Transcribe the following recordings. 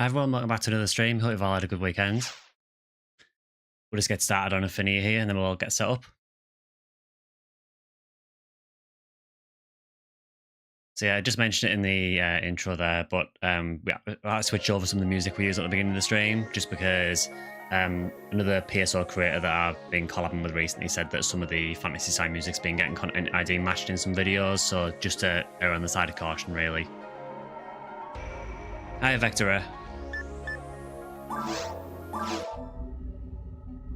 Hi everyone, welcome back to another stream. Hope you've all had a good weekend. We'll just get started on Ephinea here and then we'll all get set up. So yeah, I just mentioned it in the intro there, but yeah, I'll switch over some of the music we use at the beginning of the stream just because another PSO creator that I've been collabing with recently said that some of the Fantasy side music's been getting content ID matched in some videos, so just to err on the side of caution, really. Hi, Vectora.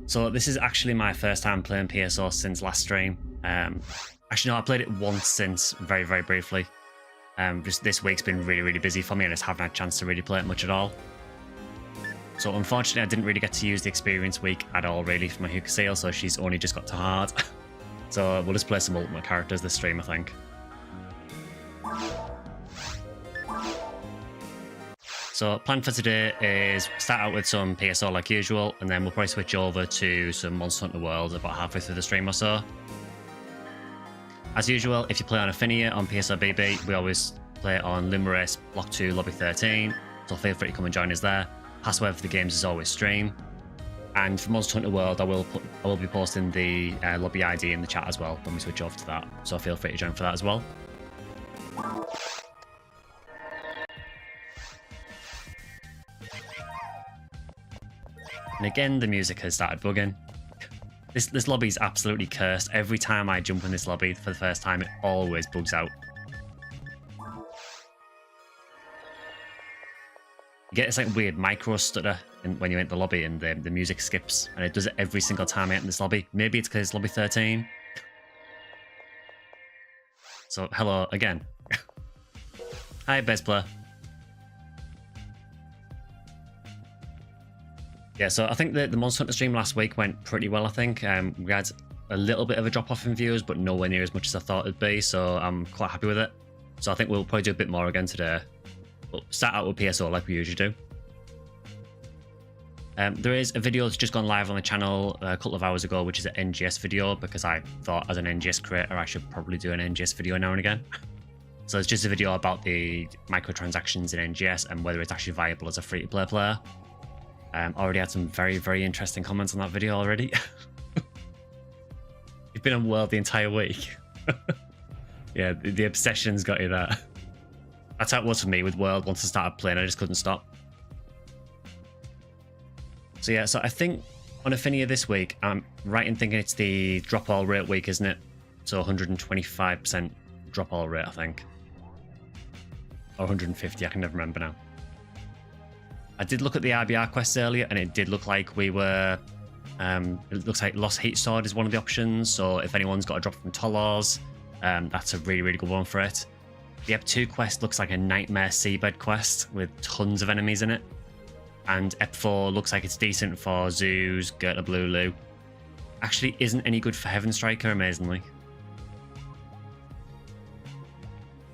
So this is actually my first time playing PSO since last stream. Actually, no, I played it once since, very, very briefly. Just this week's been really, really busy for me and I just haven't had a chance to really play it much at all. So unfortunately, I didn't really get to use the experience week at all, really, for my Hukasale, so she's only just got to hard. So we'll just play some ultimate characters this stream, I think. So plan for today is start out with some PSO like usual, and then we'll probably switch over to some Monster Hunter World about halfway through the stream or so. As usual, if you play on Ephinea on PSO BB, we always play on Luminous Block 2 Lobby 13, so feel free to come and join us there. Password for the games is always stream. And for Monster Hunter World, I will be posting the lobby ID in the chat as well when we switch over to that, so feel free to join for that as well. And again, the music has started bugging. This lobby is absolutely cursed. Every time I jump in this lobby for the first time, it always bugs out. You get this like weird micro stutter when you enter the lobby and the music skips, and it does it every single time I enter this lobby. Maybe it's because it's lobby 13. So hello again. Hi, Bezpla. Yeah, so I think the Monster Hunter stream last week went pretty well, I think. We had a little bit of a drop-off in views, but nowhere near as much as I thought it'd be, so I'm quite happy with it. So I think we'll probably do a bit more again today. We'll start out with PSO like we usually do. There is a video that's just gone live on the channel a couple of hours ago, which is an NGS video, because I thought as an NGS creator I should probably do an NGS video now and again. So it's just a video about the microtransactions in NGS and whether it's actually viable as a free-to-play player. Already had some very, very interesting comments on that video already. You've been on World the entire week. Yeah, the obsession's got you there. That's how it was for me with World. Once I started playing, I just couldn't stop. So yeah, so I think on Ephinea this week, I'm right in thinking it's the drop all rate week, isn't it? So 125% drop all rate, I think. Or 150, I can never remember now. I did look at the RBR quests earlier, and it did look like we were... it looks like Lost Heat Sword is one of the options, so if anyone's got a drop from Tolors, that's a really, really good one for it. The Ep2 quest looks like a Nightmare Seabed quest with tons of enemies in it. And Ep4 looks like it's decent for Zoos, Gerta Blulu. Actually isn't any good for Heaven Striker, amazingly.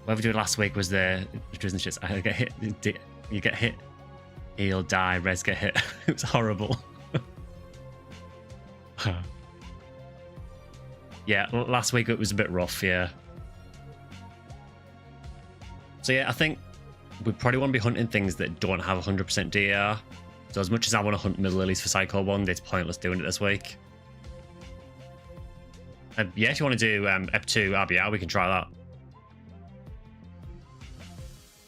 Whatever we did last week was the prison shits. I get hit, you get hit. He'll die, Res get hit. It was horrible. Yeah, last week it was a bit rough, yeah. So yeah, I think we probably want to be hunting things that don't have 100% DAR. So as much as I want to hunt Middle Lilies for Psycho 1, it's pointless doing it this week. Yeah, if you want to do Ep2 RBR, we can try that.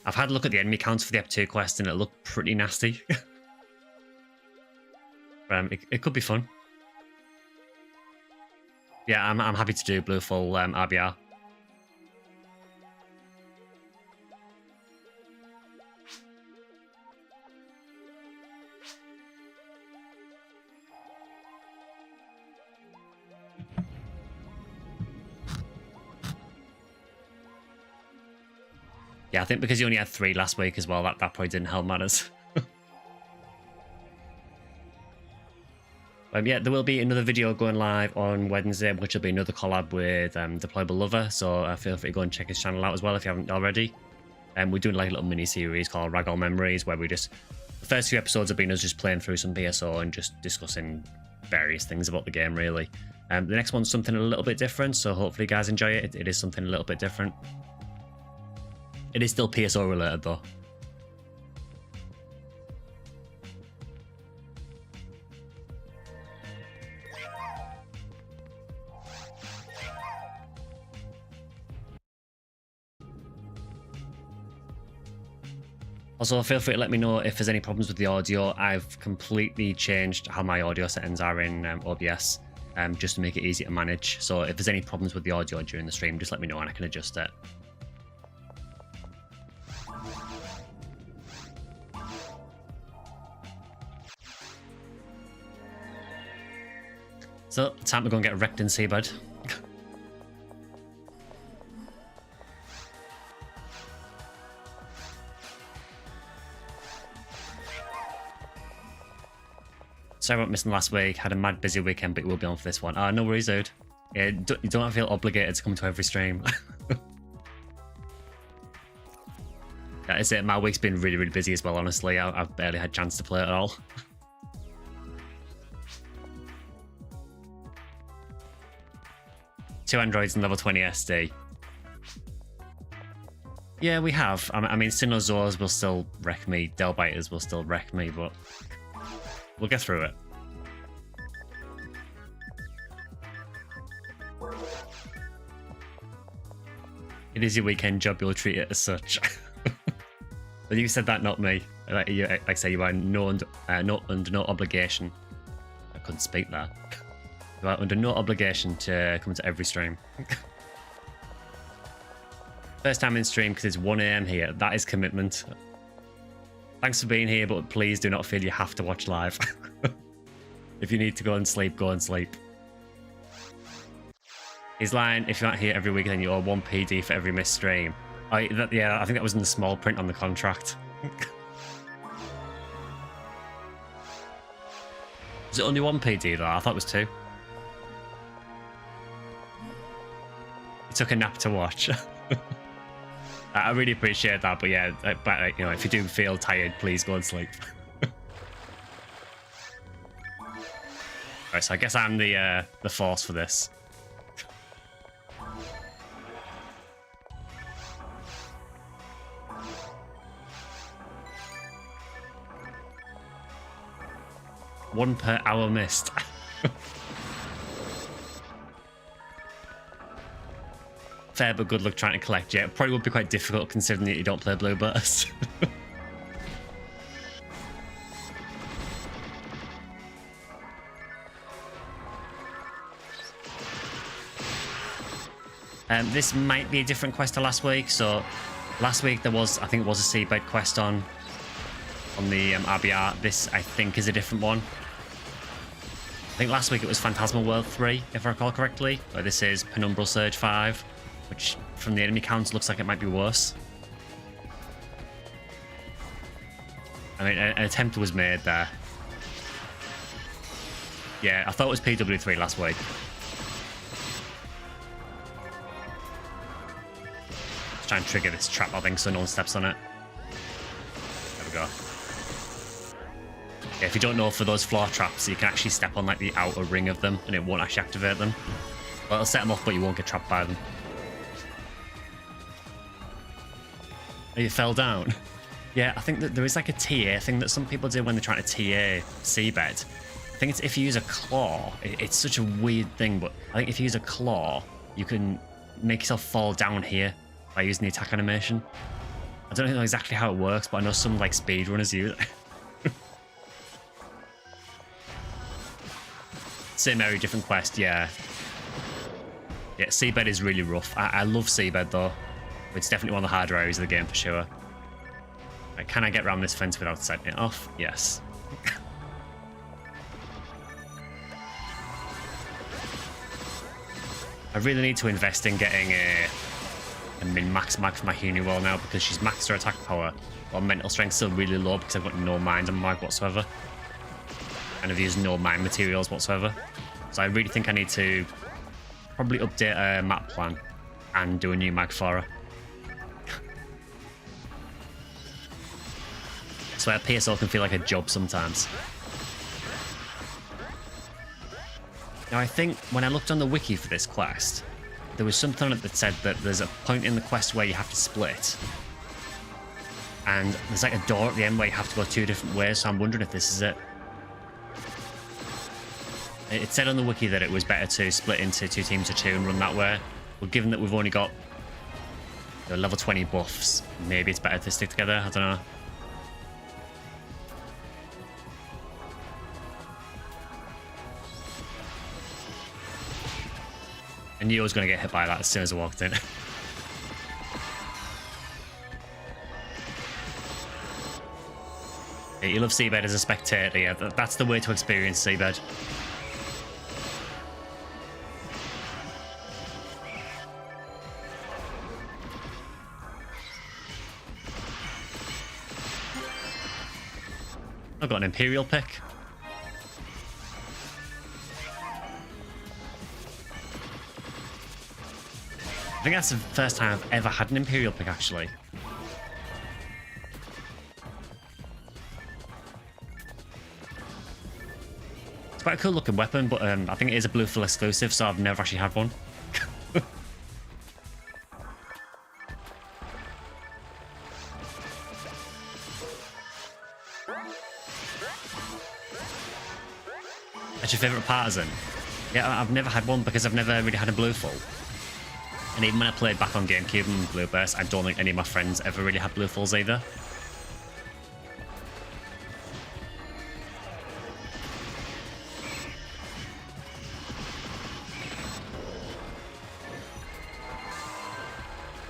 I've had a look at the enemy counts for the Ep2 quest and it looked pretty nasty. It could be fun. Yeah, I'm happy to do blue full RBR. Yeah, I think because you only had 3 last week as well, that probably didn't help matters. Yeah, there will be another video going live on Wednesday, which will be another collab with Deployable Lover, so feel free to go and check his channel out as well if you haven't already. We're doing like a little mini-series called Ragdoll Memories, where we just... The first few episodes have been us just playing through some PSO and just discussing various things about the game, really. The next one's something a little bit different, so hopefully you guys enjoy it. It is something a little bit different. It is still PSO related though. Also, feel free to let me know if there's any problems with the audio. I've completely changed how my audio settings are in OBS, just to make it easy to manage. So if there's any problems with the audio during the stream, just let me know and I can adjust it. So, time to go and get wrecked in Seabed. Sorry about missing last week. Had a mad busy weekend, but we'll be on for this one. No worries, dude. Yeah, you don't feel obligated to come to every stream. That is it. My week's been really, really busy as well, honestly. I've barely had a chance to play at all. Two androids and level 20 SD. Yeah, we have. I mean, Sinnosaurs will still wreck me. Delbiters will still wreck me, but we'll get through it. It is your weekend job. You'll treat it as such. But you said that, not me. Like I say, you are under no obligation. I couldn't speak there. You are under no obligation to come to every stream. First time in stream because it's 1 AM here. That is commitment. Thanks for being here, but please do not feel you have to watch live. If you need to go and sleep, go and sleep. He's lying. If you're not here every week, then you're 1 PD for every missed stream. Yeah, I think that was in the small print on the contract. Is it only 1 PD though? I thought it was 2. He took a nap to watch. I really appreciate that, but yeah, you know, if you do feel tired, please go and sleep. Right, so I guess I'm the force for this. One per hour missed. Fair but good luck trying to collect. Yeah, it probably would be quite difficult considering that you don't play Blue Burst. This might be a different quest to last week. So last week there was, I think it was a seabed quest on the RBR. This, I think, is a different one. I think last week it was Phantasmal World 3, if I recall correctly. But this is Penumbral Surge 5, which from the enemy count looks like it might be worse. I mean, an attempt was made there. Yeah, I thought it was PW3 last week. Let's try and trigger this trap, I think, so no one steps on it. There we go. Yeah, if you don't know, for those floor traps, you can actually step on like the outer ring of them and it won't actually activate them. Well, it'll set them off, but you won't get trapped by them. Oh, you fell down? Yeah, I think that there is like a TA thing that some people do when they're trying to TA seabed. I think it's if you use a claw. It's such a weird thing, but I think if you use a claw, you can make yourself fall down here by using the attack animation. I don't know exactly how it works, but I know some like speedrunners use it. Same area, different quest, yeah. Yeah, seabed is really rough. I love seabed though. It's definitely one of the harder areas of the game for sure. Right, can I get around this fence without setting it off? Yes. I really need to invest in getting a min-max mag for my Huniwell now because she's maxed her attack power, while mental strength's still really low because I've got no mind on mag whatsoever. And I've used no mind materials whatsoever. So I really think I need to probably update a map plan and do a new mag for her. So a PSO can feel like a job sometimes. Now I think when I looked on the wiki for this quest, there was something on it that said that there's a point in the quest where you have to split. And there's like a door at the end where you have to go 2 different ways, so I'm wondering if this is it. It said on the wiki that it was better to split into 2 teams of 2 and run that way. But given that we've only got level 20 buffs, maybe it's better to stick together, I don't know. I knew I was going to get hit by that as soon as I walked in. Yeah, you love Seabed as a spectator, yeah. That's the way to experience Seabed. I've got an Imperial pick. I think that's the first time I've ever had an Imperial pick, actually. It's quite a cool looking weapon, but I think it is a Bluefield exclusive, so I've never actually had one. That's your favourite partisan? Yeah, I've never had one because I've never really had a Bluefield. And even when I played back on GameCube and Blue Burst, I don't think any of my friends ever really had Bluefields either.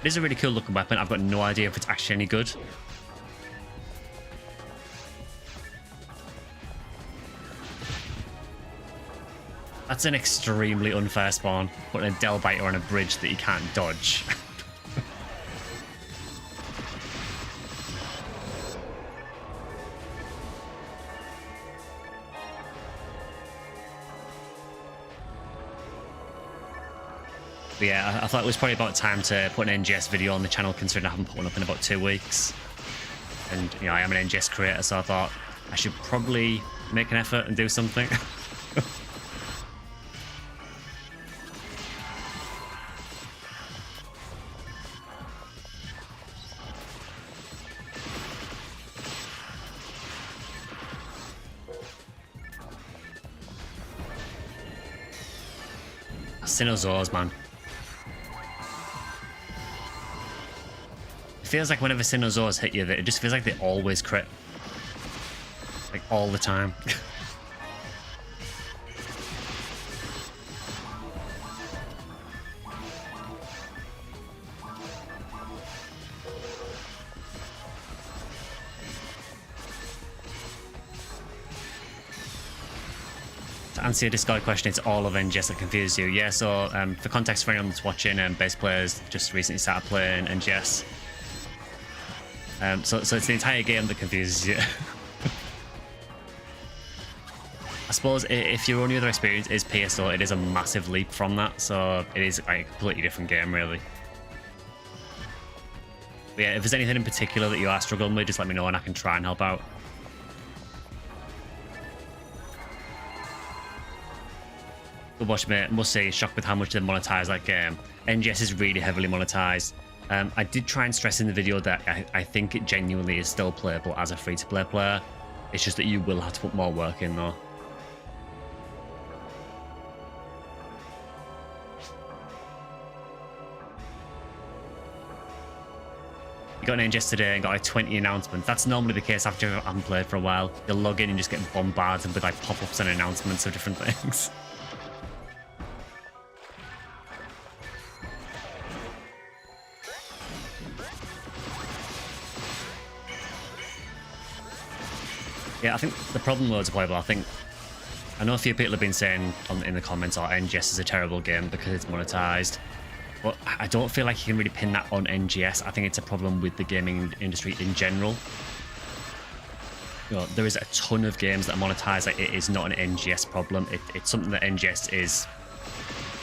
It is a really cool looking weapon. I've got no idea if it's actually any good. That's an extremely unfair spawn, putting a Delbiter on a bridge that you can't dodge. But yeah, I thought it was probably about time to put an NGS video on the channel, considering I haven't put one up in about 2 weeks. And, you know, I am an NGS creator, so I thought I should probably make an effort and do something. Sinosaurs, man. It feels like whenever Sinosaurs hit you, it just feels like they always crit. Like, all the time. To answer your Discord question, it's all of NGS that confuses you. Yeah, so for context for anyone that's watching, base players just recently started playing NGS. So it's the entire game that confuses you. I suppose if your only other experience is PSO, it is a massive leap from that, so it is like a completely different game, really. But yeah, if there's anything in particular that you are struggling with, just let me know and I can try and help out. Good watch, mate. I must say, shocked with how much they monetize that game. NGS is really heavily monetized. I did try and stress in the video that I think it genuinely is still playable as a free-to-play player. It's just that you will have to put more work in, though. You got an NGS today and got like 20 announcements. That's normally the case after I haven't played for a while. You'll log in and just get bombarded with like pop-ups and announcements of different things. Yeah, I think the problem with playable, I know a few people have been saying in the comments, oh, NGS is a terrible game because it's monetized. But I don't feel like you can really pin that on NGS. I think it's a problem with the gaming industry in general. You know, there is a ton of games that are monetized. Like, it is not an NGS problem. It's something that NGS is...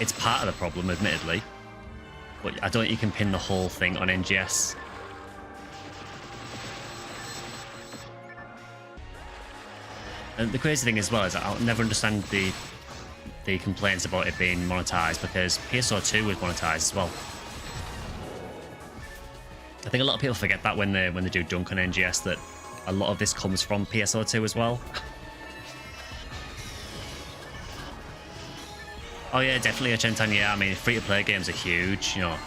It's part of the problem, admittedly. But I don't think you can pin the whole thing on NGS. And the crazy thing as well is I'll never understand the complaints about it being monetized, because PSO2 was monetized as well. I think a lot of people forget that when they do dunk on NGS, that a lot of this comes from PSO2 as well. Oh yeah, definitely a Chentan. Yeah, I mean, free-to-play games are huge. You know,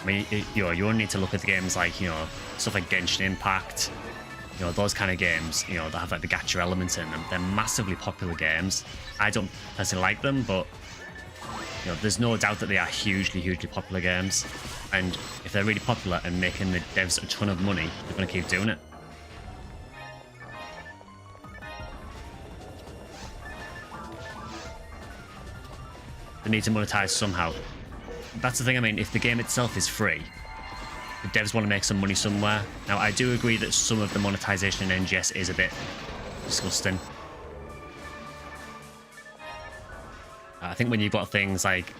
I mean, you only need to look at the games like, you know, stuff like Genshin Impact. You know, those kind of games, you know, that have like the gacha elements in them. They're massively popular games. I don't personally like them, but there's no doubt that they are hugely, hugely popular games. And if they're really popular and making the devs a ton of money, they're going to keep doing it. They need to monetize somehow. That's the thing, I mean, if the game itself is free, the devs want to make some money somewhere. Now, I do agree that some of the monetization in NGS is a bit disgusting. I think when you've got things like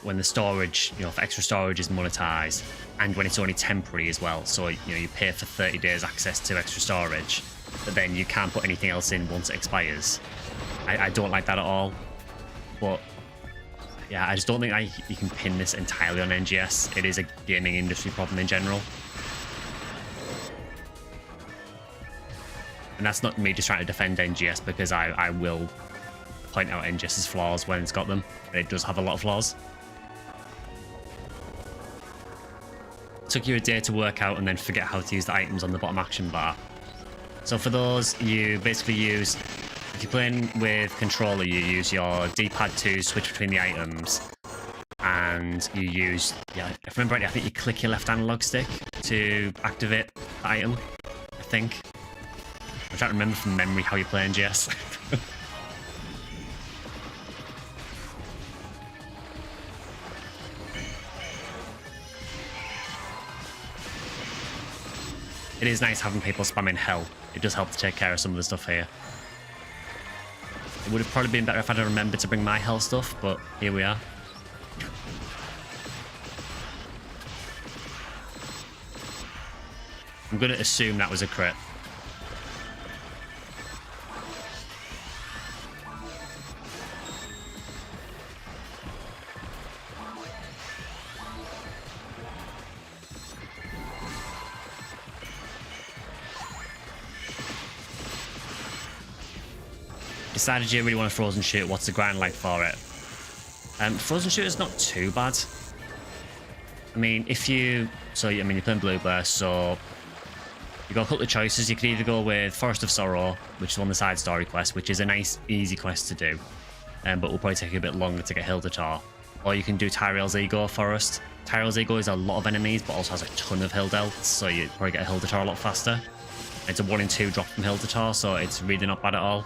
when the storage, for extra storage is monetized, and when it's only temporary as well, so you pay for 30 days access to extra storage, but then you can't put anything else in once it expires. I don't like that at all. But yeah, I just don't think you can pin this entirely on NGS. It is a gaming industry problem in general. And that's not me just trying to defend NGS, because I will point out NGS's flaws when it's got them. It does have a lot of flaws. It took you a day to work out and then forget how to use the items on the bottom action bar. So for those, you basically use, if you're playing with controller, you use your D-pad to switch between the items. And you use, if I remember rightly, I think you click your left analog stick to activate the item, I think. I'm trying to remember from memory how you play NGS. It is nice having people spamming hell. It does help to take care of some of the stuff here. It would have probably been better if I'd remembered to bring my hell stuff, but here we are. I'm going to assume that was a crit. Decided you really want to frozen shoot. What's the grind like for it? Frozen shoot is not too bad. I mean, you're playing Blue Burst, so you've got a couple of choices. You could either go with Forest of Sorrow, which is one of the side story quests, which is a nice, easy quest to do, but will probably take you a bit longer to get Hildatar. Or you can do Tyrell's Ego Forest. Tyrell's Ego is a lot of enemies, but also has a ton of Hildelts, so you probably get a Hildatar a lot faster. It's a 1 in 2 drop from Hildatar, so it's really not bad at all.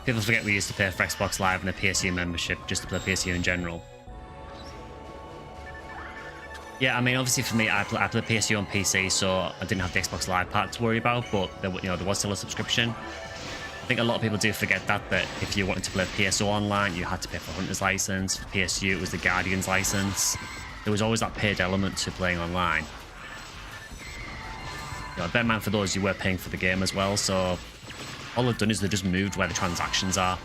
People forget we used to pay for Xbox Live and a PSU membership just to play PSU in general. Yeah, I mean, obviously for me, I play PSU on PC, so I didn't have the Xbox Live part to worry about, but there was still a subscription. I think a lot of people do forget that if you wanted to play PSO online, you had to pay for Hunter's license. For PSU, it was the Guardian's license. There was always that paid element to playing online. Bear in mind for those, you were paying for the game as well, so all they've done is they've just moved where the transactions are.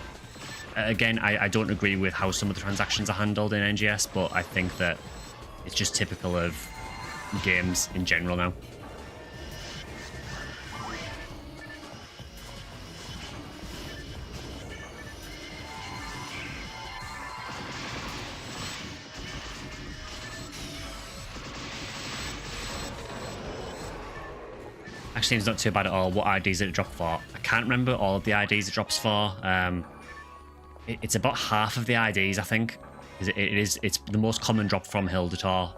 Again, I don't agree with how some of the transactions are handled in NGS, but I think that it's just typical of games in general now. Actually, it's not too bad at all. What IDs did it drop for? I can't remember all of the IDs it drops for. It's about half of the IDs, I think. It's the most common drop from Hildatar.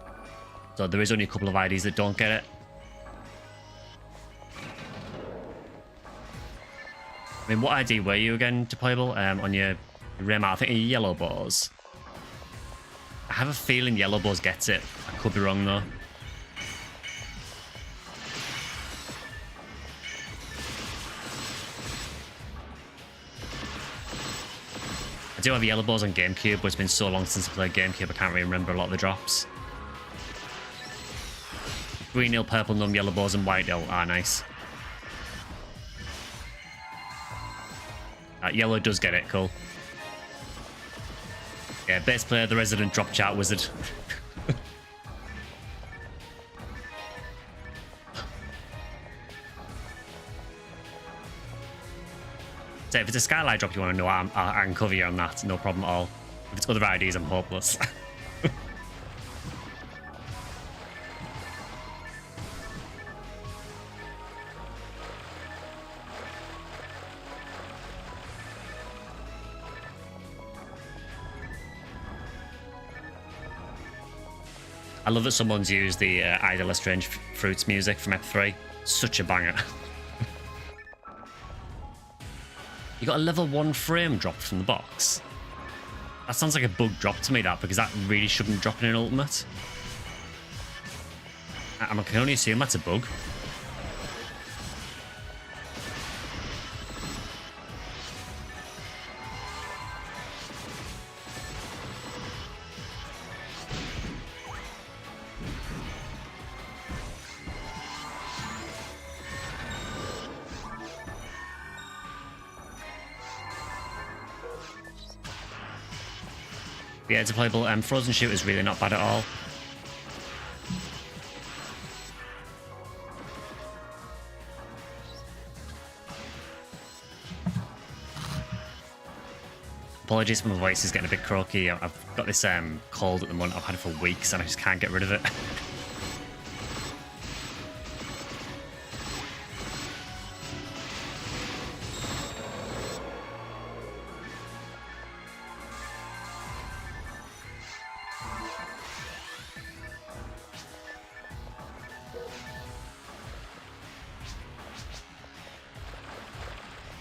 So there is only a couple of IDs that don't get it. I mean, what ID were you again deployable on your rim? I think your Yellow Bows. I have a feeling Yellow Bows gets it. I could be wrong though. I do have Yellow Balls on GameCube, but it's been so long since I played GameCube, I can't really remember a lot of the drops. Green nil, purple num, yellow balls, and white nil. Ah, nice. Yellow does get it, cool. Yeah, base player, the resident drop chart wizard. So if it's a Skylight drop you want to know, I can cover you on that, no problem at all. If it's other IDs, I'm hopeless. I love that someone's used the Idle Strange Fruits music from Ep3. Such a banger. You got a level 1 frame drop from the box. That sounds like a bug drop to me, that, because that really shouldn't drop in an ultimate. I can only assume that's a bug. Yeah, it's a playable. Frozen Shoot is really not bad at all. Apologies for my voice is getting a bit croaky. I've got this cold at the moment. I've had it for weeks and I just can't get rid of it.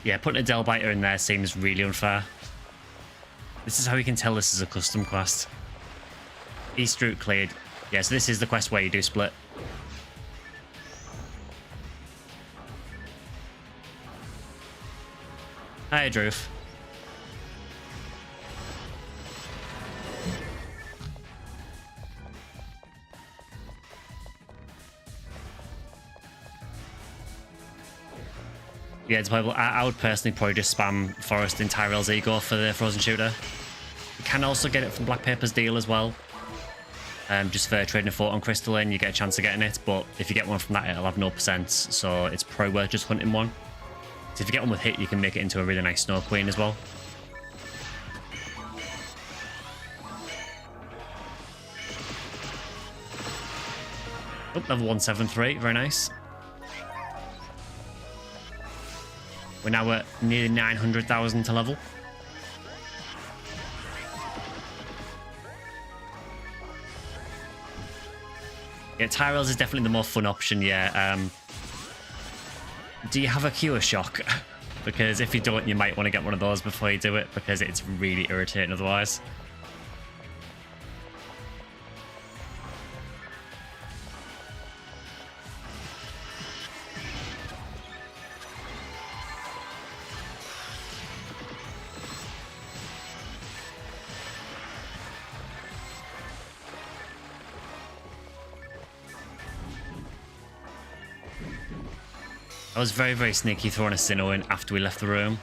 Yeah, putting a Del Biter in there seems really unfair. This is how you can tell this is a custom quest. East route cleared. Yeah, so this is the quest where you do split. Hi, Droof. Yeah, it's playable. I would personally probably just spam Forest in Tyrell's Ego for the Frozen Shooter. You can also get it from Black Paper's deal as well. Just for trading a Photon Crystal in, you get a chance of getting it. But if you get one from that, it'll have no percents. So it's probably worth just hunting one. So if you get one with hit, you can make it into a really nice Snow Queen as well. Oh, level 173. Very nice. We're now at nearly 900,000 to level. Yeah, Tyrell's is definitely the more fun option, yeah. Do you have a Cure Shock? Because if you don't, you might want to get one of those before you do it, because it's really irritating otherwise. I was very, very sneaky throwing a Sinnoh in after we left the room.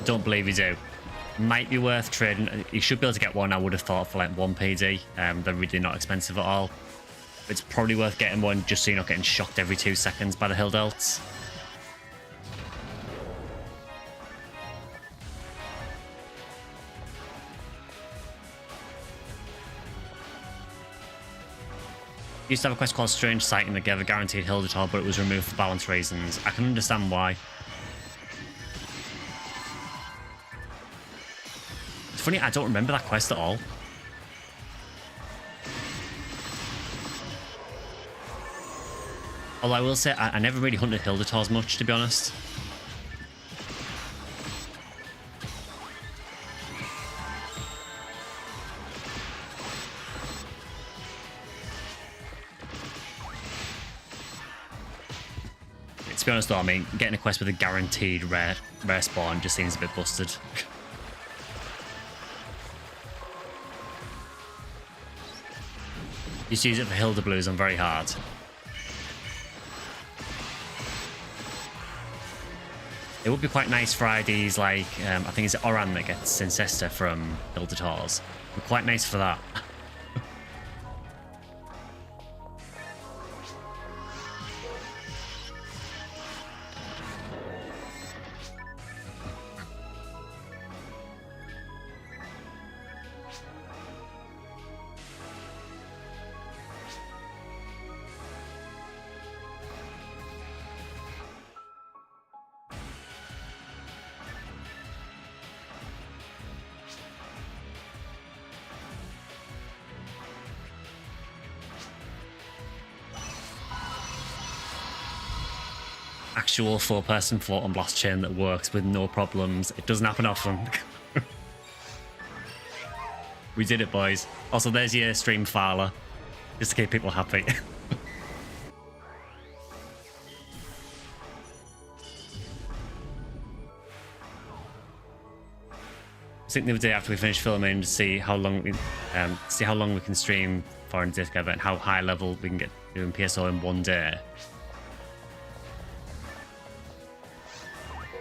Don't believe you do. Might be worth trading. You should be able to get one, I would have thought, for like 1 PD. They're really not expensive at all. It's probably worth getting one just so you're not getting shocked every 2 seconds by the Hill Delts. Used to have a quest called Strange Sighting that gave a guaranteed Hildertor, but it was removed for balance reasons. I can understand why. It's funny, I don't remember that quest at all. Although I will say, I never really hunted Hildertors much, to be honest. To be honest though, I mean, getting a quest with a guaranteed rare spawn just seems a bit busted. Just use it for Hilda Blues on very hard. It would be quite nice for IDs like, I think it's Oran that gets Cincesta from Hilda Tors. Quite nice for that. actual 4-person float on blast chain that works with no problems. It doesn't happen often. We did it, boys. Also, there's your stream filer, just to keep people happy. I think the other day after we finished filming to see how long we can stream for and together and how high level we can get doing PSO in one day.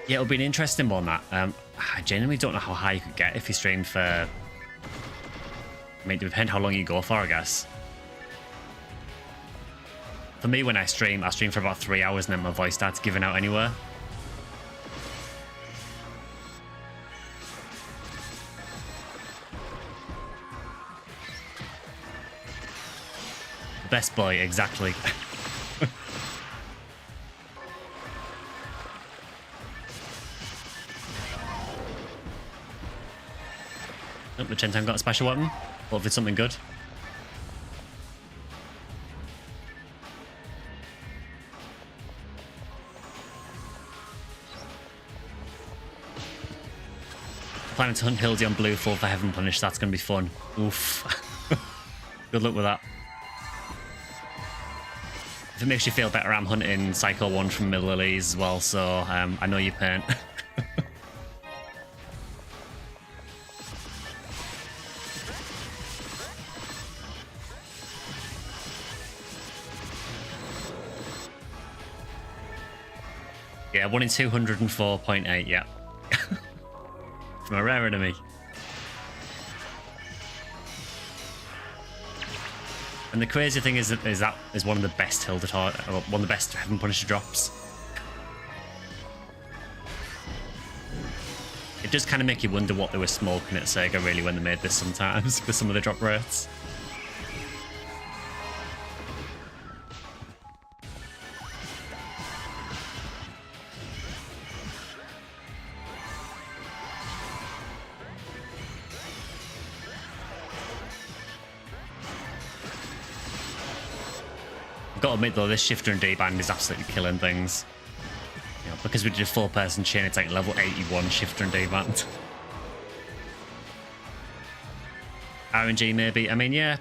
Yeah, it'll be an interesting one, that. I genuinely don't know how high you could get if you streamed for... I mean, it depends how long you go for, I guess. For me, when I stream for about 3 hours and then my voice starts giving out anywhere. Best boy, exactly. Oh, the Chentan got a special weapon. What if it's something good? Planning to hunt Hildy on blue full for Heaven Punish. That's going to be fun. Oof. Good luck with that. If it makes you feel better, I'm hunting Psycho 1 from Millillies as well, so I know your pain. Yeah, 1 in 204.8, yeah. From a rare enemy. And the crazy thing is that is one of the best Hilda, one of the best Heaven Punisher drops. It does kind of make you wonder what they were smoking at Sega really when they made this sometimes with some of the drop rates. Got to admit though, this shifter and D-band is absolutely killing things. You know, because we did a 4-person chain, it's like level 81 shifter and D-band. RNG maybe. I mean, yeah,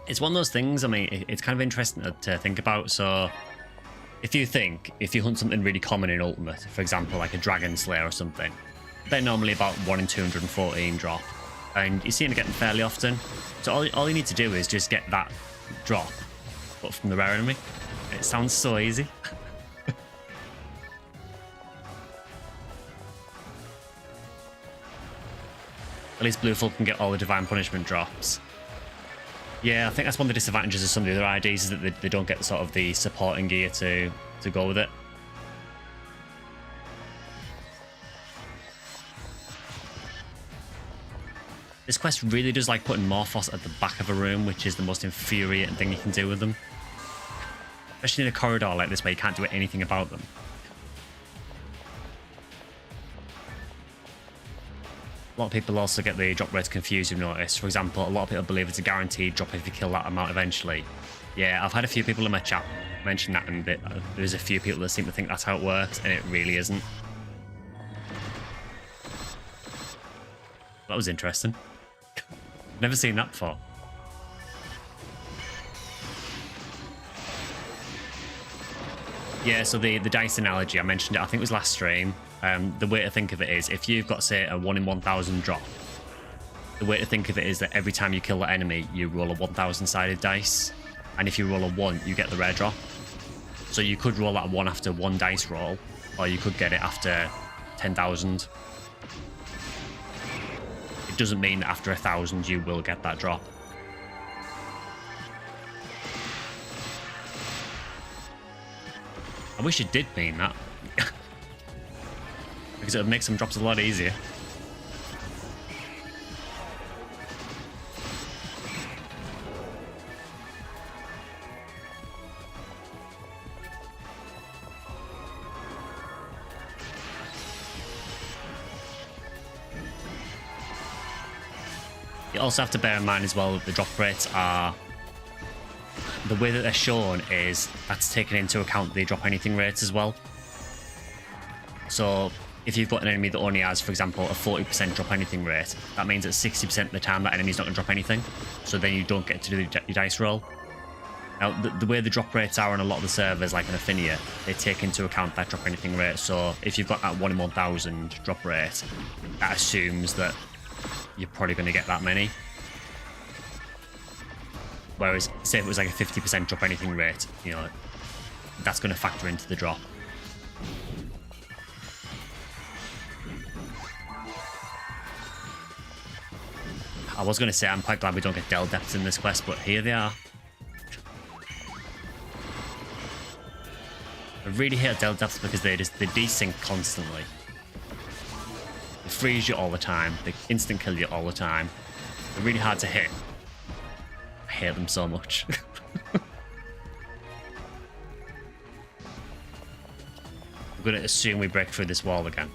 it's one of those things. I mean, it's kind of interesting to think about. So, if you hunt something really common in Ultimate, for example, like a Dragon Slayer or something, they're normally about 1 in 214 drop, and you see them getting fairly often. So all you need to do is just get that drop, but from the rare enemy. It sounds so easy. At least Bluefull can get all the Divine Punishment drops. Yeah, I think that's one of the disadvantages of some of the other IDs, is that they don't get sort of the supporting gear to go with it. This quest really does like putting Morphos at the back of a room, which is the most infuriating thing you can do with them. Especially in a corridor like this where you can't do anything about them. A lot of people also get the drop rates confused, you've noticed. For example, a lot of people believe it's a guaranteed drop if you kill that amount eventually. Yeah, I've had a few people in my chat mention that, and there's a few people that seem to think that's how it works, and it really isn't. That was interesting. Never seen that before. Yeah, so the dice analogy, I mentioned it, I think it was last stream. The way to think of it is, if you've got, say, a 1 in 1,000 drop, the way to think of it is that every time you kill that enemy, you roll a 1,000-sided dice, and if you roll a 1, you get the rare drop. So you could roll that 1 after 1 dice roll, or you could get it after 10,000. It doesn't mean that after 1,000 you will get that drop. I wish it did mean that. Because it would make some drops a lot easier. You also have to bear in mind as well that the drop rates are... The way that they're shown is that's taken into account the drop anything rates as well. So if you've got an enemy that only has, for example, a 40% drop anything rate, that means that 60% of the time that enemy's not going to drop anything. So then you don't get to do your dice roll. Now, the way the drop rates are on a lot of the servers, like in Ephinea, they take into account that drop anything rate. So if you've got that 1 in 1,000 drop rate, that assumes that you're probably going to get that many. Whereas, say if it was like a 50% drop anything rate, you know, that's going to factor into the drop. I was going to say I'm quite glad we don't get Del Depths in this quest, but here they are. I really hate Del Depths because they desync constantly. They freeze you all the time. They instant kill you all the time. They're really hard to hit. I hate them so much. I'm going to assume we break through this wall again.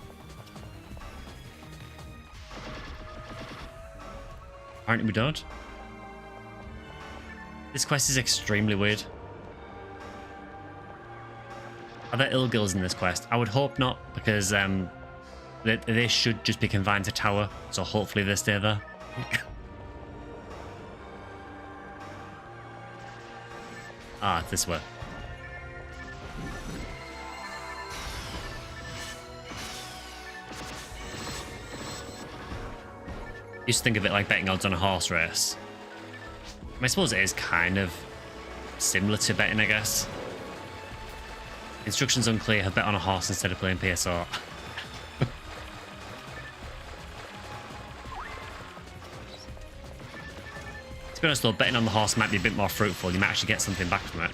Apparently we don't. This quest is extremely weird. Are there Ilgils in this quest? I would hope not, because they should just be confined to tower, so hopefully they stay there. Ah, this way. Used to think of it like betting odds on a horse race. I suppose it is kind of similar to betting, I guess. Instructions unclear, have bet on a horse instead of playing PSO. To be honest though, betting on the horse might be a bit more fruitful. You might actually get something back from it.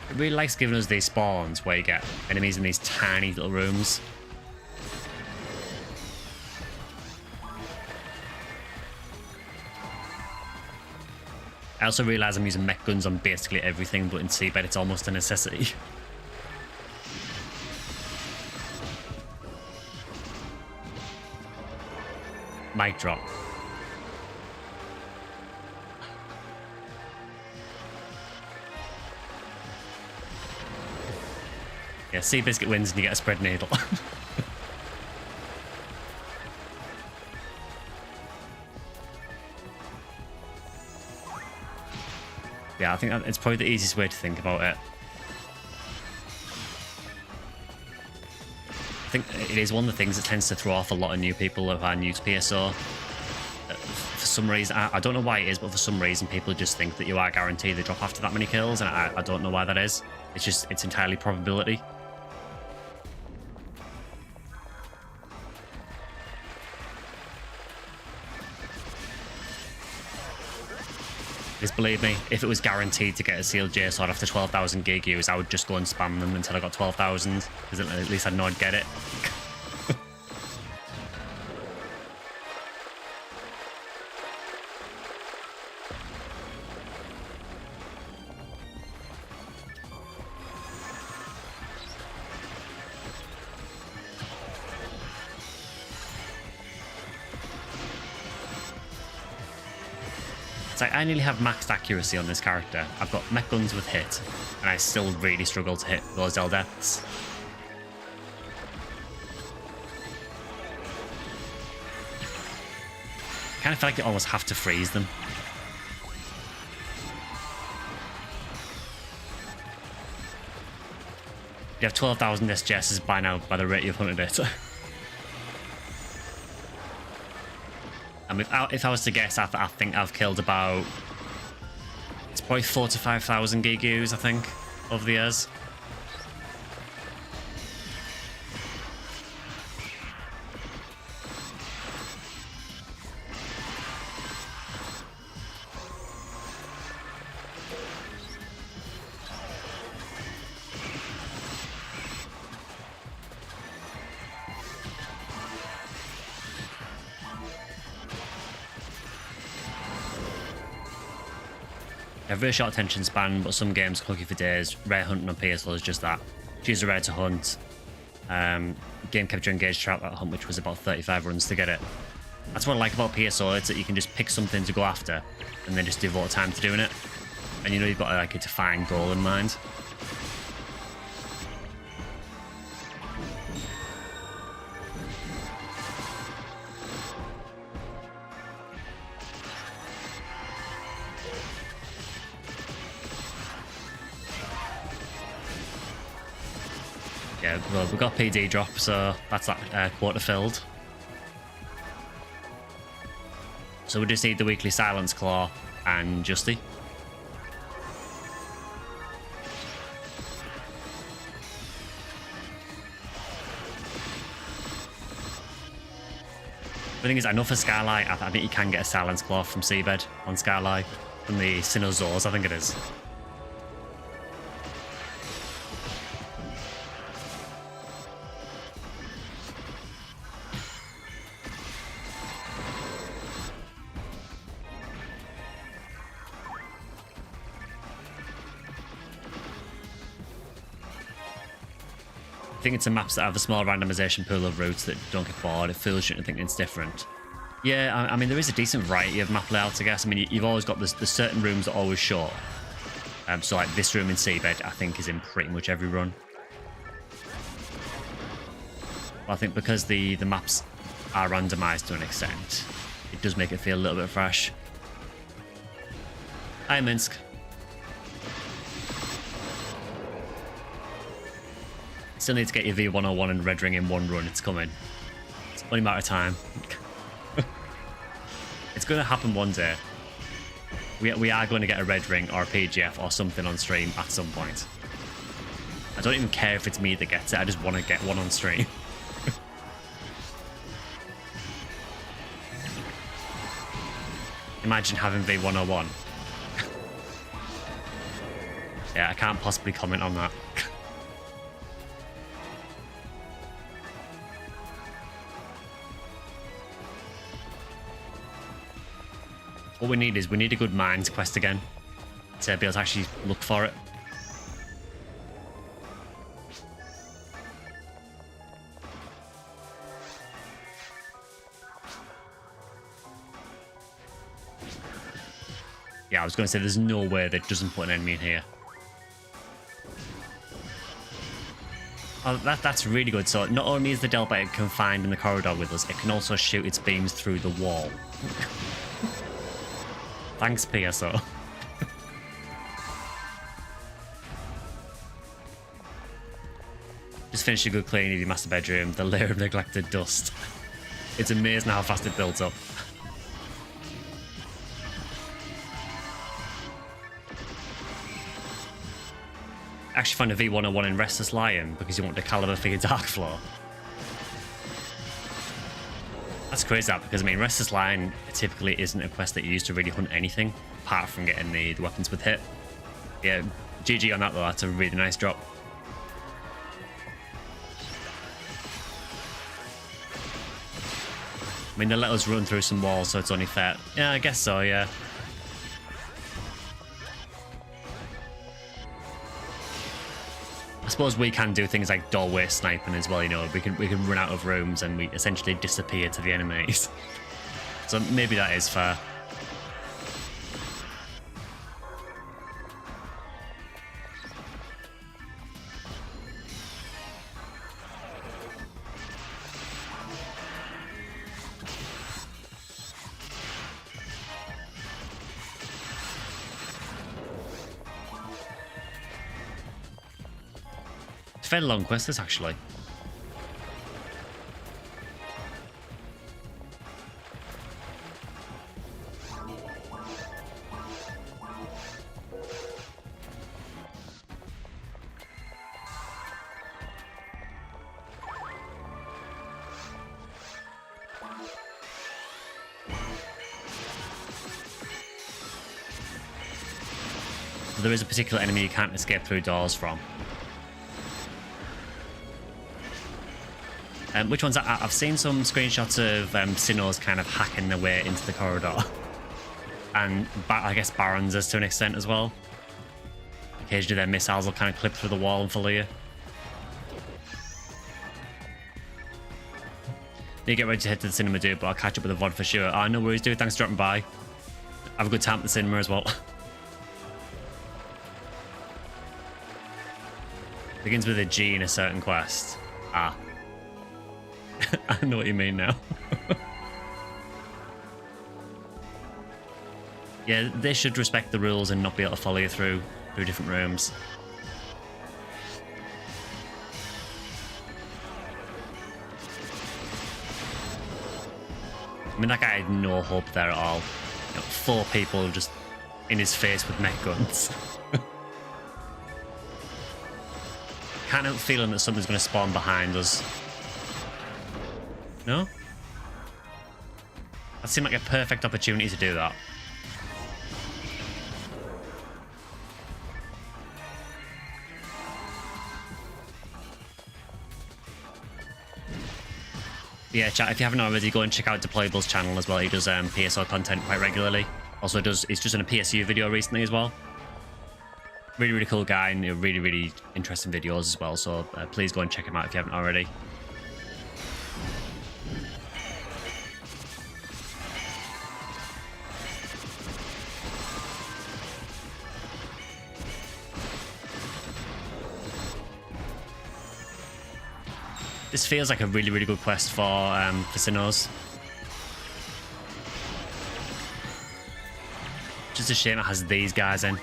It really likes giving us these spawns where you get enemies in these tiny little rooms. I also realise I'm using mech guns on basically everything, but in Seabed it's almost a necessity. Mic drop. Yeah, Seabiscuit wins and you get a spread needle. Yeah, I think it's probably the easiest way to think about it. I think it is one of the things that tends to throw off a lot of new people who are new to PSO. For some reason, I don't know why it is, but for some reason people just think that you are guaranteed to drop after that many kills, and I don't know why that is. It's entirely probability. Because believe me, if it was guaranteed to get a sealed J sword after 12,000 gig use, I would just go and spam them until I got 12,000, because at least I know I'd get it. It's like I nearly have maxed accuracy on this character. I've got mech guns with hit, and I still really struggle to hit those Del Depths. I kind of feel like you almost have to freeze them. You have 12,000 SGSs by now by the rate you've hunted it. And if I was to guess, I think I've killed about... It's probably 4,000 to 5,000 gigus, I think, over the years. I have very short attention span, but some games cook you for days. Rare hunting on PSL is just that. Choose a rare to hunt. Game kept you engaged throughout that hunt, which was about 35 runs to get it. That's what I like about PSO, it's that you can just pick something to go after and then just devote time to doing it. And you know you've got like a defined goal in mind. Yeah, well, we've got PD drop, so that's that quarter filled. So we just need the weekly Silence Claw and Justy. The thing is, I know for Skyly, I think you can get a Silence Claw from Seabed on Skyly, from the Sinnosaurs, I think it is. I think it's the maps that have a small randomization pool of routes that don't get bored. It fools you into thinking it's different. Yeah, I mean, there is a decent variety of map layouts, I guess. I mean, you've always got the certain rooms that are always short. So, like, this room in Seabed, I think, is in pretty much every run. But I think because the maps are randomized to an extent, it does make it feel a little bit fresh. Hi, Minsk. Still need to get your V101 and Red Ring in one run. It's coming. It's only a matter of time. It's going to happen one day. We are going to get a Red Ring or a PGF or something on stream at some point. I don't even care if it's me that gets it. I just want to get one on stream. Imagine having V101. Yeah, I can't possibly comment on that. What we need is a good Mines quest again to be able to actually look for it. Yeah, I was going to say there's no way that doesn't put an enemy in here. Oh, that's really good. So not only is the Delbite confined in the corridor with us, it can also shoot its beams through the wall. Thanks, PSO. Just finished a good cleaning of your master bedroom, the layer of neglected dust. It's amazing how fast it builds up. Actually find a V101 in Restless Lion because you want the caliber for your Dark Floor. That's crazy, that, because I mean, Restless Lion typically isn't a quest that you use to really hunt anything apart from getting the weapons with hit. Yeah, GG on that though, that's a really nice drop. I mean, they let us run through some walls, so it's only fair. Yeah, I guess so, yeah. I suppose we can do things like doorway sniping as well, you know, we can run out of rooms and we essentially disappear to the enemies. So maybe that is fair. Fairly long quest, this actually. So there is a particular enemy you can't escape through doors from. Which ones? I've seen some screenshots of Sinnohs kind of hacking their way into the corridor. And I guess Barons is to an extent as well. Occasionally their missiles will kind of clip through the wall and follow you. You get ready to head to the cinema, dude, but I'll catch up with the VOD for sure. Oh, no worries, dude. Thanks for dropping by. Have a good time at the cinema as well. Begins with a G in a certain quest. Ah. I know what you mean now. Yeah, they should respect the rules and not be able to follow you through different rooms. I mean, that guy had no hope there at all. You know, 4 people just in his face with mech guns. Can't help feeling that something's going to spawn behind us. No? That seemed like a perfect opportunity to do that. Yeah, chat, if you haven't already, go and check out Deployable's channel as well. He does PSO content quite regularly. Also, he's just done a PSU video recently as well. Really, really cool guy, and really, really interesting videos as well. So please go and check him out if you haven't already. This feels like a really, really good quest for Sinos. Just a shame it has these guys in.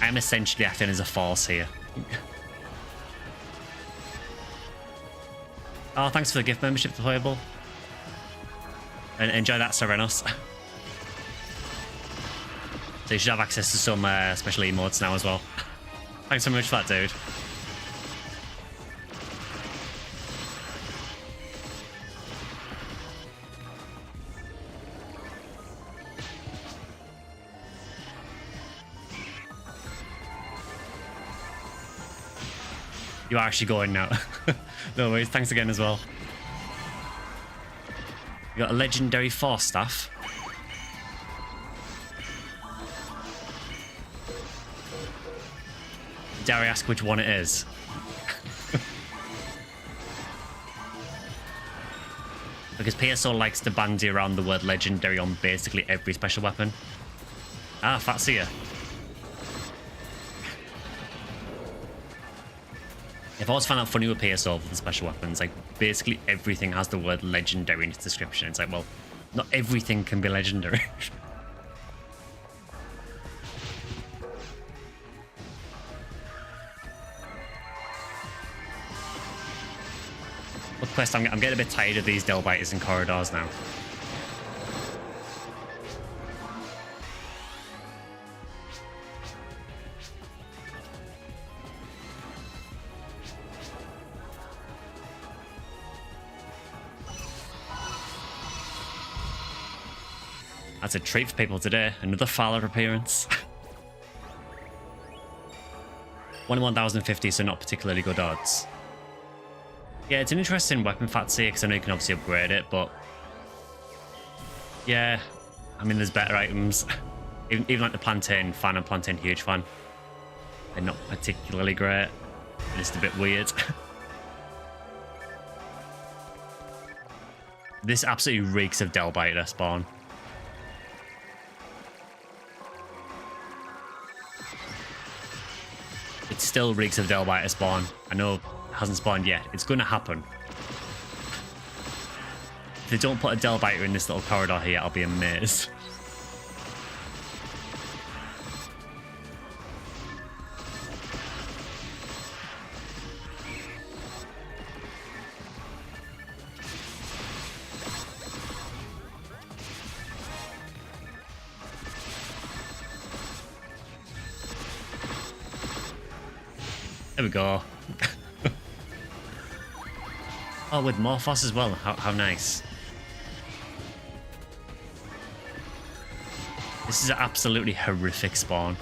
I'm essentially acting as a force here. Oh, thanks for the gift membership to Playable. And enjoy that, Serenos. So you should have access to some special emotes now as well. Thanks so much for that, dude. You are actually going now. No worries, thanks again as well. You got a legendary force staff. Dare I ask which one it is? Because PSO likes to bandy around the word legendary on basically every special weapon. Ah, Phantasy. I've always found that funny with PSO with the special weapons. Like, basically everything has the word legendary in its description. It's like, well, not everything can be legendary. What quest? I'm getting a bit tired of these Delbiters in corridors now. That's a treat for people today. Another Fowler appearance. 1 in 1050, so not particularly good odds. Yeah, it's an interesting weapon, Phantasy, because I know you can obviously upgrade it, but... yeah, I mean, there's better items. Even like the Plantain fan and Plantain Huge fan. They're not particularly great. They're just a bit weird. This absolutely reeks of Delbiter spawn. It still reeks of Delbiter spawn. I know it hasn't spawned yet. It's going to happen. If they don't put a Delbiter in this little corridor here, I'll be amazed. There we go. Oh, with Morphos as well. How nice. This is an absolutely horrific spawn.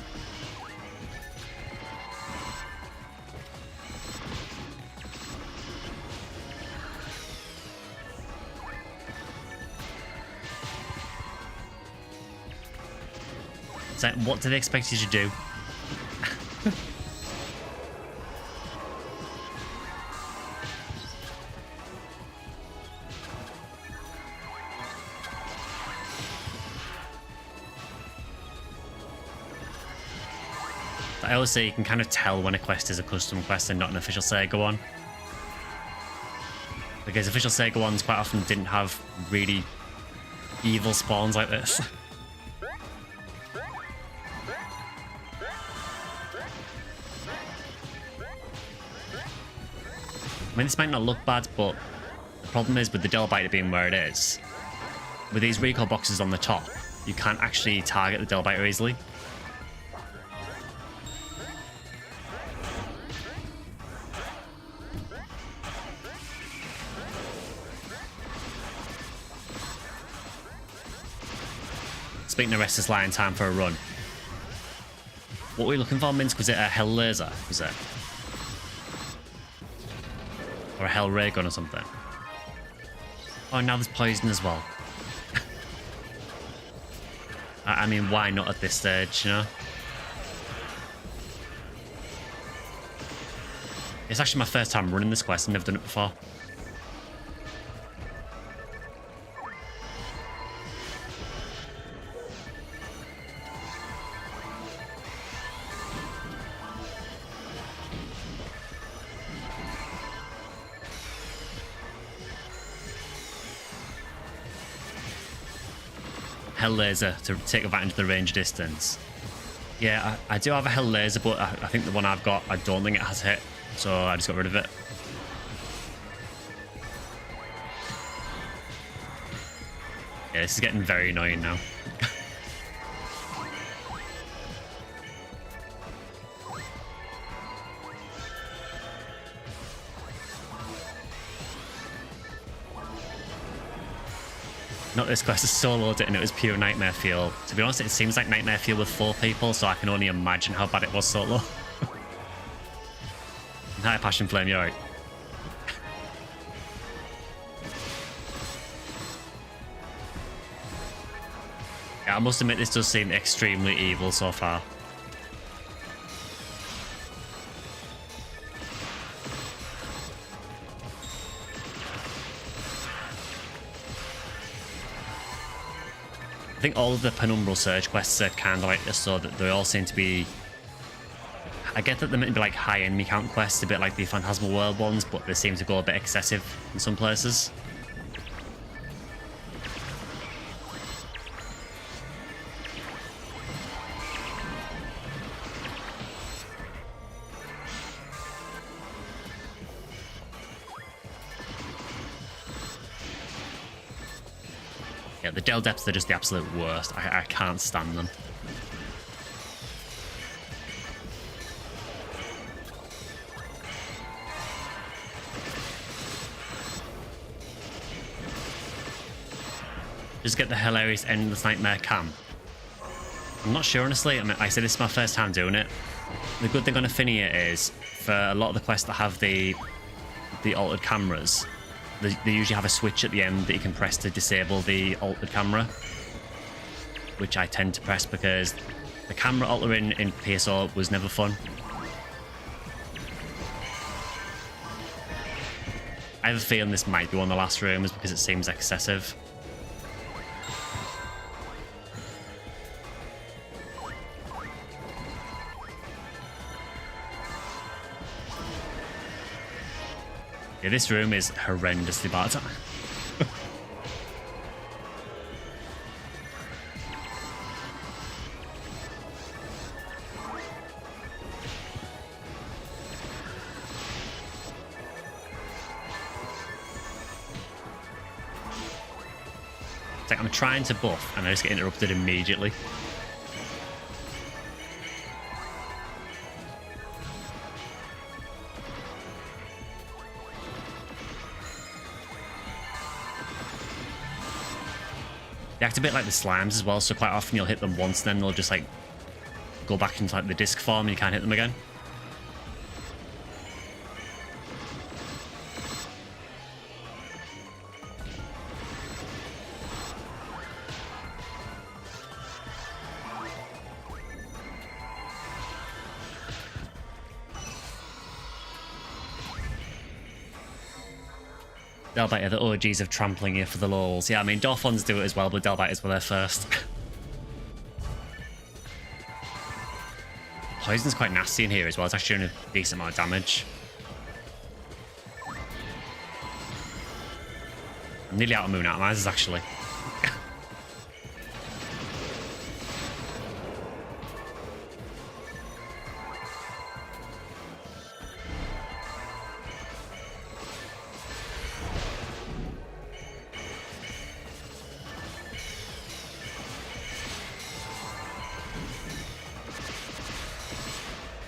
It's like, what do they expect you to do? I always say you can kind of tell when a quest is a custom quest and not an official Sega one. Because official Sega ones quite often didn't have really evil spawns like this. I mean, this might not look bad, but the problem is with the Delbiter being where it is, with these recoil boxes on the top, you can't actually target the Delbiter easily. Speaking of Restless Lion, time for a run. What were we looking for, Minsk? Was it a Hell Laser? Was it? Or a Hell Ray Gun or something? Oh, now there's poison as well. I mean, why not at this stage, you know? It's actually my first time running this quest. I've never done it before. Hell Laser to take advantage of the range distance. Yeah, I do have a Hell Laser, but I think the one I've got, I don't think it has hit, so I just got rid of it. Yeah, this is getting very annoying now. Not this quest, is soloed it and it was pure Nightmare Field. To be honest, it seems like Nightmare Field with 4 people, so I can only imagine how bad it was solo. Hi, Passion Flame, you're right. Yeah, I must admit, this does seem extremely evil so far. I think all of the Penumbral Surge quests are kind of like this, so that they all seem to be... I get that they're meant to be like high enemy count quests, a bit like the Phantasmal World ones, but they seem to go a bit excessive in some places. Yeah, the Del Depths are just the absolute worst. I can't stand them. Just get the hilarious Endless Nightmare cam. I'm not sure, honestly. I mean, I said this is my first time doing it. The good thing on Ephinea is, for a lot of the quests that have the altered cameras, they usually have a switch at the end that you can press to disable the altered camera, which I tend to press because the camera altering in PSO was never fun. I have a feeling this might be one of the last rooms because it seems excessive. Yeah, this room is horrendously bad. It's like I'm trying to buff and I just get interrupted immediately. They act a bit like the slimes as well, so quite often you'll hit them once, and then they'll just like go back into like the disc form and you can't hit them again. Delbiter, the OGs of trampling you for the lols. Yeah, I mean, Dorfons do it as well, but Delbiters were there first. Poison's quite nasty in here as well. It's actually doing a decent amount of damage. I'm nearly out of moon atomizers, actually.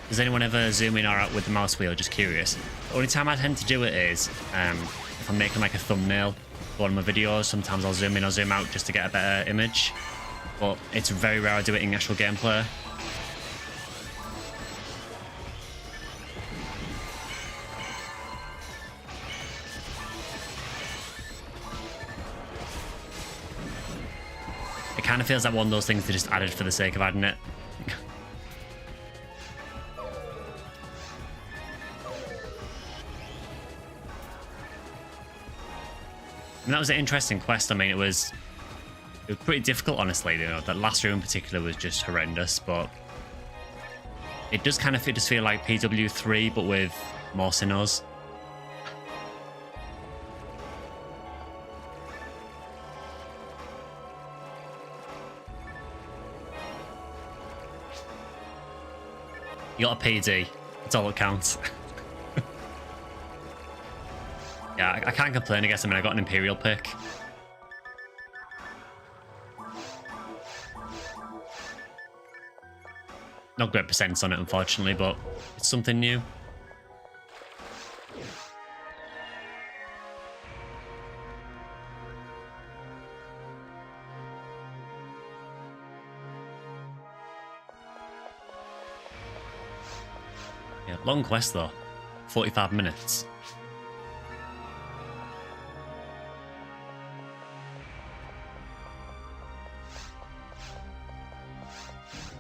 Does anyone ever zoom in or out with the mouse wheel? Just curious. The only time I tend to do it is if I'm making like a thumbnail for one of my videos. Sometimes I'll zoom in or zoom out just to get a better image. But it's very rare I do it in actual gameplay. It kind of feels like one of those things they just added for the sake of adding it. And that was an interesting quest. I mean, it was pretty difficult, honestly. You know, that last room in particular was just horrendous, but it does kind of just feel like PW3, but with more sinners. You got a PD. That's all that counts. Yeah, I can't complain, I guess. I mean, I got an Imperial pick. Not great percents on it, unfortunately, but it's something new. Yeah, long quest, though. 45 minutes.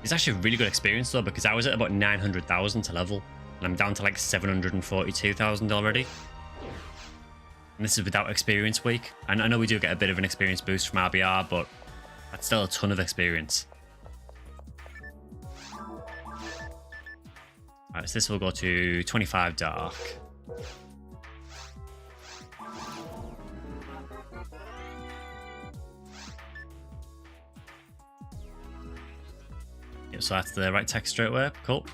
It's actually a really good experience though, because I was at about 900,000 to level, and I'm down to like 742,000 already. And this is without experience week. And I know we do get a bit of an experience boost from RBR, but that's still a ton of experience. Alright, so this will go to 25 dark. So that's the right text straight away. Cool.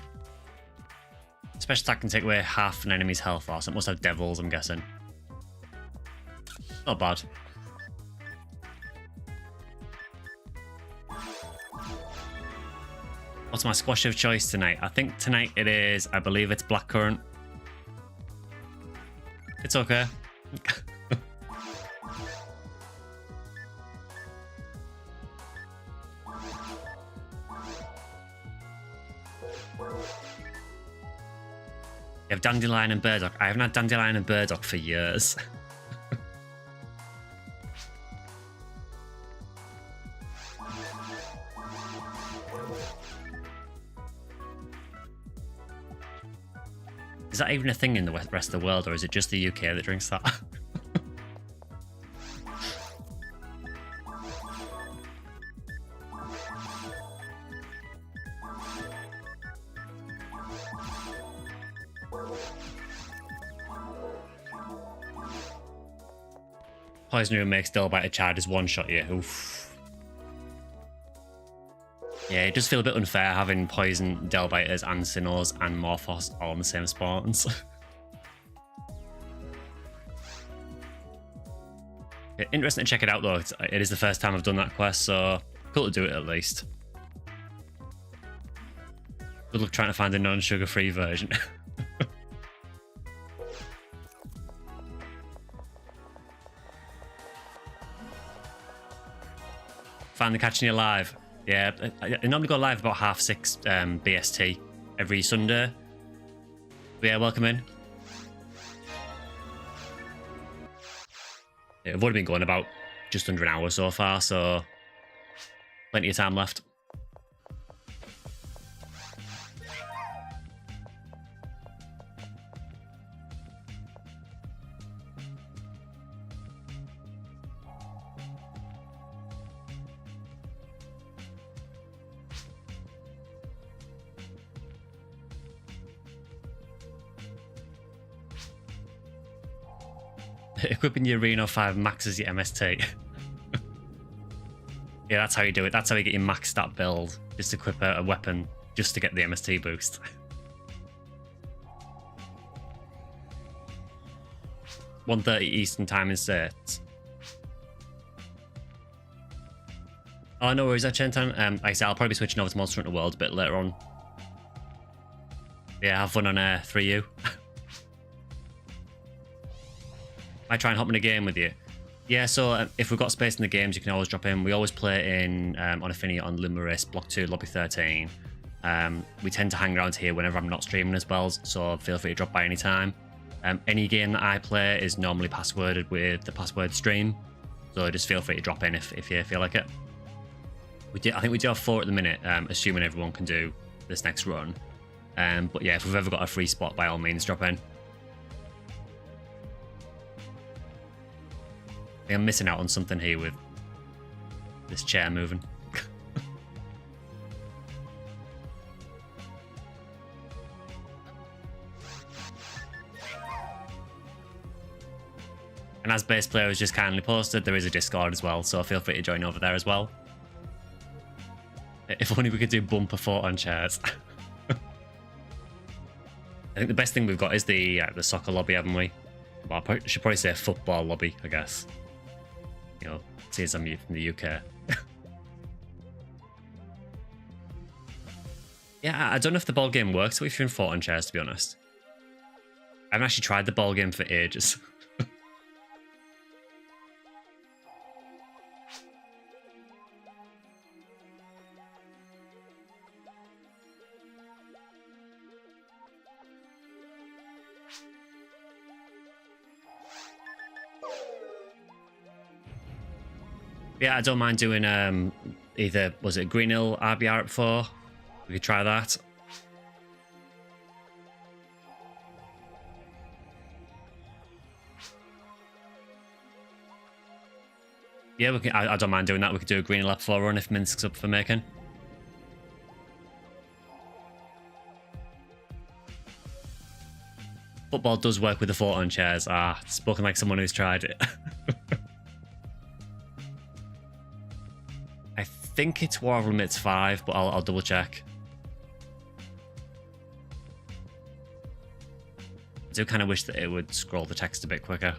Special attack can take away half an enemy's health bar, so it must have devils, I'm guessing. Not bad. What's my squash of choice tonight? I think tonight it is, I believe it's blackcurrant. It's okay. You have dandelion and burdock. I haven't had dandelion and burdock for years. Is that even a thing in the rest of the world, or is it just the UK that drinks that? Poison Room makes Delbiter charges one-shot you. Oof. Yeah, it does feel a bit unfair having Poison, Delbiters, and Sinnohs and Morphos all on the same spawns. Yeah, interesting to check it out though. It is the first time I've done that quest, so cool to do it at least. Good luck trying to find a non-sugar-free version. Finally catching you live. Yeah, I normally go live about 6:30 BST every Sunday. But yeah, welcome in. Yeah, I've only been going about just under an hour so far, so plenty of time left. Equipping your Reno 5 maxes your MST. Yeah, that's how you do it. That's how you get your max stat build. Just equip a weapon just to get the MST boost. 1:30 Eastern time inserts. Oh, no worries, actually, time. Like I said, I'll probably be switching over to Monster Hunter World a bit later on. Yeah, have fun on 3U. Might try and hop in a game with you. Yeah, so if we've got space in the games, you can always drop in. We always play in on Ephinea on Lumaris, Block 2, Lobby 13. We tend to hang around here whenever I'm not streaming as well, so feel free to drop by anytime. Any game that I play is normally passworded with the password stream, so just feel free to drop in if you feel like it. I think we do have 4 at the minute, assuming everyone can do this next run. But yeah, if we've ever got a free spot, by all means, drop in. I think I'm missing out on something here with this chair moving. And as Base Player has just kindly posted, there is a Discord as well, so feel free to join over there as well. If only we could do bumper fort on chairs. I think the best thing we've got is the soccer lobby, haven't we? Well, I should probably say football lobby, I guess. You know, since I'm from the UK. Yeah, I don't know if the ball game works if you're in fort on chairs, to be honest. I haven't actually tried the ball game for ages. Yeah, I don't mind doing either, was it Green Hill RBR at 4? We could try that. Yeah, we can, I don't mind doing that. We could do a Green Hill at 4 run if Minsk's up for making. Football does work with the fort on chairs. Spoken like someone who's tried it. I think it's War of Limits 5, but I'll double check. I do kind of wish that it would scroll the text a bit quicker.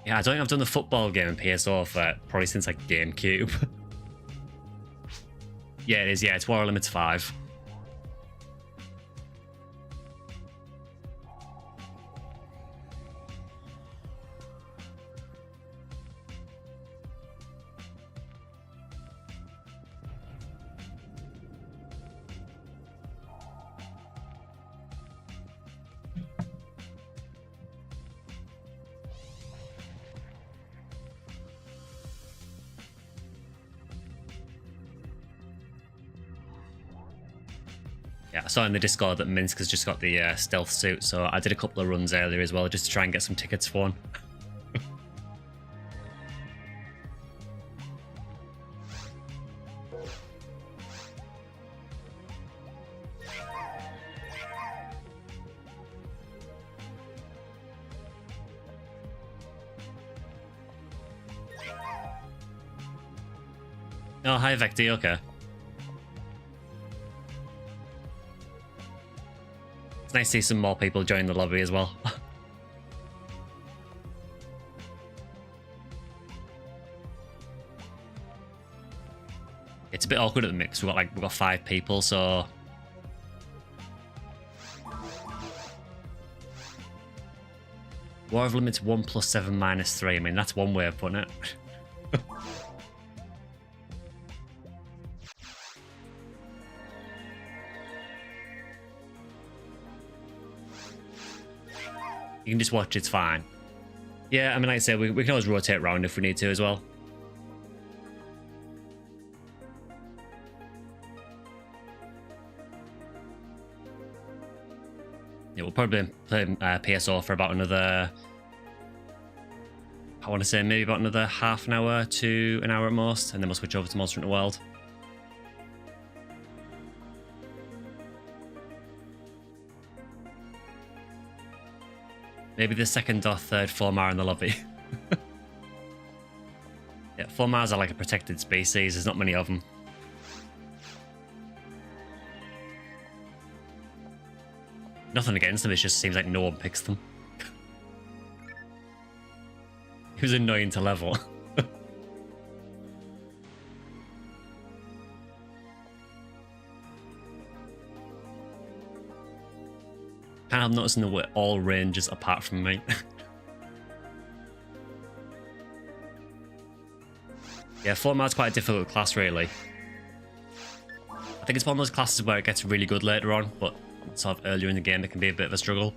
Yeah, I don't think I've done the football game in PSO for probably since like GameCube. Yeah, it is. Yeah, it's War of Limits 5. Yeah, I saw in the Discord that Minsk has just got the stealth suit, so I did a couple of runs earlier as well, just to try and get some tickets for one. Oh, hi Vecti, okay. It's nice to see some more people join the lobby as well. It's a bit awkward at the mix. We've got 5 people, so War of Limits 1 + 7 - 3. I mean, that's one way of putting it. You can just watch, it's fine. Yeah, I mean, like I said, we can always rotate around if we need to as well. Yeah, we'll probably play PSO for about another, I want to say maybe about another half an hour to an hour at most, and then we'll switch over to Monster Hunter World. Maybe the second or third 4-mar in the lobby. Yeah, 4-mars are like a protected species. There's not many of them. Nothing against them, it just seems like no one picks them. It was annoying to level. Can't help noticing that we're all rangers apart from me. Yeah, 4-mar's quite a difficult class, really. I think it's one of those classes where it gets really good later on, but sort of earlier in the game it can be a bit of a struggle.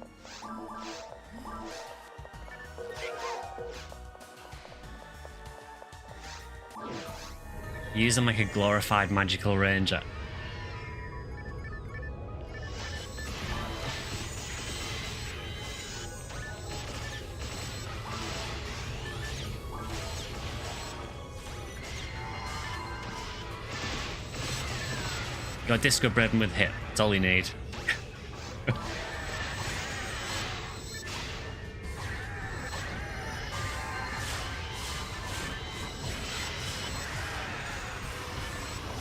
Use them like a glorified magical ranger. You got Disco Braven with hit. That's all you need.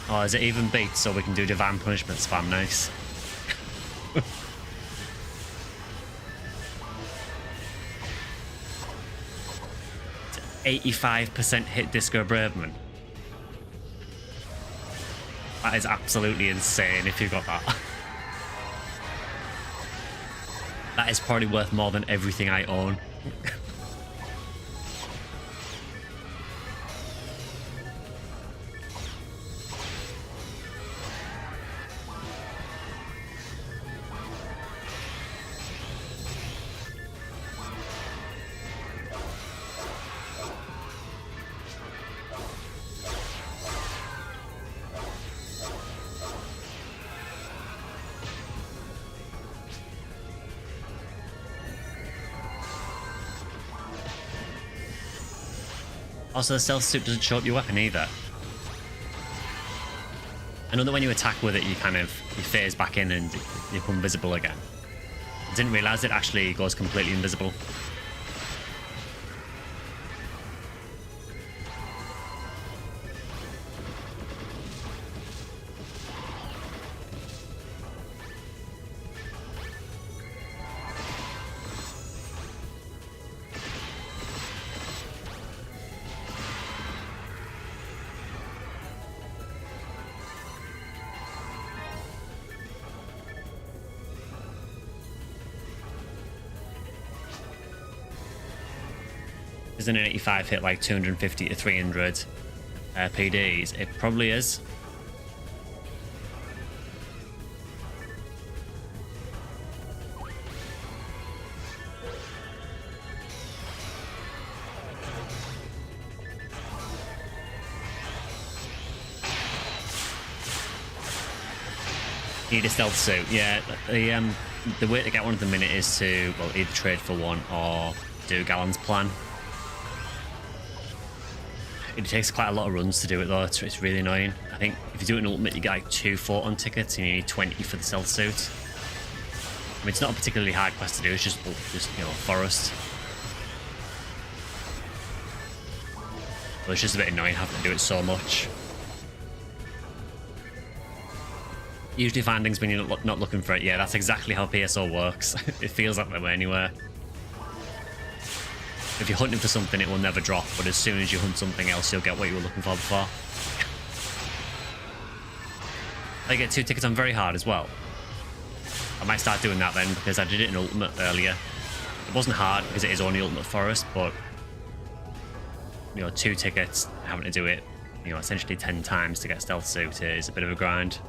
Oh, is it even beat so we can do Divine Punishment spam? Nice. 85% hit Disco Braveman. That is absolutely insane if you've got that. That is probably worth more than everything I own. Also, the stealth suit doesn't show up your weapon either. I know that when you attack with it, you phase back in and you become visible again. I didn't realise it actually goes completely invisible. Isn't an 85 hit like 250 to 300 PDs? It probably is. Need a stealth suit. Yeah, the way to get one at the minute is to, well, either trade for one or do Gallon's plan. It takes quite a lot of runs to do it though, it's really annoying. I think if you do it in Ultimate, you get like 2 photon tickets and you need 20 for the stealth suit. I mean, it's not a particularly hard quest to do, it's just you know, forest. But it's just a bit annoying having to do it so much. Usually find things when you're not looking for it. Yeah, that's exactly how PSO works. It feels like that way anywhere. If you're hunting for something, it will never drop, but as soon as you hunt something else, you'll get what you were looking for before. I get 2 tickets on very hard as well. I might start doing that then, because I did it in Ultimate earlier. It wasn't hard, because it is only Ultimate Forest, but, you know, 2 tickets, having to do it, you know, essentially 10 times to get Stealth Suit is a bit of a grind.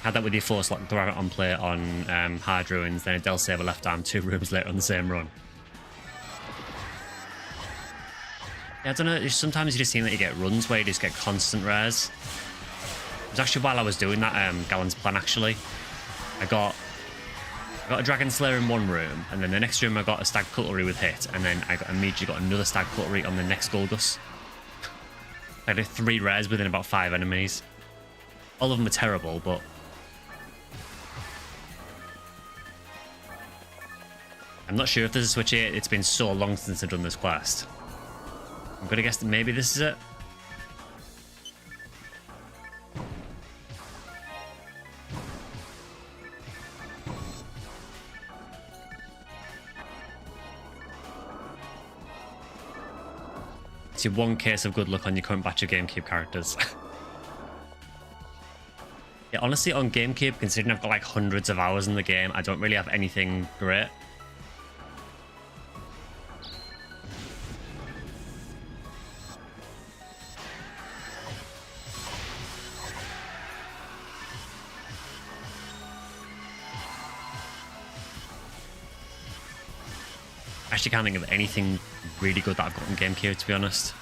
Had that with your 4-slot Gravit on play on Hard Ruins, then a Del Saber left arm 2 rooms later on the same run. Yeah, I don't know, sometimes you just seem like you get runs where you just get constant rares. It was actually while I was doing that Gallon's plan, actually. I got a Dragon Slayer in one room, and then the next room I got a Stag Cutlery with hit, and then I immediately got another Stag Cutlery on the next Golgus. I did 3 rares within about 5 enemies. All of them are terrible, but... I'm not sure if there's a switch here. It's been so long since I've done this quest. I'm gonna guess that maybe this is it. It's your one case of good luck on your current batch of GameCube characters. Yeah, honestly, on GameCube, considering I've got like hundreds of hours in the game, I don't really have anything great. I actually can't think of anything really good that I've got on GameCube, to be honest.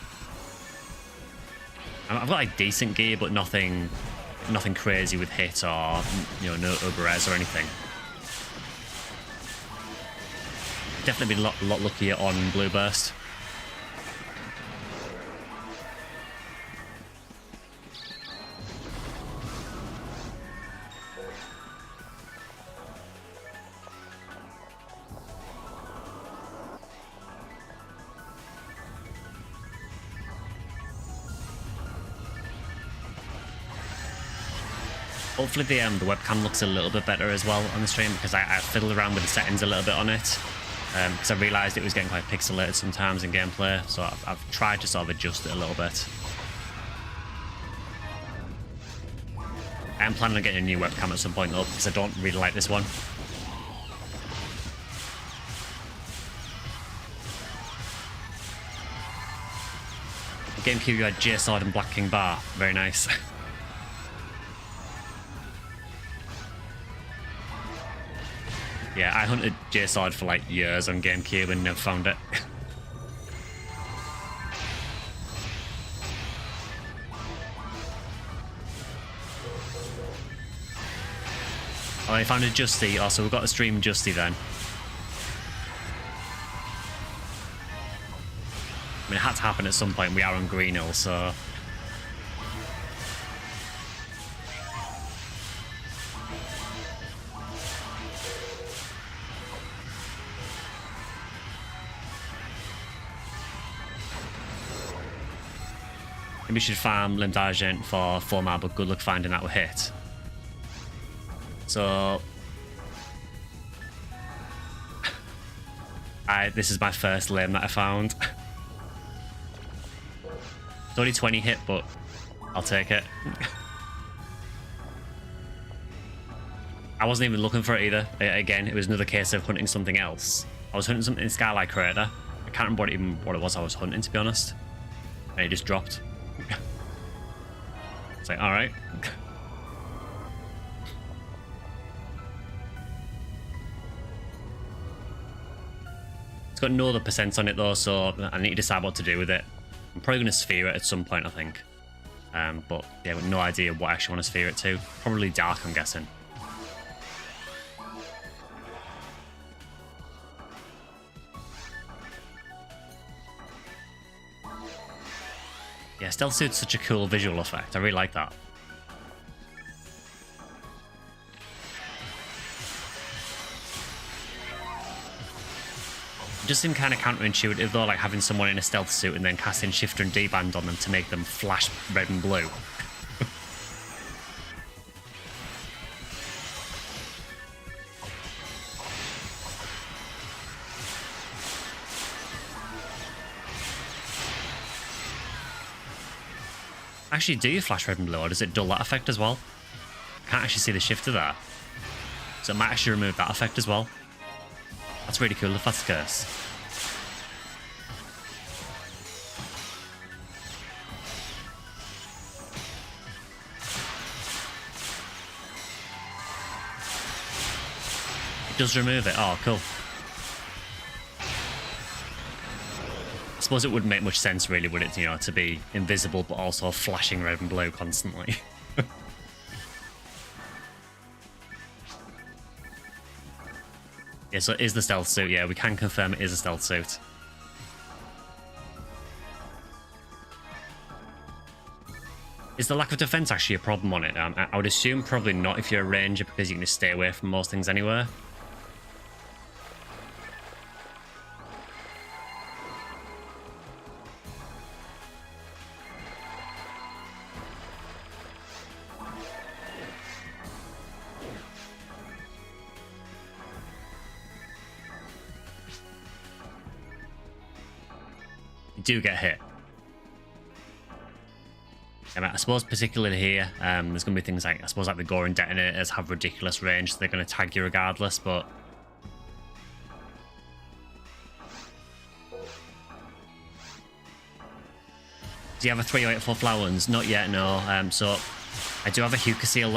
I've got like decent gear, but nothing crazy with hit or, you know, no Uber-res or anything. Definitely been a lot luckier on Blue Burst. Hopefully the webcam looks a little bit better as well on the stream, because I fiddled around with the settings a little bit on it, because I realised it was getting quite pixelated sometimes in gameplay, so I've tried to sort of adjust it a little bit. I am planning on getting a new webcam at some point though, because I don't really like this one. GameCube, you had J-Sword and Black King Bar. Very nice. Yeah, I hunted J-Sword for like years on GameCube and never found it. Oh, I found a Justy. Oh, so we've got to stream Justy then. I mean, it had to happen at some point. We are on Green Hill, so... Maybe we should farm Limbed Argent for 4 mar, but good luck finding that with hit. So... this is my first limb that I found. It's only 20 hit, but I'll take it. I wasn't even looking for it either. Again, it was another case of hunting something else. I was hunting something in Skylight Crater. I can't remember what it was I was hunting, to be honest. And it just dropped. It's like, alright. It's got no other percents on it though, so I need to decide what to do with it. I'm probably going to sphere it at some point, I think. But yeah, I've no idea what I actually want to sphere it to. Probably dark, I'm guessing. Yeah, Stealth Suit's such a cool visual effect. I really like that. It does seem kind of counterintuitive though, like having someone in a stealth suit and then casting Shifter and D-Band on them to make them flash red and blue. Actually, do you flash red and blue, or does it dull that effect as well? I can't actually see the shifter there. So it might actually remove that effect as well. That's really cool if that's the case. It does remove it. Oh, cool. suppose it wouldn't make much sense, really, would it? You know, to be invisible but also flashing red and blue constantly. Yeah, so it is the stealth suit. Yeah, we can confirm it is a stealth suit. Is the lack of defense actually a problem on it? I would assume probably not if you're a ranger, because you can just stay away from most things anywhere. You do get hit. I suppose particularly here, there's going to be things like, I suppose like the Goring detonators have ridiculous range, so they're going to tag you regardless, but... Do you have a 3084 Flowers? Not yet, no. So I do have a Hukasil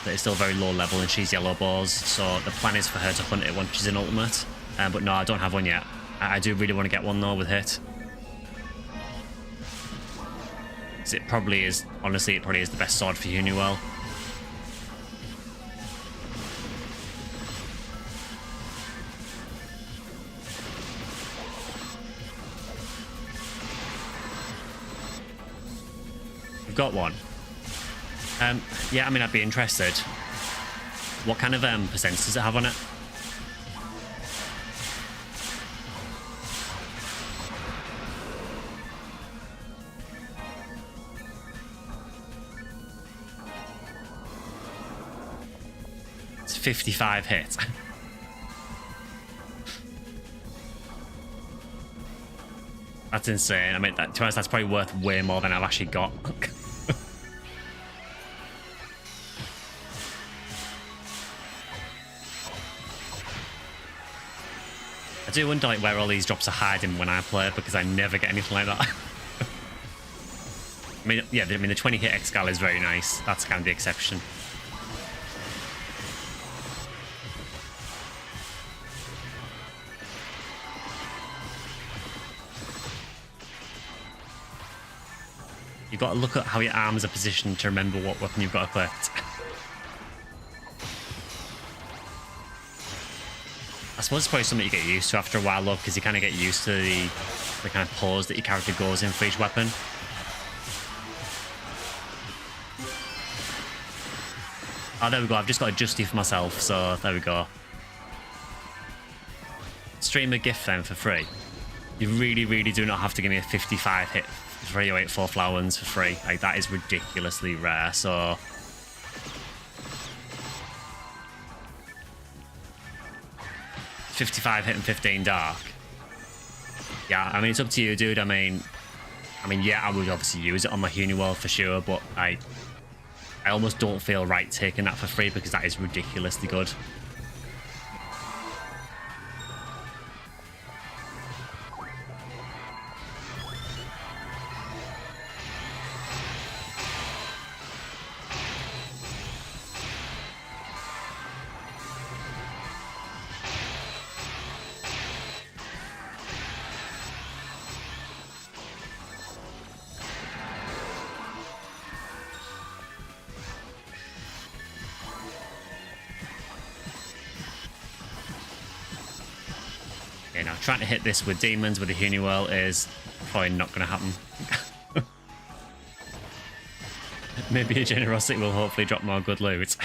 that is still very low level, and she's yellow balls, so the plan is for her to hunt it once she's in ultimate. But no, I don't have one yet. I do really want to get one though with hit. It probably is, honestly, it probably is the best sword for Uniwell. We've got one. Yeah, I mean, I'd be interested. What kind of percent does it have on it? It's 55 hits. That's insane. I mean, to be honest, that's probably worth way more than I've actually got. I do wonder like where all these drops are hiding when I play, because I never get anything like that. I mean, yeah, the 20 hit Excal is very nice. That's kind of the exception. You've got to look at how your arms are positioned to remember what weapon you've got equipped. I suppose it's probably something you get used to after a while, though, because you kind of get used to the kind of pose that your character goes in for each weapon. Oh, there we go. I've just got a Justy for myself, so there we go. Stream a gift then for free. You really, really do not have to give me a 55 hit 3084 Flowers for free. Like, that is ridiculously rare, so... $55 hit and 15 dark. Yeah, I mean, it's up to you, dude. I mean, yeah, I would obviously use it on my Uniworld for sure, but I almost don't feel right taking that for free, because that is ridiculously good. You know, trying to hit this with demons with a Uniwell is probably not going to happen. Maybe a generosity will hopefully drop more good loot.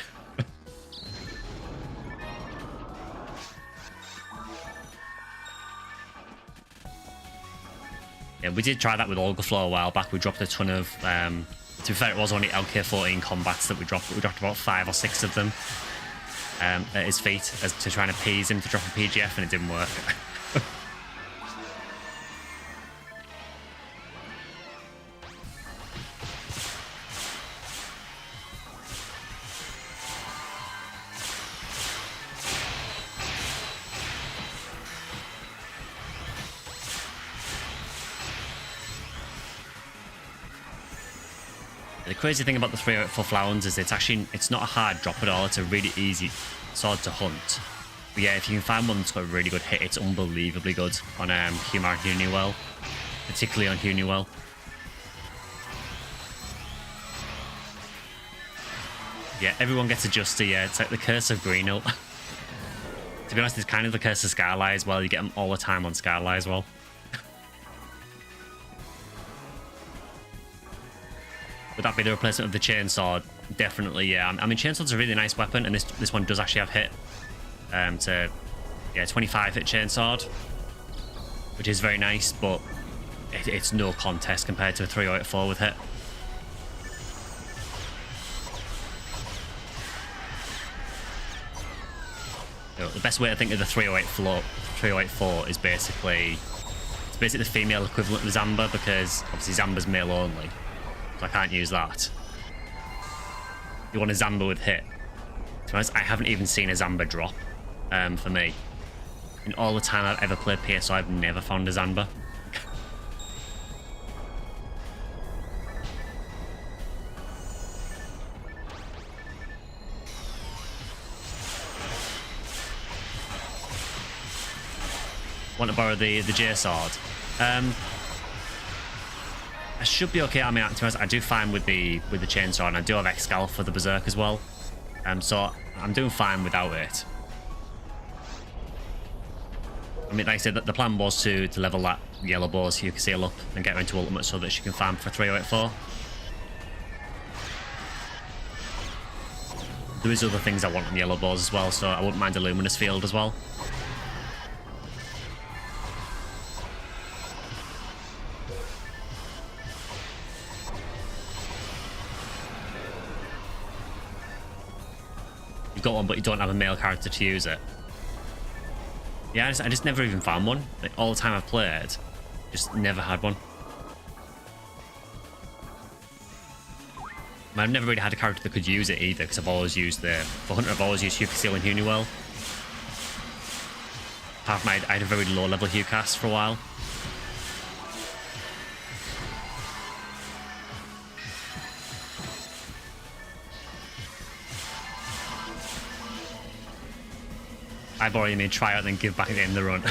Yeah, we did try that with Olgaflow a while back. We dropped a ton of... to be fair, it was only LK14 combats that we dropped, but we dropped about 5 or 6 of them at his feet as to try and appease him to drop a PGF, and it didn't work. The crazy thing about the 384 Flowers is it's not a hard drop at all. It's a really easy sword to hunt. But yeah, if you can find one that's got a really good hit, it's unbelievably good on Humar Uniwell. particularly on Hunewell. Yeah, everyone gets adjusted. Yeah, it's like the curse of Greeno. To be honest, it's kind of the curse of Skyly as well. You get them all the time on Skyly as well. Would that be the replacement of the Chainsword? Definitely, yeah. I mean, Chainsword's a really nice weapon, and this one does actually have hit. Yeah, 25 hit Chainsword, which is very nice, but it's no contest compared to a 308 with hit. So the best way to think of the 308 is basically the female equivalent of Zamba, because obviously Zamba's male only, so I can't use that. You want a Zamba with hit. To be honest, I haven't even seen a Zamba drop for me. In all the time I've ever played PSO, I've never found a Zamba. Want to borrow the J sword? I should be okay. I mean, to be honest, I do fine with the chainsaw, and I do have Excal for the Berserk as well. So I'm doing fine without it. I mean, like I said, the plan was to level that yellow bows you can seal up and get her into ultimate so that she can farm for 384. There is other things I want on yellow bows as well, so I wouldn't mind a luminous field as well. You've got one, but you don't have a male character to use it. Yeah, I just never even found one. Like, all the time I've played, just never had one. I've never really had a character that could use it either, because I've always used for Hunter, I've always used Hugh and Hunewell. Apart from I had a very low level Hugh cast for a while. I borrow you mean try out and then give back at the end of the run.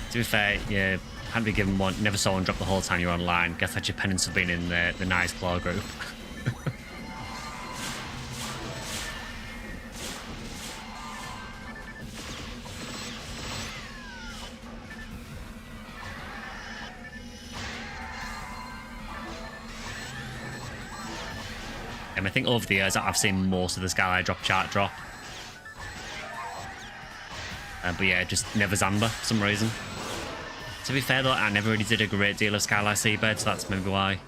To be fair, you hadn't been given one, never saw one drop the whole time you were online. Guess that's your penance for being in the nice claw group. I think over the years I've seen most of the Skyly drop chart drop. But yeah, just never Zamba for some reason. To be fair though, I never really did a great deal of Skyly Seabed, so that's maybe why.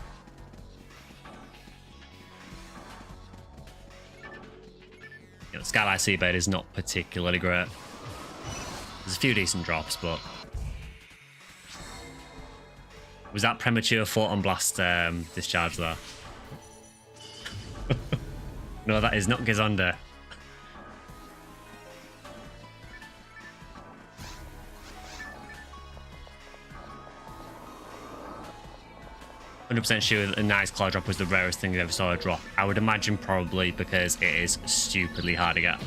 You know, Skyly Seabed is not particularly great. There's a few decent drops, but... Was that premature Photon Blast discharge there? No, that is not Gizander. 100% sure that a nice claw drop was the rarest thing I ever saw a drop. I would imagine probably because it is stupidly hard to get.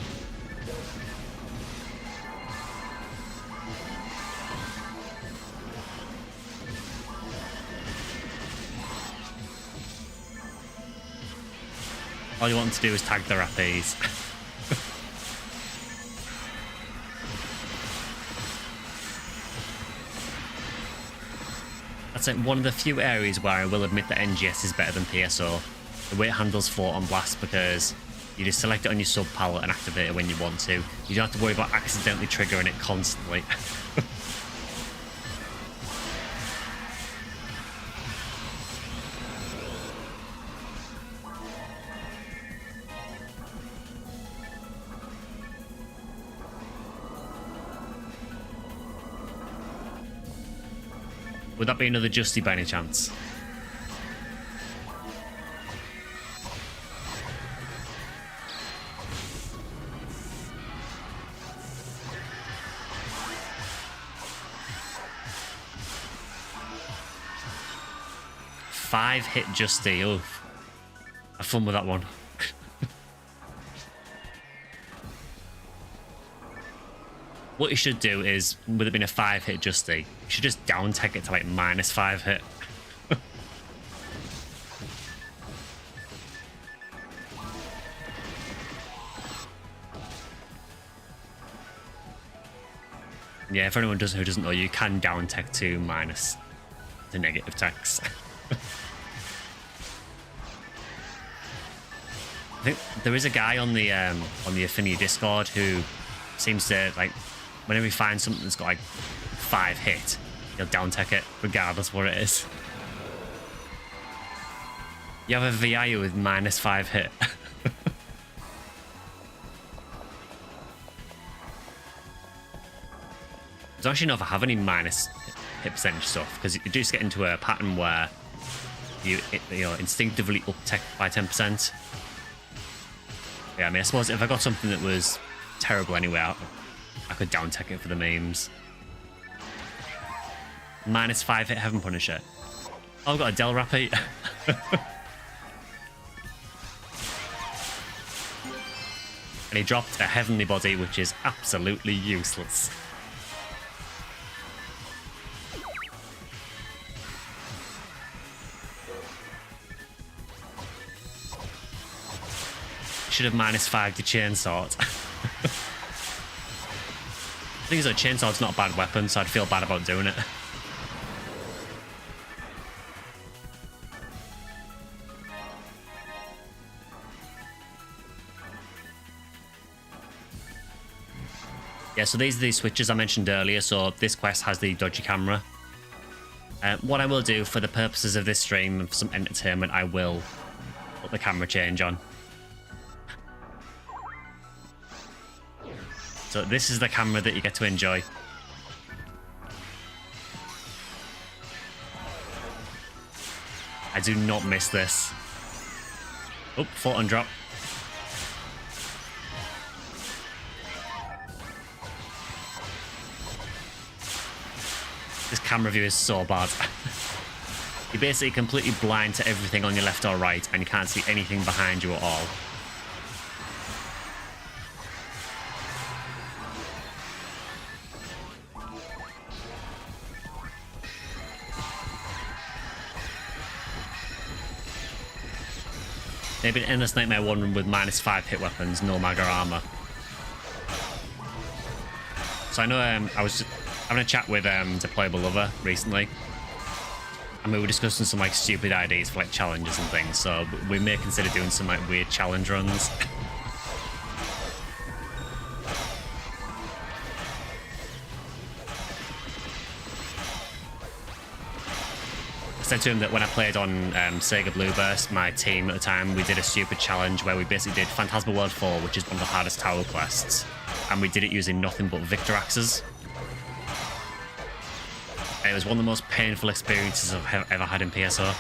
All you want to do is tag the rappies. That's like one of the few areas where I will admit that NGS is better than PSO. The way it handles Photon Blast, because you just select it on your sub palette and activate it when you want to. You don't have to worry about accidentally triggering it constantly. Would that be another Justy by any chance? Five hit Justy. Oh, have fun with that one. What you should do is, with it being a 5 hit Justy, you should just down tech it to like -5 hit. Yeah, if anyone who doesn't know, you can down tech to minus the negative techs. I think there is a guy on the Ephinea Discord who seems to, like, whenever he finds something that's got like 5 hit, he'll down tech it regardless what it is. You have a VIU with -5 hit. I don't actually know if I have any minus hit percentage stuff, because you do just get into a pattern where you know, instinctively up tech by 10%. Yeah, I mean, I suppose if I got something that was terrible anyway, I could down tech it for the memes. -5 hit Heaven Punisher. Oh, I've got a Del Rappi. And he dropped a Heavenly Body, which is absolutely useless. Should have -5 to Chainsword. The thing is that Chainsword's not a bad weapon, so I'd feel bad about doing it. Yeah, so these are the switches I mentioned earlier. So this quest has the dodgy camera. What I will do for the purposes of this stream and for some entertainment, I will put the camera change on. So this is the camera that you get to enjoy. I do not miss this. Oh, photon drop. This camera view is so bad. You're basically completely blind to everything on your left or right, and you can't see anything behind you at all. Maybe an Endless Nightmare 1 run with -5 hit weapons, no mag or armor. So I know I was having a chat with Deployable Lover recently, and we were discussing some like stupid ideas for like challenges and things. So we may consider doing some like weird challenge runs. I said to him that when I played on Sega Blueburst, my team at the time, we did a stupid challenge where we basically did Phantasma World 4, which is one of the hardest tower quests, and we did it using nothing but Victor Axes. And it was one of the most painful experiences I've ever had in PSO.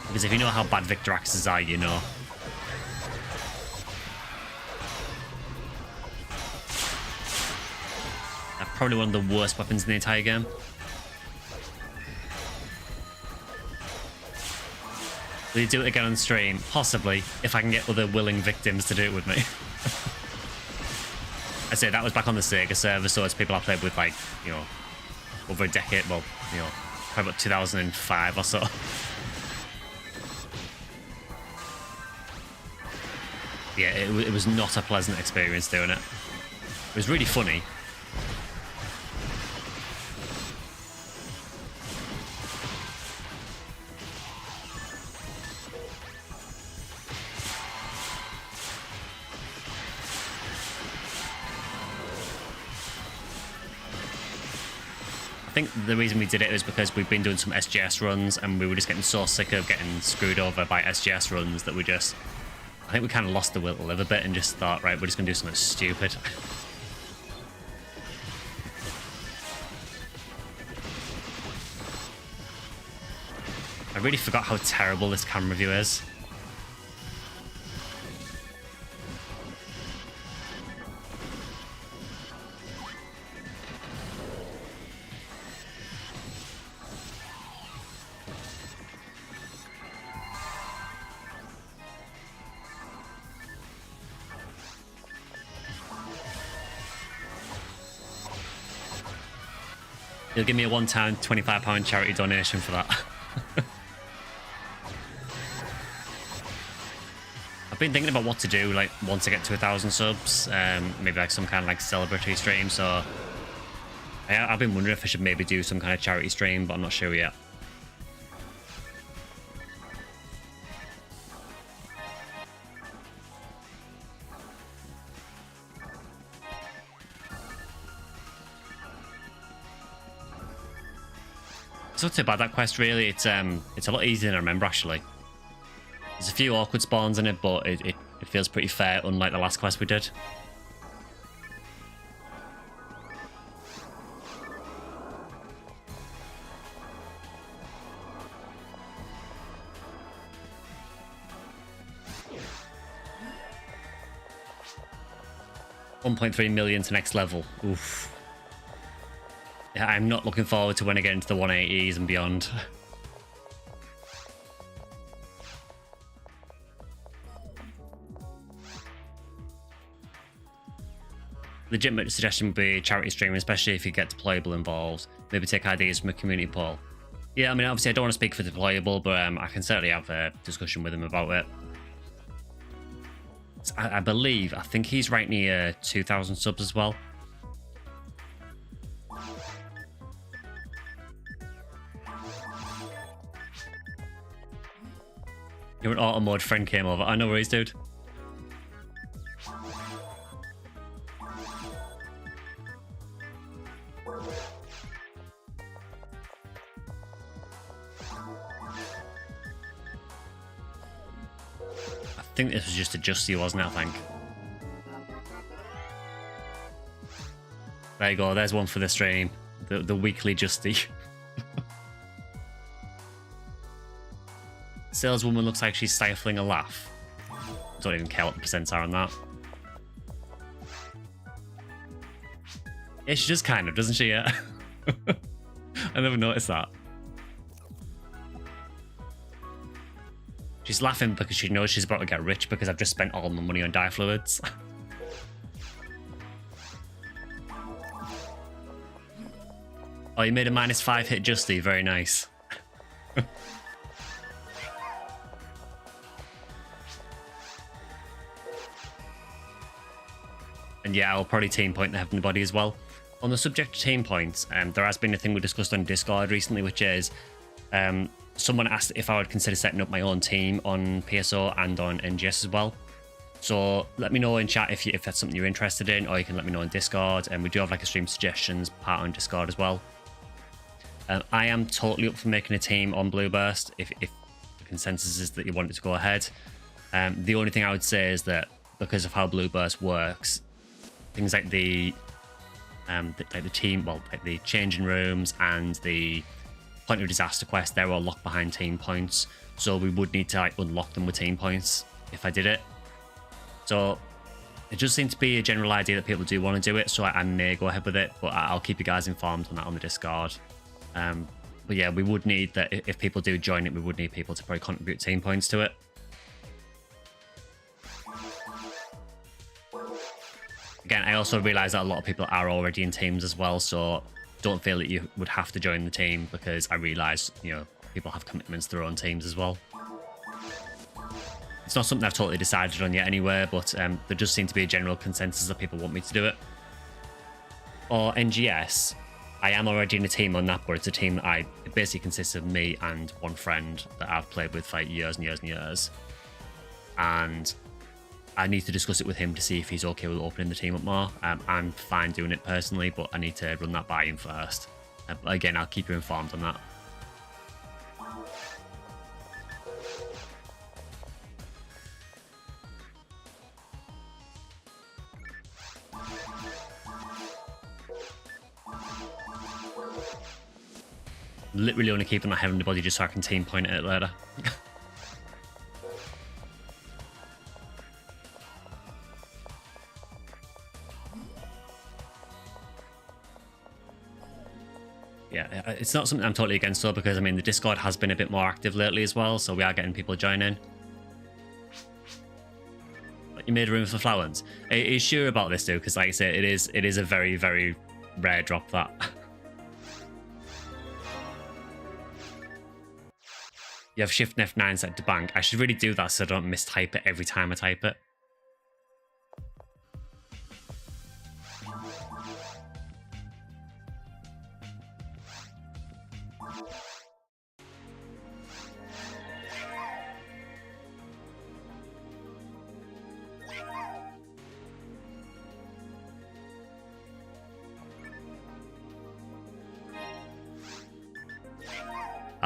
Because if you know how bad Victor Axes are, you know. Probably one of the worst weapons in the entire game. Will you do it again on stream? Possibly, if I can get other willing victims to do it with me. I say that was back on the Sega server, so it's people I played with, like, you know, over a decade. Well, you know, probably about 2005 or so. Yeah, it was not a pleasant experience doing it. It was really funny. I think the reason we did it is because we've been doing some SGS runs and we were just getting so sick of getting screwed over by SGS runs that we just, I think we kind of lost the will to live a bit and just thought, right, we're just going to do something stupid. I really forgot how terrible this camera view is. You'll give me a one-time £25 charity donation for that. I've been thinking about what to do, like, once I get to 1,000 subs. Maybe like some kind of like celebratory stream. So I've been wondering if I should maybe do some kind of charity stream, but I'm not sure yet. It's not too bad, that quest, really. It's a lot easier than I remember, actually. There's a few awkward spawns in it, but it feels pretty fair, unlike the last quest we did. $1.3 million to next level. Oof. Yeah, I'm not looking forward to when I get into the 180s and beyond. Legitimate suggestion would be charity streaming, especially if you get deployable involved. Maybe take ideas from a community poll. Yeah, I mean, obviously I don't want to speak for deployable, but I can certainly have a discussion with him about it. I think he's right near 2,000 subs as well. You're an auto mode friend came over. I know where he's, dude. I think this was just a Justy, wasn't it, I think? There you go, there's one for the stream. The weekly Justy. Saleswoman looks like she's stifling a laugh. Don't even care what the percents are on that. Yeah, she does kind of, doesn't she? Yeah. I never noticed that. She's laughing because she knows she's about to get rich because I've just spent all my money on dye fluids. Oh, you made a -5 hit Justy. Very nice. And yeah, I'll probably team point the Heavenly Body as well. On the subject of team points, there has been a thing we discussed on Discord recently, which is someone asked if I would consider setting up my own team on PSO and on NGS as well. So let me know in chat if that's something you're interested in, or you can let me know on Discord. And we do have like a stream suggestions part on Discord as well. I am totally up for making a team on Blueburst if the consensus is that you want it to go ahead. The only thing I would say is that because of how Blueburst works, things like the team, well, like the changing rooms and the Point of Disaster quest, they're all locked behind team points. So we would need to like unlock them with team points if I did it. So it just seems to be a general idea that people do want to do it. So I may go ahead with it, but I'll keep you guys informed on that on the Discord. But yeah, we would need that if people do join it, we would need people to probably contribute team points to it. Again, I also realise that a lot of people are already in teams as well, so don't feel that you would have to join the team, because I realise, you know, people have commitments to their own teams as well. It's not something I've totally decided on yet anyway, but there does seem to be a general consensus that people want me to do it. Or NGS, I am already in a team on that, but it's a team that it basically consists of me and one friend that I've played with for like years and years and years. And I need to discuss it with him to see if he's okay with opening the team up more. I'm fine doing it personally, but I need to run that by him first. Again, I'll keep you informed on that. Literally only keeping my heavenly body just so I can team point at it later. Yeah, it's not something I'm totally against though, because I mean the Discord has been a bit more active lately as well, so we are getting people joining. But you made room for flowers. Are you sure about this, dude? Because like I say, it is a very, very rare drop that. You have Shift and F9 set to bank. I should really do that so I don't mistype it every time I type it.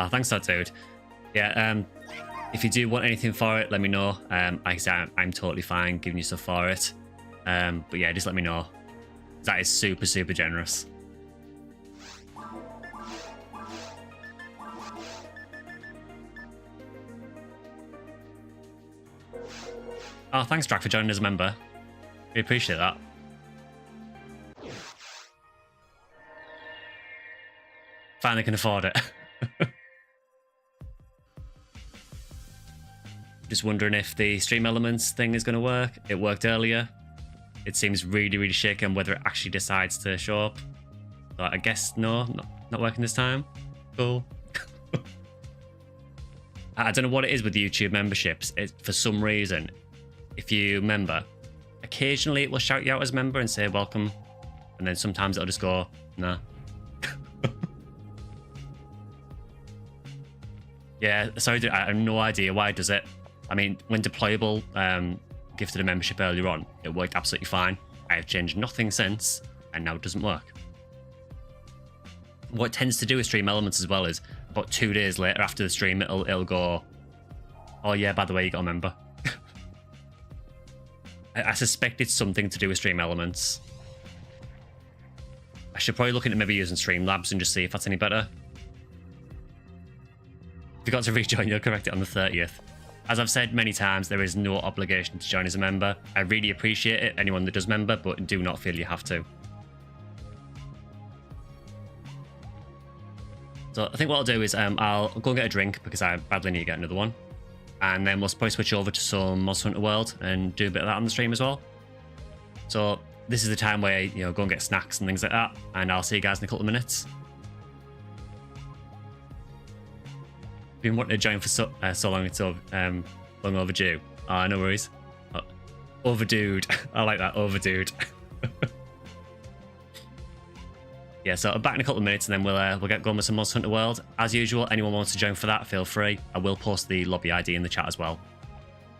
Thanks for that, dude. Yeah, if you do want anything for it, let me know. Like I said, I'm totally fine giving you stuff for it. But yeah, just let me know. That is super, super generous. Oh, thanks, Drac, for joining as a member. We appreciate that. Finally can afford it. Just wondering if the stream elements thing is going to work. It worked earlier. It seems really, really shaky on whether it actually decides to show up. So I guess no, not working this time. Cool. I don't know what it is with YouTube memberships. For some reason, if you member, occasionally it will shout you out as a member and say welcome. And then sometimes it'll just go, nah. Yeah, sorry, I have no idea why it does it. I mean, when deployable gifted a membership earlier on, it worked absolutely fine. I have changed nothing since, and now it doesn't work. What it tends to do with stream elements as well is about 2 days later after the stream, it'll go, oh yeah, by the way, you got a member. I suspect it's something to do with stream elements. I should probably look into maybe using Streamlabs and just see if that's any better. If you got to rejoin, you'll correct it on the 30th. As I've said many times, there is no obligation to join as a member. I really appreciate it, anyone that does member, but do not feel you have to. So I think what I'll do is I'll go and get a drink because I badly need to get another one. And then we'll probably switch over to some Monster Hunter World and do a bit of that on the stream as well. So this is the time where, you know, go and get snacks and things like that. And I'll see you guys in a couple of minutes. Been wanting to join for so long, it's so long overdue. No worries. Overdude. I like that, overdude. Yeah, so I'm back in a couple of minutes and then we'll get going with some Monster Hunter World. As usual, anyone wants to join for that, feel free. I will post the lobby ID in the chat as well.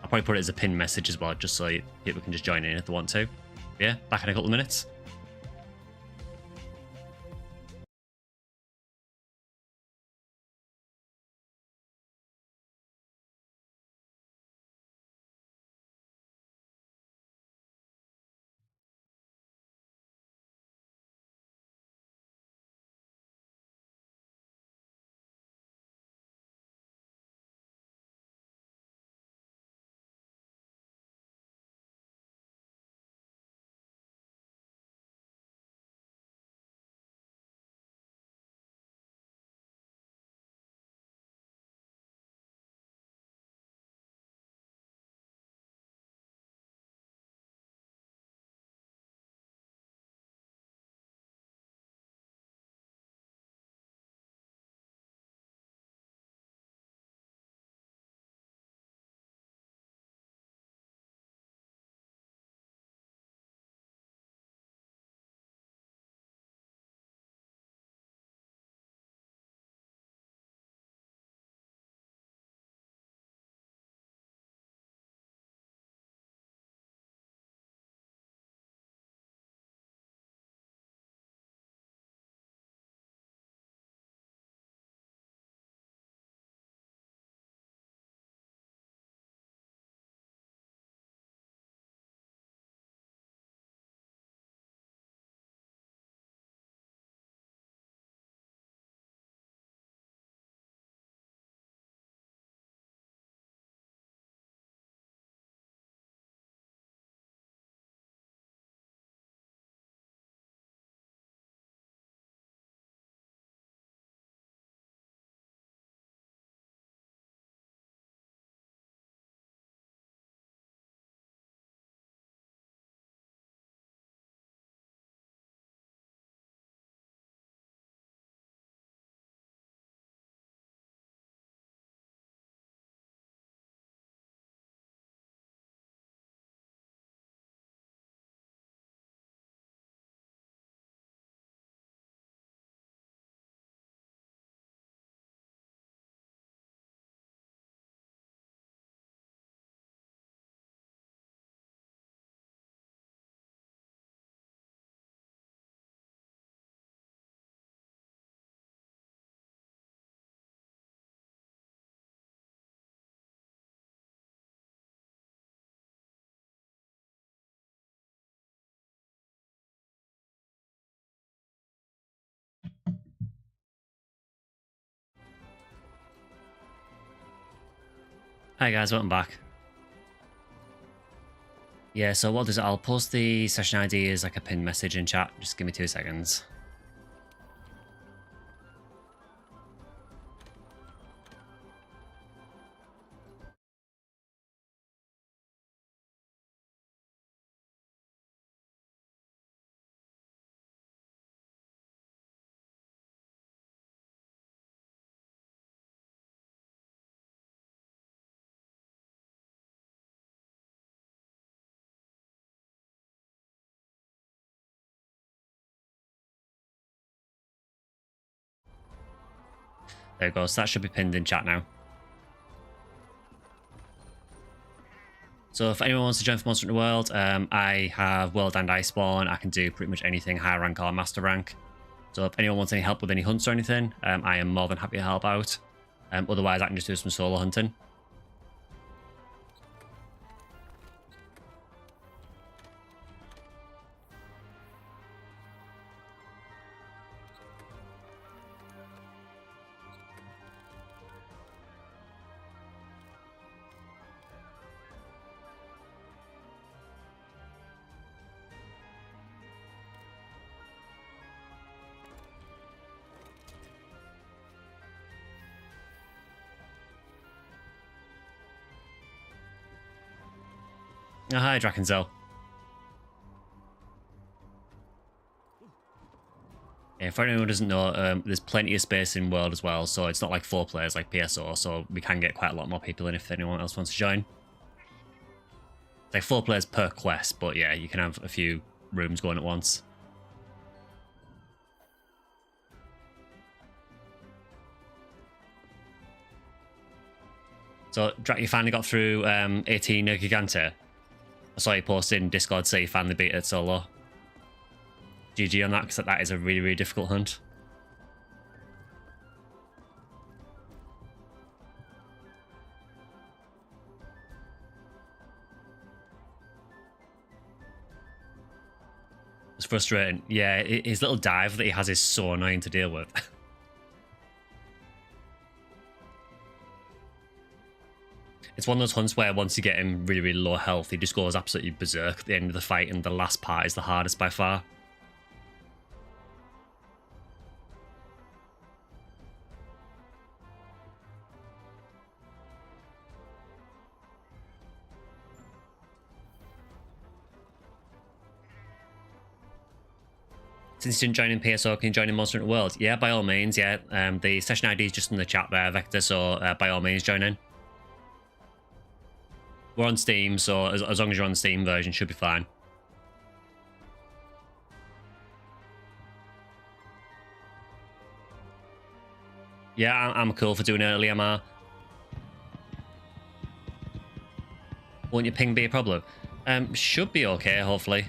I'll probably put it as a pinned message as well, just so people can just join in if they want to. Yeah, back in a couple of minutes. Hi guys, welcome back. Yeah, so what I'll do is I'll post the session ID as like a pinned message in chat. Just give me 2 seconds. There we go, so that should be pinned in chat now. So if anyone wants to join for Monster Hunter World, I have World and Iceborne. I can do pretty much anything high rank or master rank. So if anyone wants any help with any hunts or anything, I am more than happy to help out. Otherwise, I can just do some solo hunting. Oh, hi, Drakenzel. Yeah, for anyone who doesn't know, there's plenty of space in World as well, so it's not like 4 players like PSO, so we can get quite a lot more people in if anyone else wants to join. It's like 4 players per quest, but yeah, you can have a few rooms going at once. So, Drak, you finally got through 18 Gigante. I saw you posted in Discord say you finally beat it solo. GG on that, because that is a really, really difficult hunt. It's frustrating. Yeah, his little dive that he has is so annoying to deal with. It's one of those hunts where once you get him really, really low health, he just goes absolutely berserk at the end of the fight, and the last part is the hardest by far. Since you didn't join in PSO, can you join in Monster Hunter World? Yeah, by all means, yeah. The session ID is just in the chat there, Vector, so by all means, join in. We're on Steam, so as long as you're on the Steam version, should be fine. Yeah, I'm cool for doing early MR. Won't your ping be a problem? Should be okay, hopefully.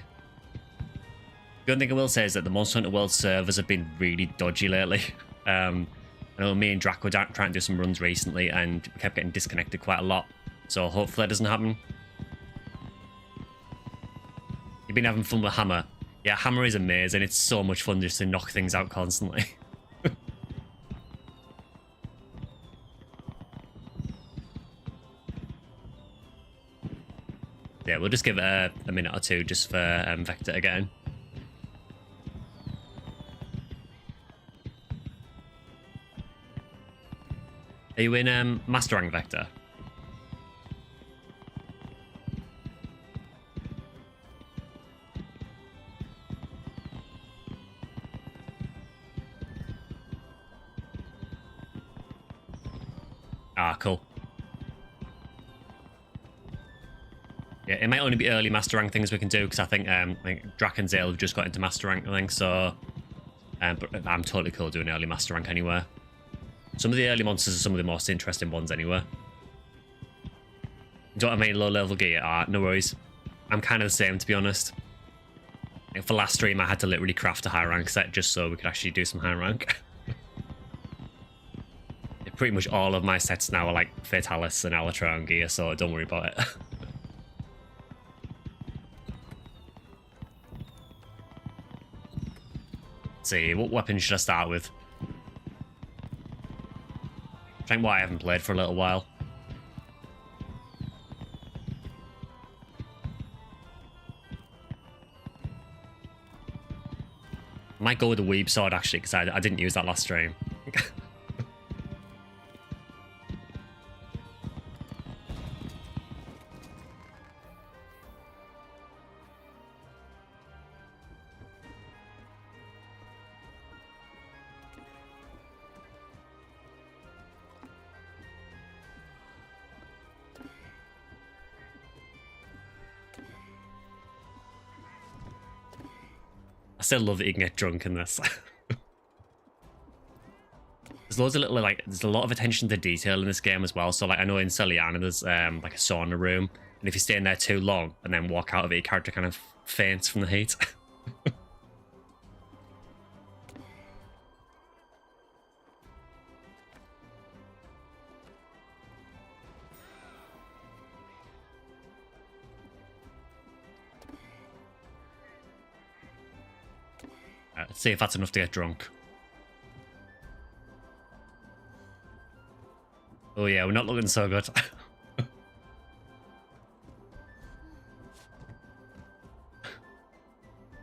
The only thing I will say is that the Monster Hunter World servers have been really dodgy lately. I know me and Drac were trying to do some runs recently, and we kept getting disconnected quite a lot. So hopefully that doesn't happen. You've been having fun with Hammer. Yeah, Hammer is amazing. It's so much fun just to knock things out constantly. Yeah, we'll just give it a minute or two just for Vector again. Are you in Master Rank, Vector? Ah, cool. Yeah, it might only be early Master Rank things we can do, because I think like Drac and Zale have just got into Master Rank, I think, so... but I'm totally cool doing early Master Rank anywhere. Some of the early monsters are some of the most interesting ones anyway. Don't have any low-level gear? No worries. I'm kind of the same, to be honest. Like for last stream, I had to literally craft a high rank set just so we could actually do some high rank. Pretty much all of my sets now are like Fatalis and Alatron gear, so don't worry about it. Let's see, what weapon should I start with? I think what I haven't played for a little while. I might go with the Weeb sword, actually, because I didn't use that last stream. I still love that you can get drunk in this. There's loads of little, like, there's a lot of attention to detail in this game as well. So, like, I know in Celiana there's, like, a sauna room. And if you stay in there too long and then walk out of it, your character kind of faints from the heat. Let's see if that's enough to get drunk. Oh yeah, we're not looking so good.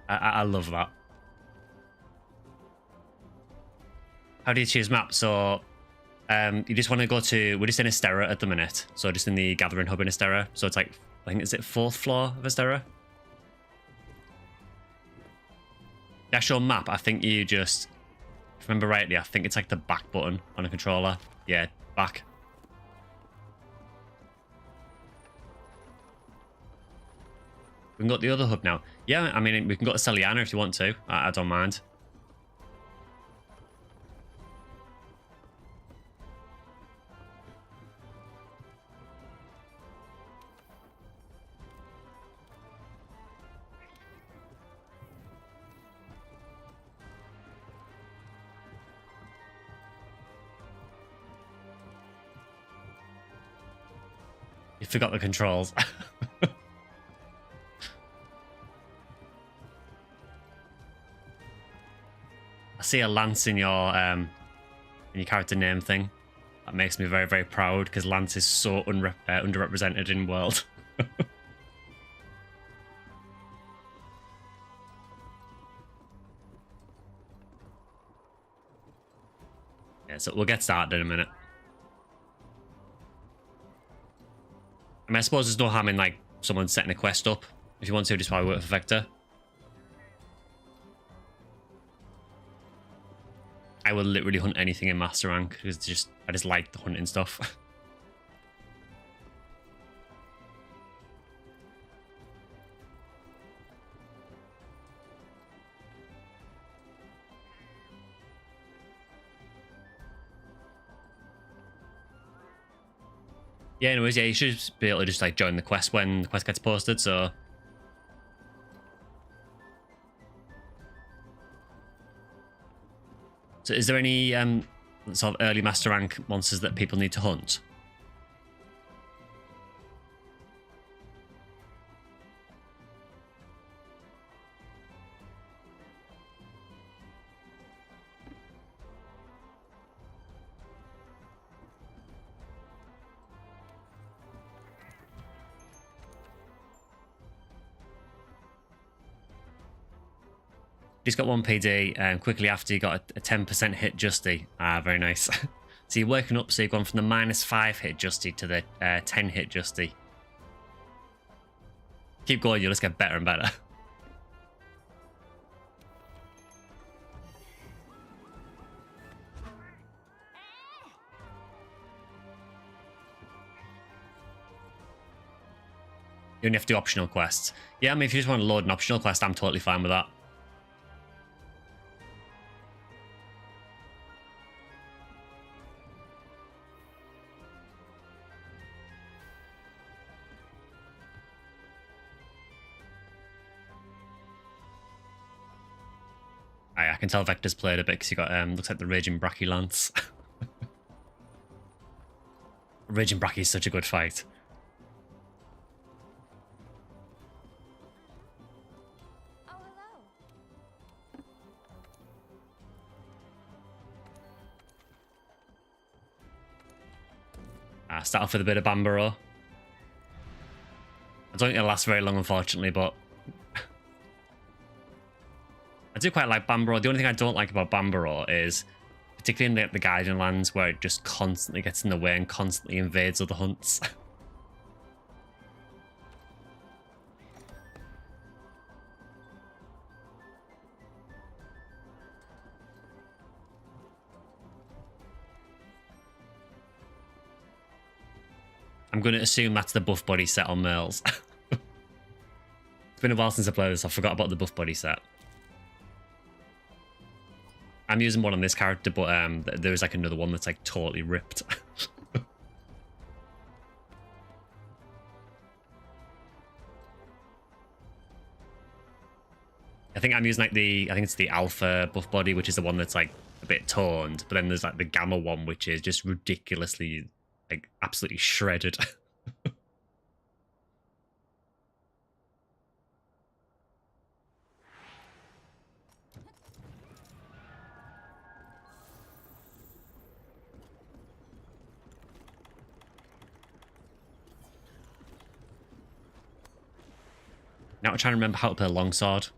I love that. How do you choose map? So you just want to go to, we're just in Astera at the minute. So just in the gathering hub in Astera. So it's like, I think, is it 4th floor of Astera? The actual map, I think you just, if I remember rightly, I think it's like the back button on a controller. Yeah, back. We can go to the other hub now. Yeah, I mean, we can go to Celiana if you want to. I don't mind. You forgot the controls. I see a lance in your character name thing. That makes me very, very proud because Lance is so underrepresented in World. Yeah, so we'll get started in a minute. I mean, I suppose there's no harm in, like, someone setting a quest up. If you want to, just probably work for Vector. I will literally hunt anything in Master Rank because I just like the hunting stuff. Yeah, anyways, yeah, you should be able to just, like, join the quest when the quest gets posted, so... So is there any sort of early Master Rank monsters that people need to hunt? He's got 1 PD, and quickly after you got a 10% hit Justy. Ah, very nice. So you're working up, so you've gone from the -5 hit Justy to the 10 hit Justy. Keep going, you'll just get better and better. You only have to do optional quests. Yeah, I mean, if you just want to load an optional quest, I'm totally fine with that. I can tell Vector's played a bit because you got, looks like the Raging Bracky Lance. Raging Bracky is such a good fight. Oh, hello. Start off with a bit of Bambaro. I don't think it'll last very long, unfortunately, but... I do quite like Bamborough. The only thing I don't like about Bamborough is, particularly in the Guardian Lands, where it just constantly gets in the way and constantly invades other hunts. I'm going to assume that's the buff body set on Merles. It's been a while since I played this. I forgot about the buff body set. I'm using one on this character, but there's like another one that's like totally ripped. I think I'm using like I think it's the alpha buff body, which is the one that's like a bit toned, but then there's like the gamma one, which is just ridiculously, like, absolutely shredded. Now I'm trying to remember how to play longsword,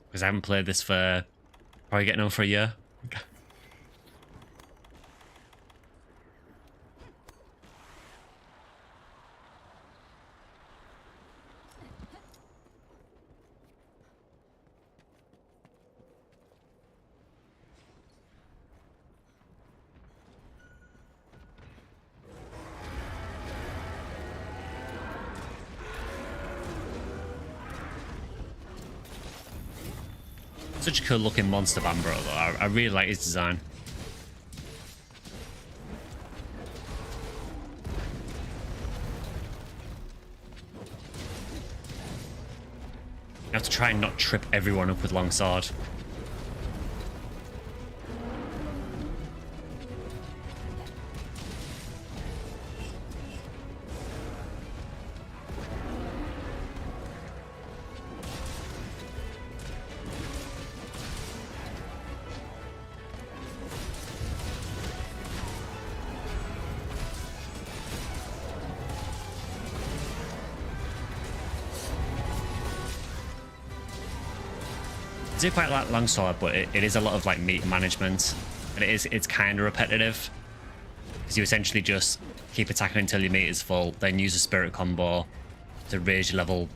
because I haven't played this for probably getting on for a year. Such a cool looking monster, Bamborough, though. I really like his design. You have to try and not trip everyone up with longsword. I do quite like longsword, but it is a lot of like meter management, and it's kind of repetitive, because you essentially just keep attacking until your meter's full, then use a spirit combo to raise your level,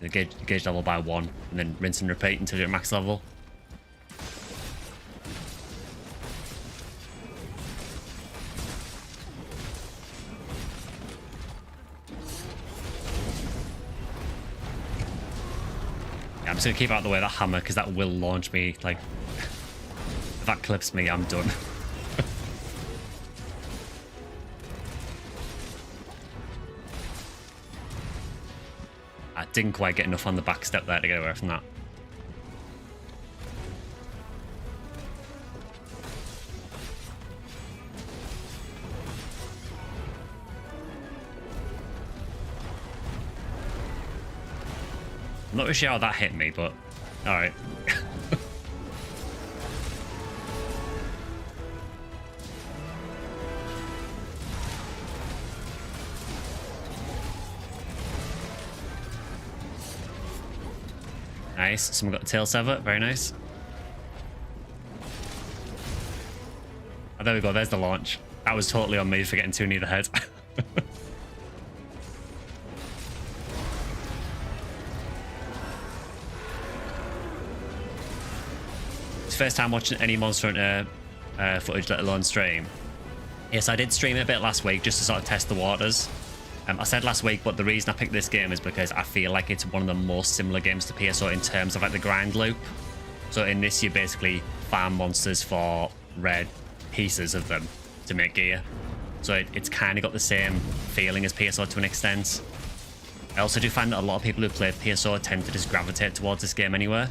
the gauge level by 1, and then rinse and repeat until you're at max level. I'm just gonna keep out of the way of that hammer, because that will launch me. Like, if that clips me, I'm done. I didn't quite get enough on the back step there to get away from that. I'm not really sure how that hit me, but alright. Nice. Someone got the tail sever. Very nice. Oh, there we go. There's the launch. That was totally on me for getting too near the head. First time watching any Monster Hunter footage, let alone stream. Yes, I did stream it a bit last week just to sort of test the waters. I said last week, but the reason I picked this game is because I feel like it's one of the most similar games to PSO in terms of like the grind loop. So in this, you basically farm monsters for red pieces of them to make gear. So it's kind of got the same feeling as PSO to an extent. I also do find that a lot of people who play PSO tend to just gravitate towards this game anyway.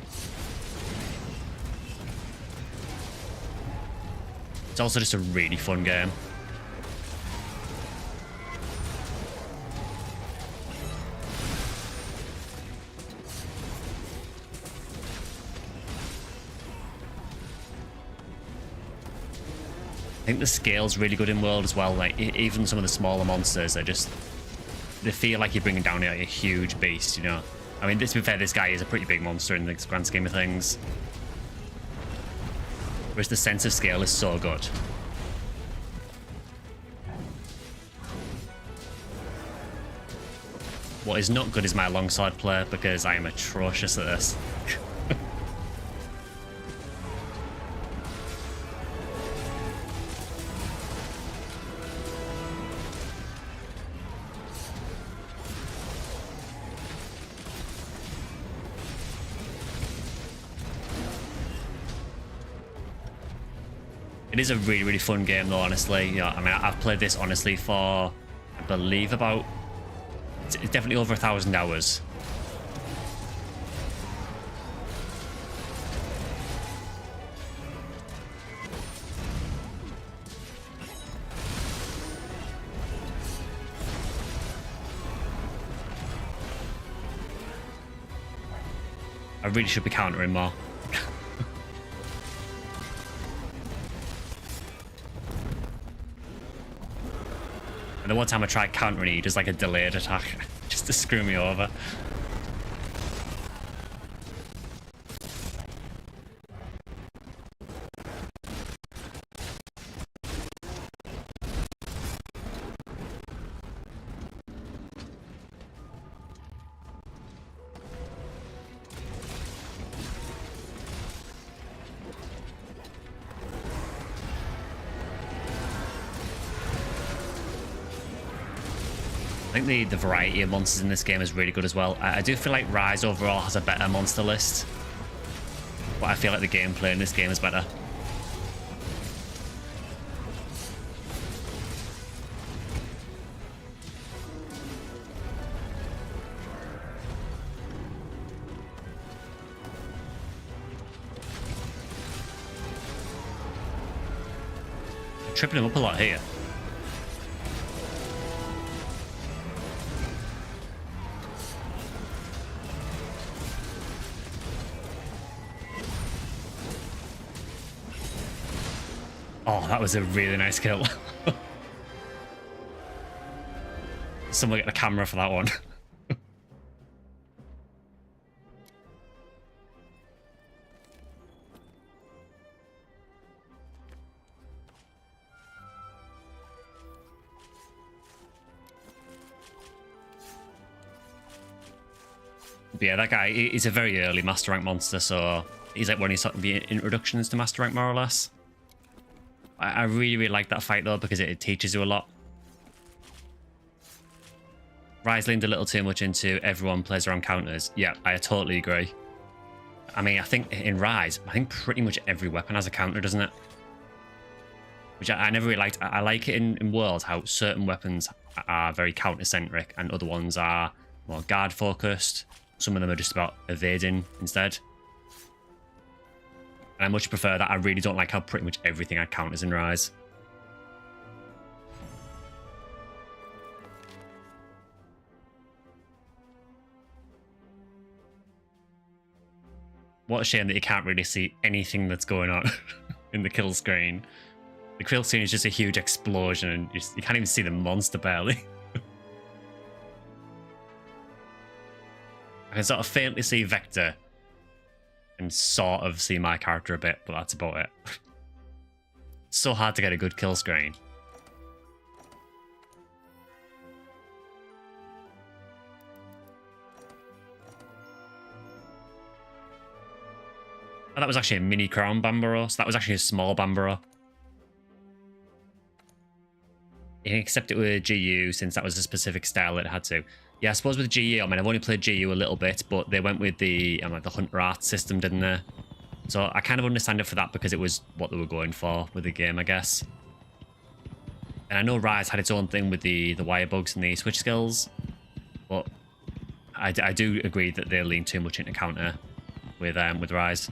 It's also just a really fun game. I think the scale's really good in World as well. Like, even some of the smaller monsters are just, they feel like you're bringing down a huge beast, you know. I mean, to be fair, this guy is a pretty big monster in the grand scheme of things. Whereas the sense of scale is so good. What is not good is my longsword play, because I am atrocious at this. It is a really, really fun game, though, honestly. You know, I mean, I've played this, honestly, for, I believe, about... It's definitely over 1,000 hours. I really should be countering more. And the one time I tried countering, he does like a delayed attack just to screw me over. I think the variety of monsters in this game is really good as well. I do feel like Rise overall has a better monster list, but I feel like the gameplay in this game is better. I'm tripping him up a lot here. Oh, that was a really nice kill. Someone get the camera for that one. But yeah, that guy, he's a very early Master Rank monster, so he's like one of the introductions to Master Rank, more or less. I really, really like that fight, though, because it teaches you a lot. Rise leaned a little too much into everyone plays around counters. Yeah, I totally agree. I mean, I think in Rise, I think pretty much every weapon has a counter, doesn't it? Which I never really liked. I like it in Worlds how certain weapons are very counter-centric and other ones are more guard-focused. Some of them are just about evading instead. And I much prefer that. I really don't like how pretty much everything I counters in Rise. What a shame that you can't really see anything that's going on in the kill screen. The kill screen is just a huge explosion and you can't even see the monster barely. I can sort of faintly see Vector and sort of see my character a bit, but that's about it. So hard to get a good kill screen. Oh, that was actually a mini crown Bambaro, so that was actually a small Bambaro. You can accept it with GU since that was a specific style that it had to. Yeah, I suppose with GU, I mean, I've only played GU a little bit, but they went with the like the Hunter Art system, didn't they? So I kind of understand it for that because it was what they were going for with the game, I guess. And I know Rise had its own thing with the wire bugs and the switch skills, but I do agree that they lean too much into counter with Rise.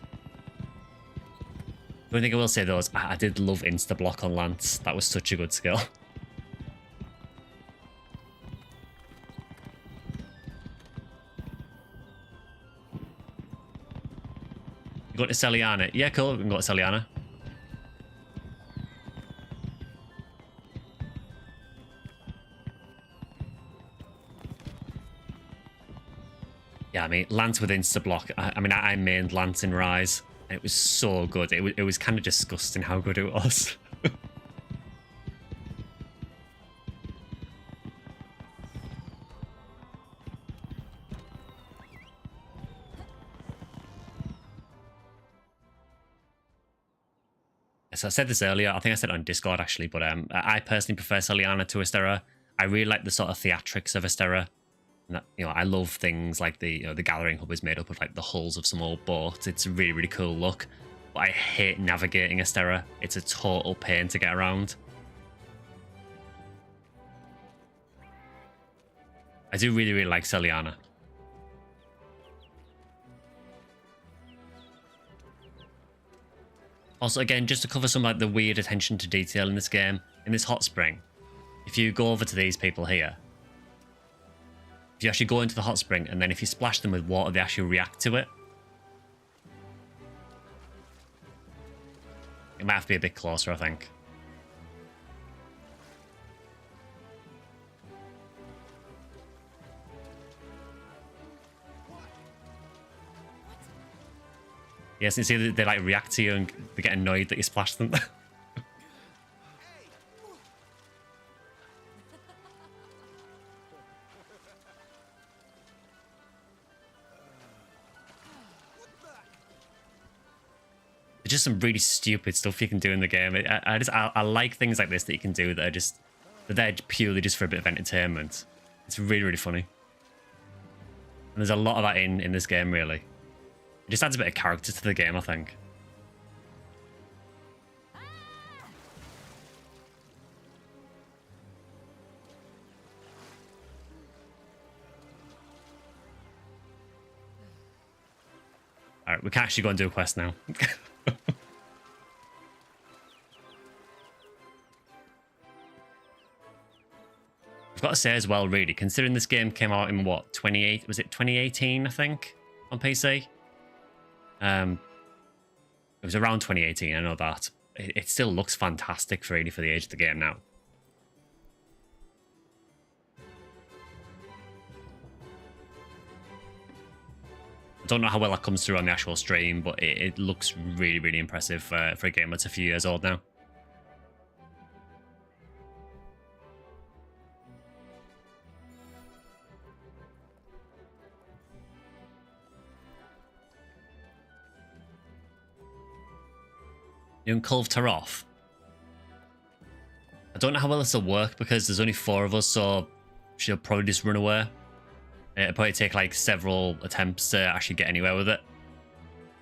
The only thing I will say though is I did love insta block on Lance. That was such a good skill. You go to Celiana. Yeah, cool. We can go to Celiana. Yeah, I mean, Lance with insta-block. I mean, I mained Lance in Rise, and it was so good. It was kind of disgusting how good it was. So I said this earlier, I think I said it on Discord actually, but I personally prefer Celiana to Astera. I really like the sort of theatrics of Astera. And that, you know, I love things like the the Gathering Hub is made up of like the hulls of some old boats. It's a really, really cool look. But I hate navigating Astera. It's a total pain to get around. I do really, really like Celiana. Also, again, just to cover some like the weird attention to detail in this game, in this hot spring, if you go over to these people here, if you actually go into the hot spring and then if you splash them with water, they actually react to it. It might have to be a bit closer, I think. Yes, you see they like react to you and they get annoyed that you splash them. There's just some really stupid stuff you can do in the game. I like things like this that you can do that are just they're purely just for a bit of entertainment. It's really, really funny. And there's a lot of that in this game, really. It just adds a bit of character to the game, I think. Alright, we can actually go and do a quest now. I've got to say as well, really, considering this game came out in what, 2018, I think, on PC? It was around 2018, I know that. It still looks fantastic for the age of the game now. I don't know how well that comes through on the actual stream, but it looks really, really impressive for a game that's a few years old now. You can culved her off. I don't know how well this will work because there's only 4 of us, so she'll probably just run away. It'll probably take like several attempts to actually get anywhere with it.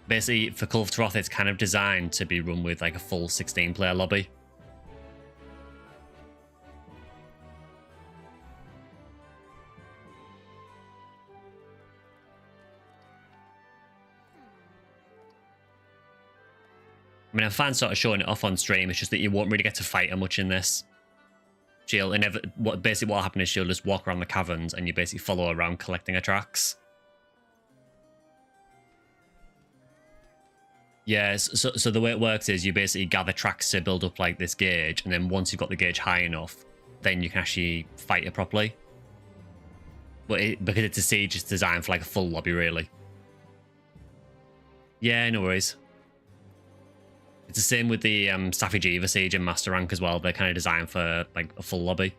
Basically, for Culve Troth, it's kind of designed to be run with like a full 16-player lobby. I mean, I'm fine sort of showing it off on stream. It's just that you won't really get to fight her much in this. She'll basically what will happen is she'll just walk around the caverns and you basically follow her around collecting her tracks. Yeah, so the way it works is you basically gather tracks to build up like this gauge, and then once you've got the gauge high enough, then you can actually fight her properly. But because it's a siege, it's designed for like a full lobby, really. Yeah, no worries. It's the same with the Staffy Jeeva siege and Master Rank as well. They're kind of designed for like a full lobby.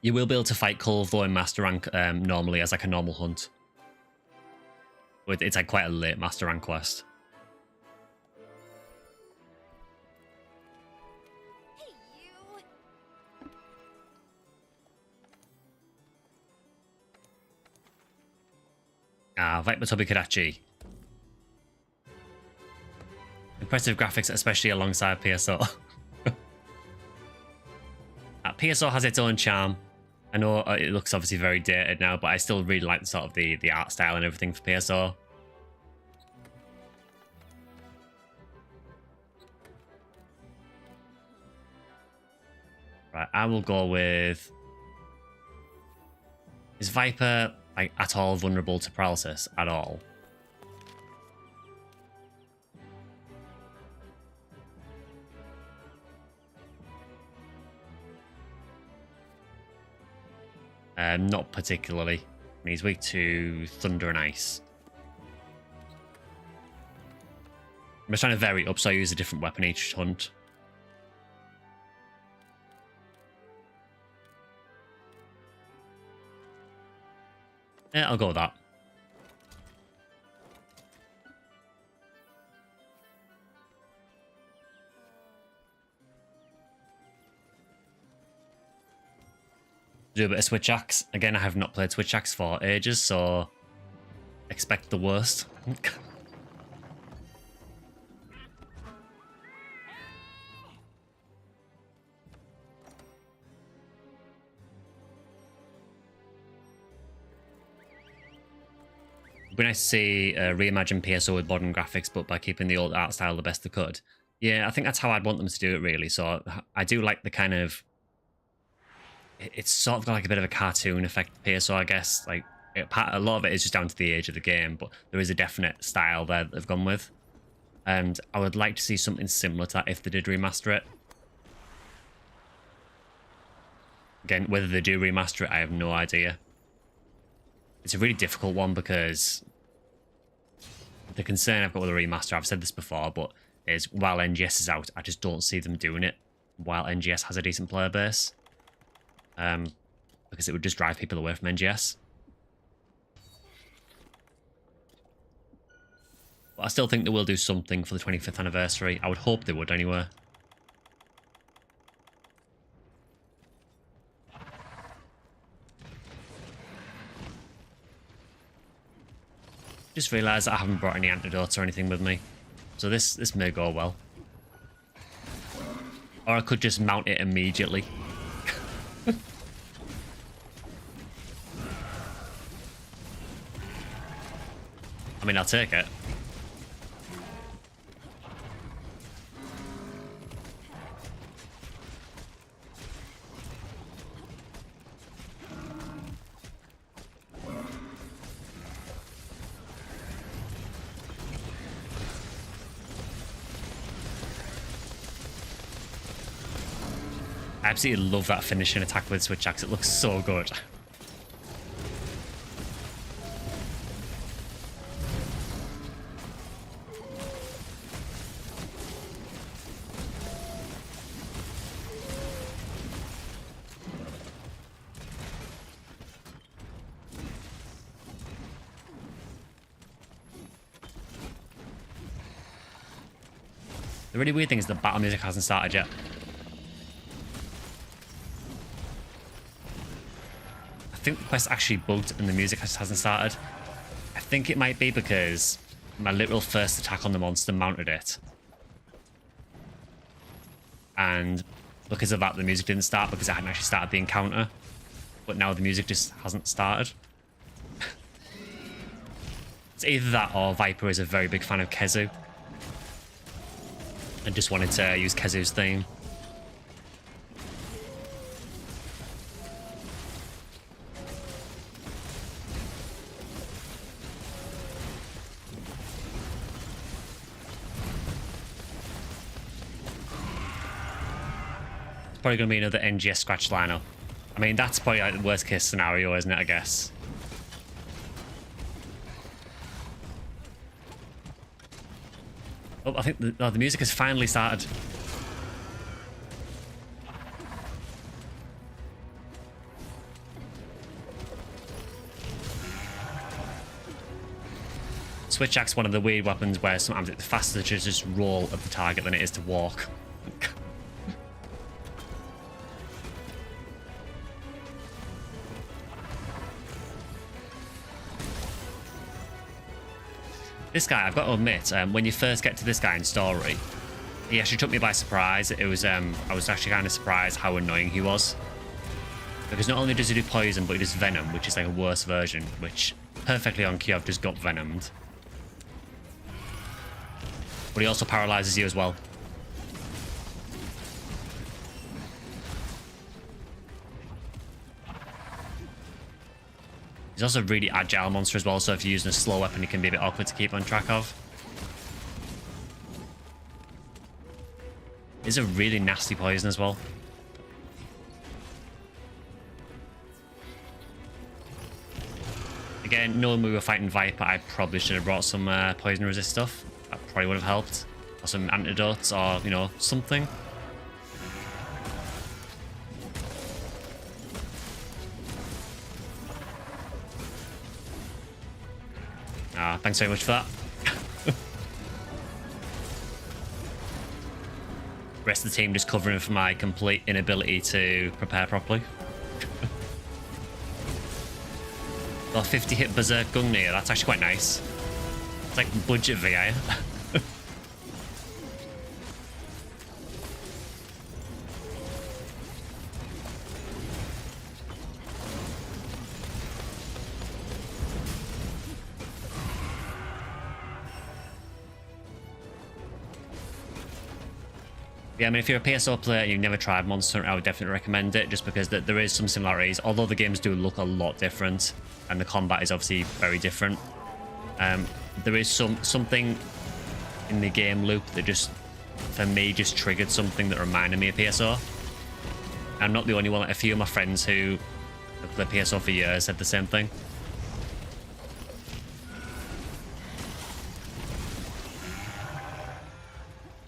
You will be able to fight Culve though in Master Rank normally as like a normal hunt. But it's like quite a late Master Rank quest. Viper Tobikadachi. Impressive graphics, especially alongside PSO. PSO has its own charm. I know it looks obviously very dated now, but I still really like sort of the art style and everything for PSO. Right, I will go with... Is Viper like at all vulnerable to paralysis at all? Not particularly. And he's weak to thunder and ice. I'm just trying to vary it up, so I use a different weapon each hunt. Yeah, I'll go with that. Do a bit of Switch Axe. Again, I have not played Switch Axe for ages, so expect the worst. It'd be nice to see reimagine PSO with modern graphics, but by keeping the old art style the best they could. Yeah, I think that's how I'd want them to do it, really. So I do like the kind of... It's sort of got like a bit of a cartoon effect, PSO, I guess. Like, a lot of it is just down to the age of the game, but there is a definite style there that they've gone with. And I would like to see something similar to that if they did remaster it. Again, whether they do remaster it, I have no idea. It's a really difficult one because the concern I've got with the remaster, I've said this before, but is while NGS is out, I just don't see them doing it while NGS has a decent player base. Because it would just drive people away from NGS. But I still think they will do something for the 25th anniversary. I would hope they would anyway. Just realised I haven't brought any antidotes or anything with me. So this may go well. Or I could just mount it immediately. I mean, I'll take it. I absolutely love that finishing attack with Switch Axe. It looks so good. The really weird thing is the battle music hasn't started yet. I think the quest actually bugged and the music hasn't started. I think it might be because my literal first attack on the monster mounted it. And because of that, the music didn't start because I hadn't actually started the encounter. But now the music just hasn't started. It's either that or Viper is a very big fan of Kezu. And just wanted to use Kezu's theme. It's probably going to be another NGS scratch lineup. I mean, that's probably like the worst case scenario, isn't it, I guess? Oh, I think the music has finally started. Switch Axe, one of the weird weapons where sometimes it's faster to just roll at the target than it is to walk. This guy, I've got to admit, when you first get to this guy in story, he actually took me by surprise. It was, I was actually kind of surprised how annoying he was. Because not only does he do poison, but he does venom, which is like a worse version, which perfectly on cue I've just got venomed. But he also paralyzes you as well. He's also a really agile monster as well, so if you're using a slow weapon, he can be a bit awkward to keep on track of. He's a really nasty poison as well. Again, knowing we were fighting Viper, I probably should have brought some poison resist stuff. That probably would have helped. Or some antidotes or, you know, something. Ah, thanks very much for that. Rest of the team just covering for my complete inability to prepare properly. Well, 50 hit Berserk Gungnir, that's actually quite nice. It's like budget VI. Yeah, I mean, if you're a PSO player and you've never tried Monster Hunter, I would definitely recommend it, just because there is some similarities, although the games do look a lot different, and the combat is obviously very different. There is something in the game loop that just, for me, just triggered something that reminded me of PSO. I'm not the only one. A few of my friends who have played PSO for years said the same thing.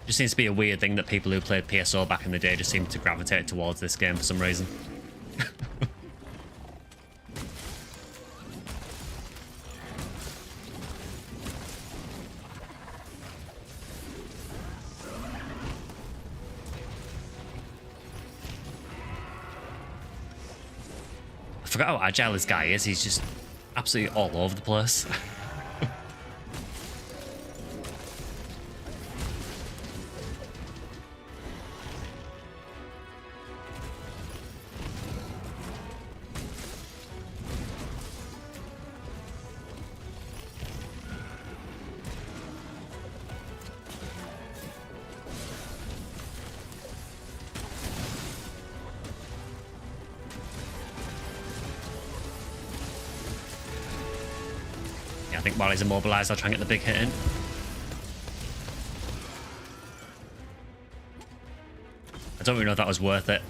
Just seems to be a weird thing that people who played PSO back in the day just seem to gravitate towards this game for some reason. I forgot how agile this guy is. He's just absolutely all over the place. I think while he's immobilized, I'll try and get the big hit in. I don't really know if that was worth it.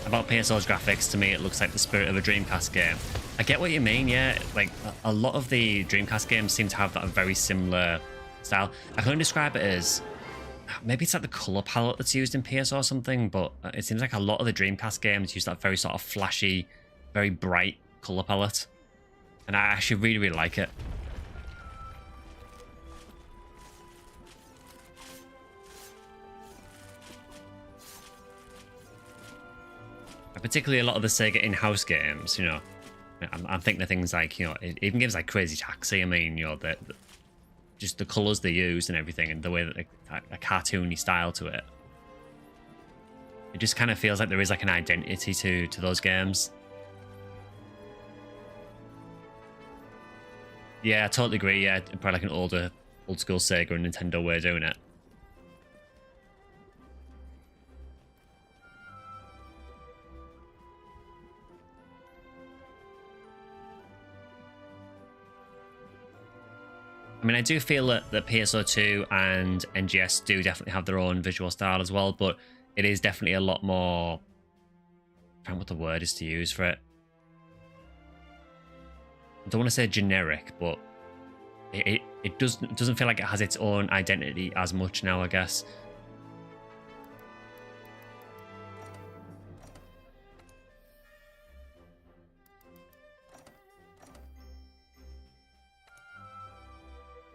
About PSO's graphics, to me it looks like the spirit of a Dreamcast game. I get what you mean, yeah. Like, a lot of the Dreamcast games seem to have that very similar style. I can only describe it as, maybe it's like the color palette that's used in PSO or something, but it seems like a lot of the Dreamcast games use that very sort of flashy, very bright color palette. And I actually really, really like it. Particularly a lot of the Sega in-house games, you know, I'm thinking of things like, you know, even games like Crazy Taxi. I mean, you know, just the colors they use and everything, and the way that a cartoony style to it. It just kind of feels like there is like an identity to those games. Yeah, I totally agree. Yeah, probably like an old school Sega and Nintendo way of doing it. I mean, I do feel that PSO2 and NGS do definitely have their own visual style as well, but it is definitely a lot more... I don't know what the word is to use for it. I don't want to say generic, but it doesn't feel like it has its own identity as much now, I guess.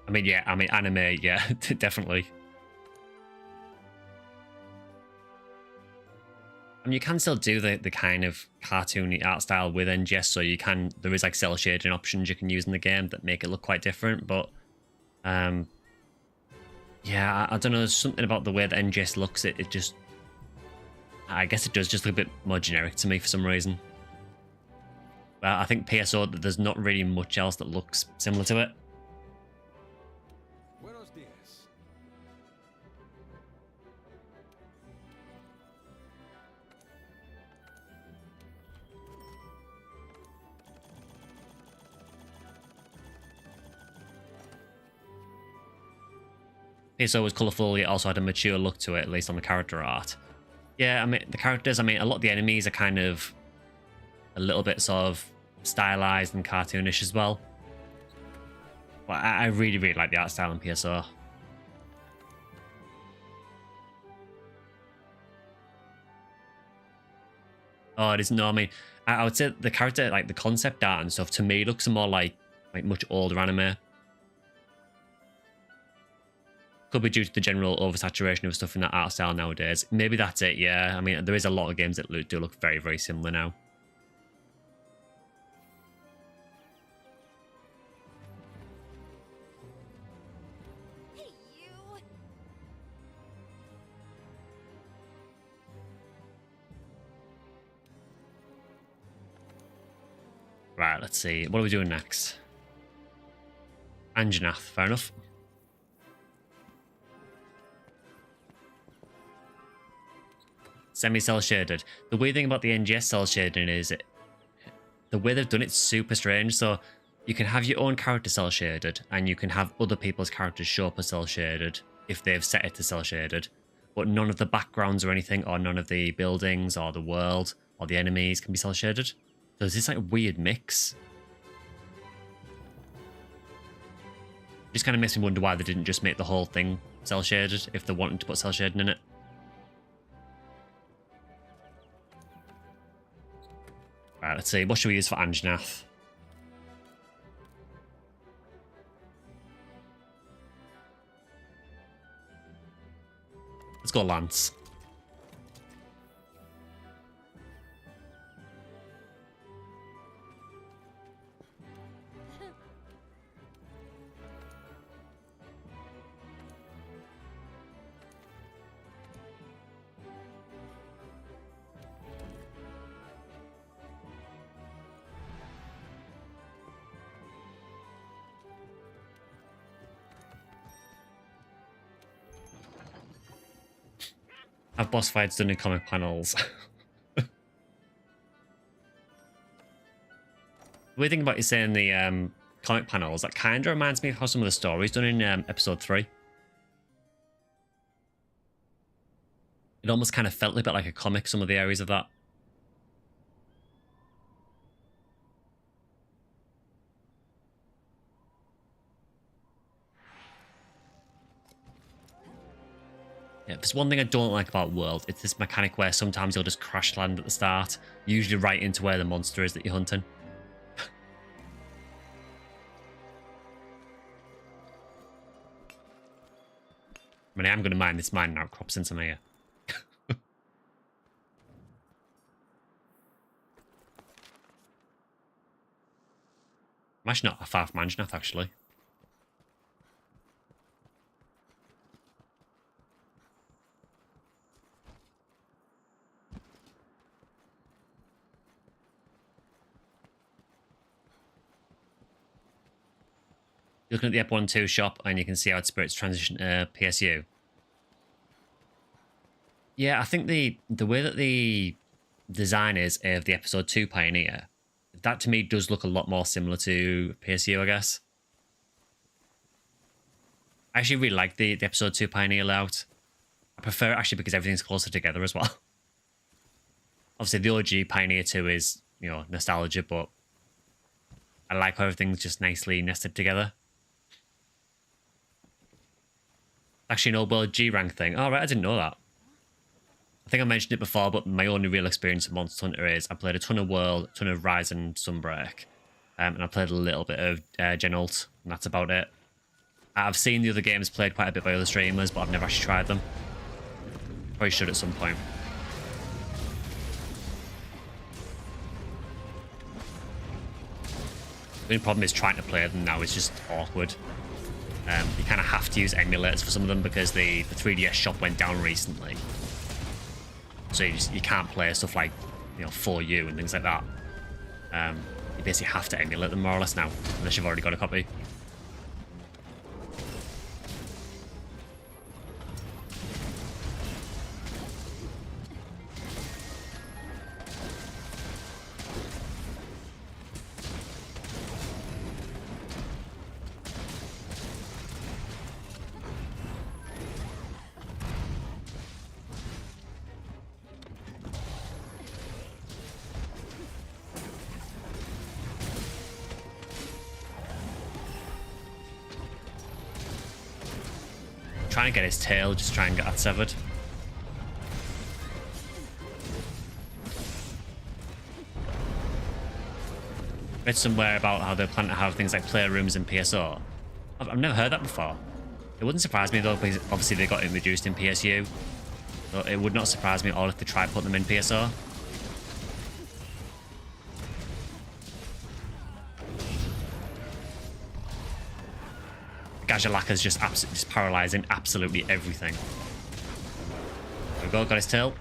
I mean, yeah, I mean, anime, yeah, definitely. I mean, you can still do the kind of cartoony art style with NGS, so you can, there is like cell shading options you can use in the game that make it look quite different, but yeah, I don't know, there's something about the way that NGS looks, it just, I guess it does just look a bit more generic to me for some reason. But I think PSO, there's not really much else that looks similar to it. PSO was colourful, it also had a mature look to it, at least on the character art. Yeah, I mean, the characters, I mean, a lot of the enemies are kind of a little bit sort of stylized and cartoonish as well. But I really, really like the art style in PSO. Oh, it is, no, I mean, I would say the character, like the concept art and stuff, to me looks more like much older anime. Could be due to the general oversaturation of stuff in that art style nowadays. Maybe that's it, yeah. I mean, there is a lot of games that do look very, very similar now. Hey, you. Right, let's see. What are we doing next? Anjanath, fair enough. Semi-cell shaded. The weird thing about the NGS cell shading is the way they've done it's super strange. So you can have your own character cell shaded, and you can have other people's characters show up as cell shaded if they've set it to cell shaded. But none of the backgrounds or anything, or none of the buildings or the world or the enemies can be cell shaded. So there's this like weird mix. Just kind of makes me wonder why they didn't just make the whole thing cell shaded if they wanted to put cell shading in it. Right, let's see. What should we use for Anjanath? Let's go Lance. Have boss fights done in comic panels. The weird thing about you saying the comic panels, that kind of reminds me of how some of the stories done in episode 3. It almost kind of felt a bit like a comic, some of the areas of that. Yeah, there's one thing I don't like about World. It's this mechanic where sometimes you'll just crash land at the start, usually right into where the monster is that you're hunting. I mean, I am going to mine this mining outcrops into my ear. I'm actually not a far from Anjanath, actually. You're looking at the Ep1-2 shop, and you can see how its spirits transition to PSU. Yeah, I think the way that the design is of the episode 2 Pioneer, that to me does look a lot more similar to PSU, I guess. I actually really like the episode 2 Pioneer layout. I prefer it actually because everything's closer together as well. Obviously, the OG Pioneer 2 is, you know, nostalgia, but I like how everything's just nicely nested together. Actually, an old world G rank thing. Oh, right, I didn't know that. I think I mentioned it before, but my only real experience of Monster Hunter is I played a ton of World, a ton of Rise and Sunbreak, and I played a little bit of Gen Ult, and that's about it. I've seen the other games played quite a bit by other streamers, but I've never actually tried them. Probably should at some point. The only problem is trying to play them now is just awkward. You kind of have to use emulators for some of them because the 3DS shop went down recently. So you can't play stuff like, you know, 4U and things like that. You basically have to emulate them more or less now, unless you've already got a copy. trying to get his tail, just try and get that severed. Read somewhere about how they plan to have things like playrooms in PSO. I've never heard that before. It wouldn't surprise me though, because obviously they got introduced in PSU. So it would not surprise me at all if they try put them in PSO. Gajalaka's just absolutely just paralyzing absolutely everything. There we go, got his tail.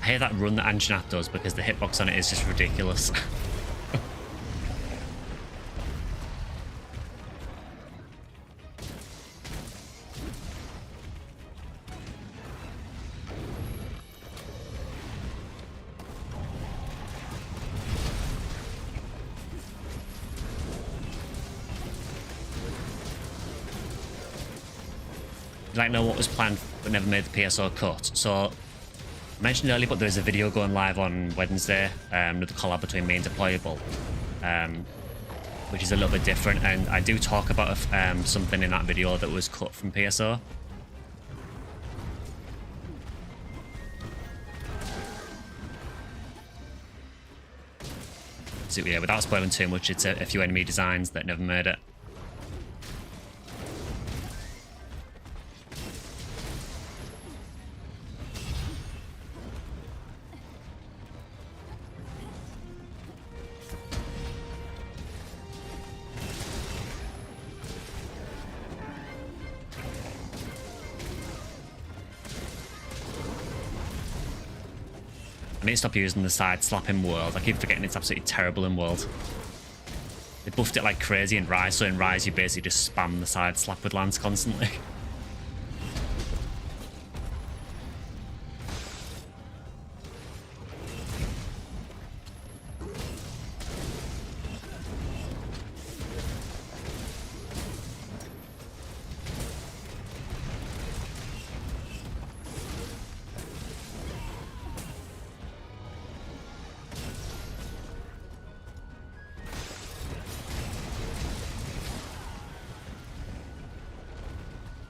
I hate that run that Anjanath does because the hitbox on it is just ridiculous. I'd like to know what was planned but never made the PSO cut. So I mentioned earlier, but there's a video going live on Wednesday, with a collab between me and Deployable, which is a little bit different, and I do talk about something in that video that was cut from PSO. So yeah, without spoiling too much, it's a few enemy designs that never made it. I need to stop using the side slap in World. I keep forgetting it's absolutely terrible in World. They buffed it like crazy in Rise, so in Rise you basically just spam the side slap with Lance constantly.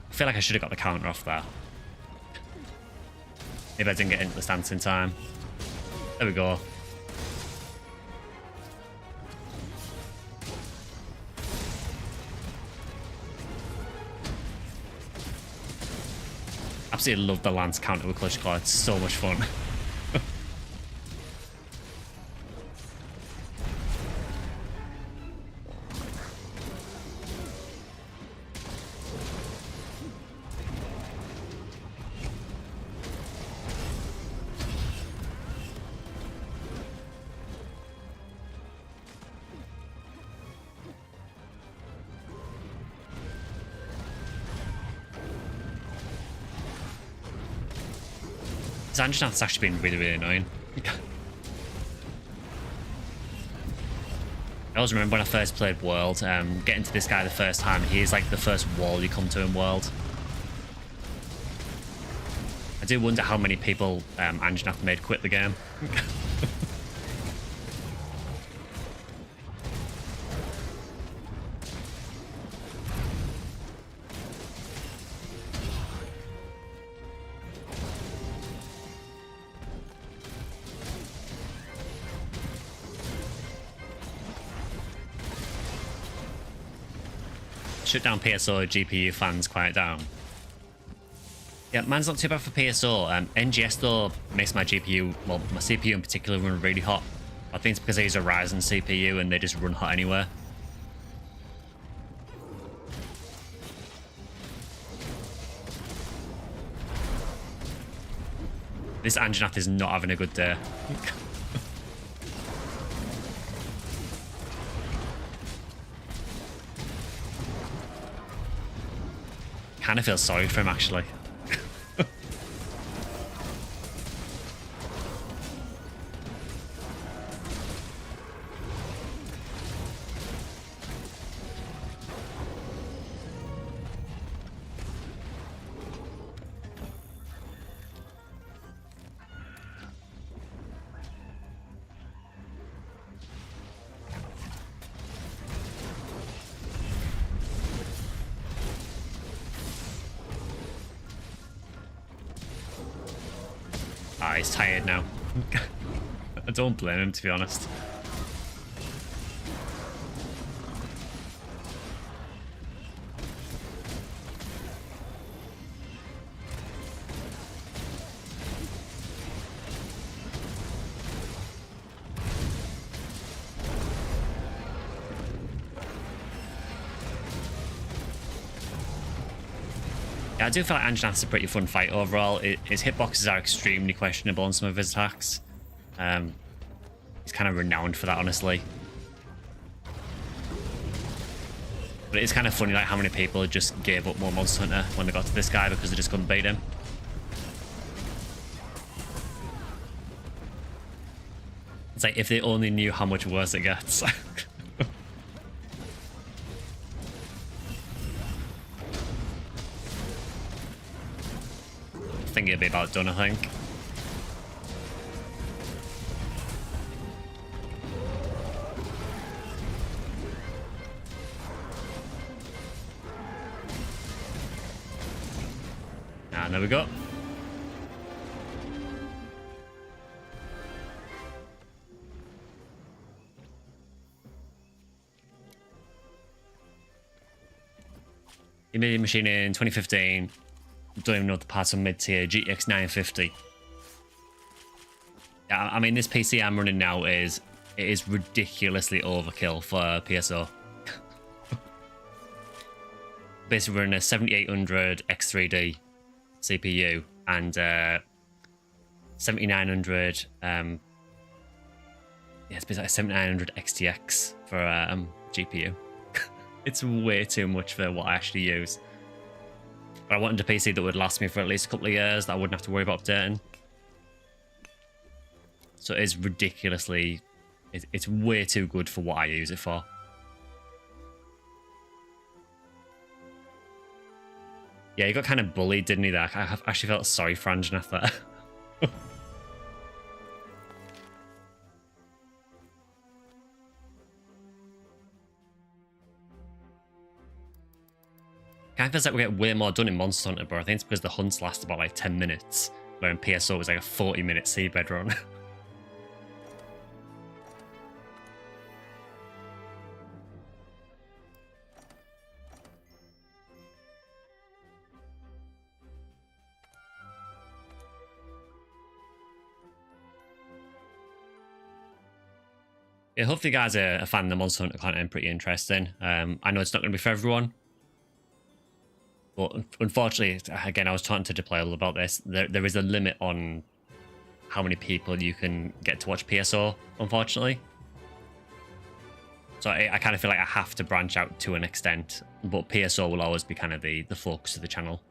I feel like I should have got the counter off there. Maybe I didn't get into the stance in time. There we go. Absolutely love the Lance counter with Clutch Claw. It's so much fun. Anjanath's actually been really, really annoying. I always remember when I first played World, getting to this guy the first time, he's like the first wall you come to in World. I do wonder how many people Anjanath made quit the game. Shut down PSO, GPU fans, quiet down. Yeah, man's not too bad for PSO. NGS though makes my GPU, well, my CPU in particular, run really hot. I think it's because I use a Ryzen CPU and they just run hot anywhere. This Anjanath is not having a good day. Kind of feel sorry for him, actually. Ah, he's tired now. I don't blame him, to be honest. Yeah, I do feel like Anjanath's a pretty fun fight overall. His hitboxes are extremely questionable on some of his attacks. He's kind of renowned for that, honestly. But it's kind of funny, like, how many people just gave up more Monster Hunter when they got to this guy because they just couldn't beat him. It's like, if they only knew how much worse it gets. I think it'll be about done, I think. And there we go. He made a machine in 2015. Don't even know what the parts on mid-tier. GTX 950. Yeah, I mean, this PC I'm running now is ridiculously overkill for PSO. Basically running a 7800 X3D CPU and 7900 yeah, it's basically like 7900 XTX for GPU. It's way too much for what I actually use. But I wanted a PC that would last me for at least a couple of years, that I wouldn't have to worry about updating. So it is ridiculously... It's way too good for what I use it for. Yeah, he got kind of bullied, didn't he, there? I actually felt sorry for Anjanath there. Kind of feels like we get way more done in Monster Hunter, but I think it's because the hunts last about like 10 minutes, where in PSO was like a 40-minute seabed run. Yeah, hopefully you guys are a fan of the Monster Hunter content, pretty interesting. I know it's not going to be for everyone. But unfortunately, again, I was talking to Deploy a little about this. There is a limit on how many people you can get to watch PSO, unfortunately. So I kind of feel like I have to branch out to an extent. But PSO will always be kind of the focus of the channel.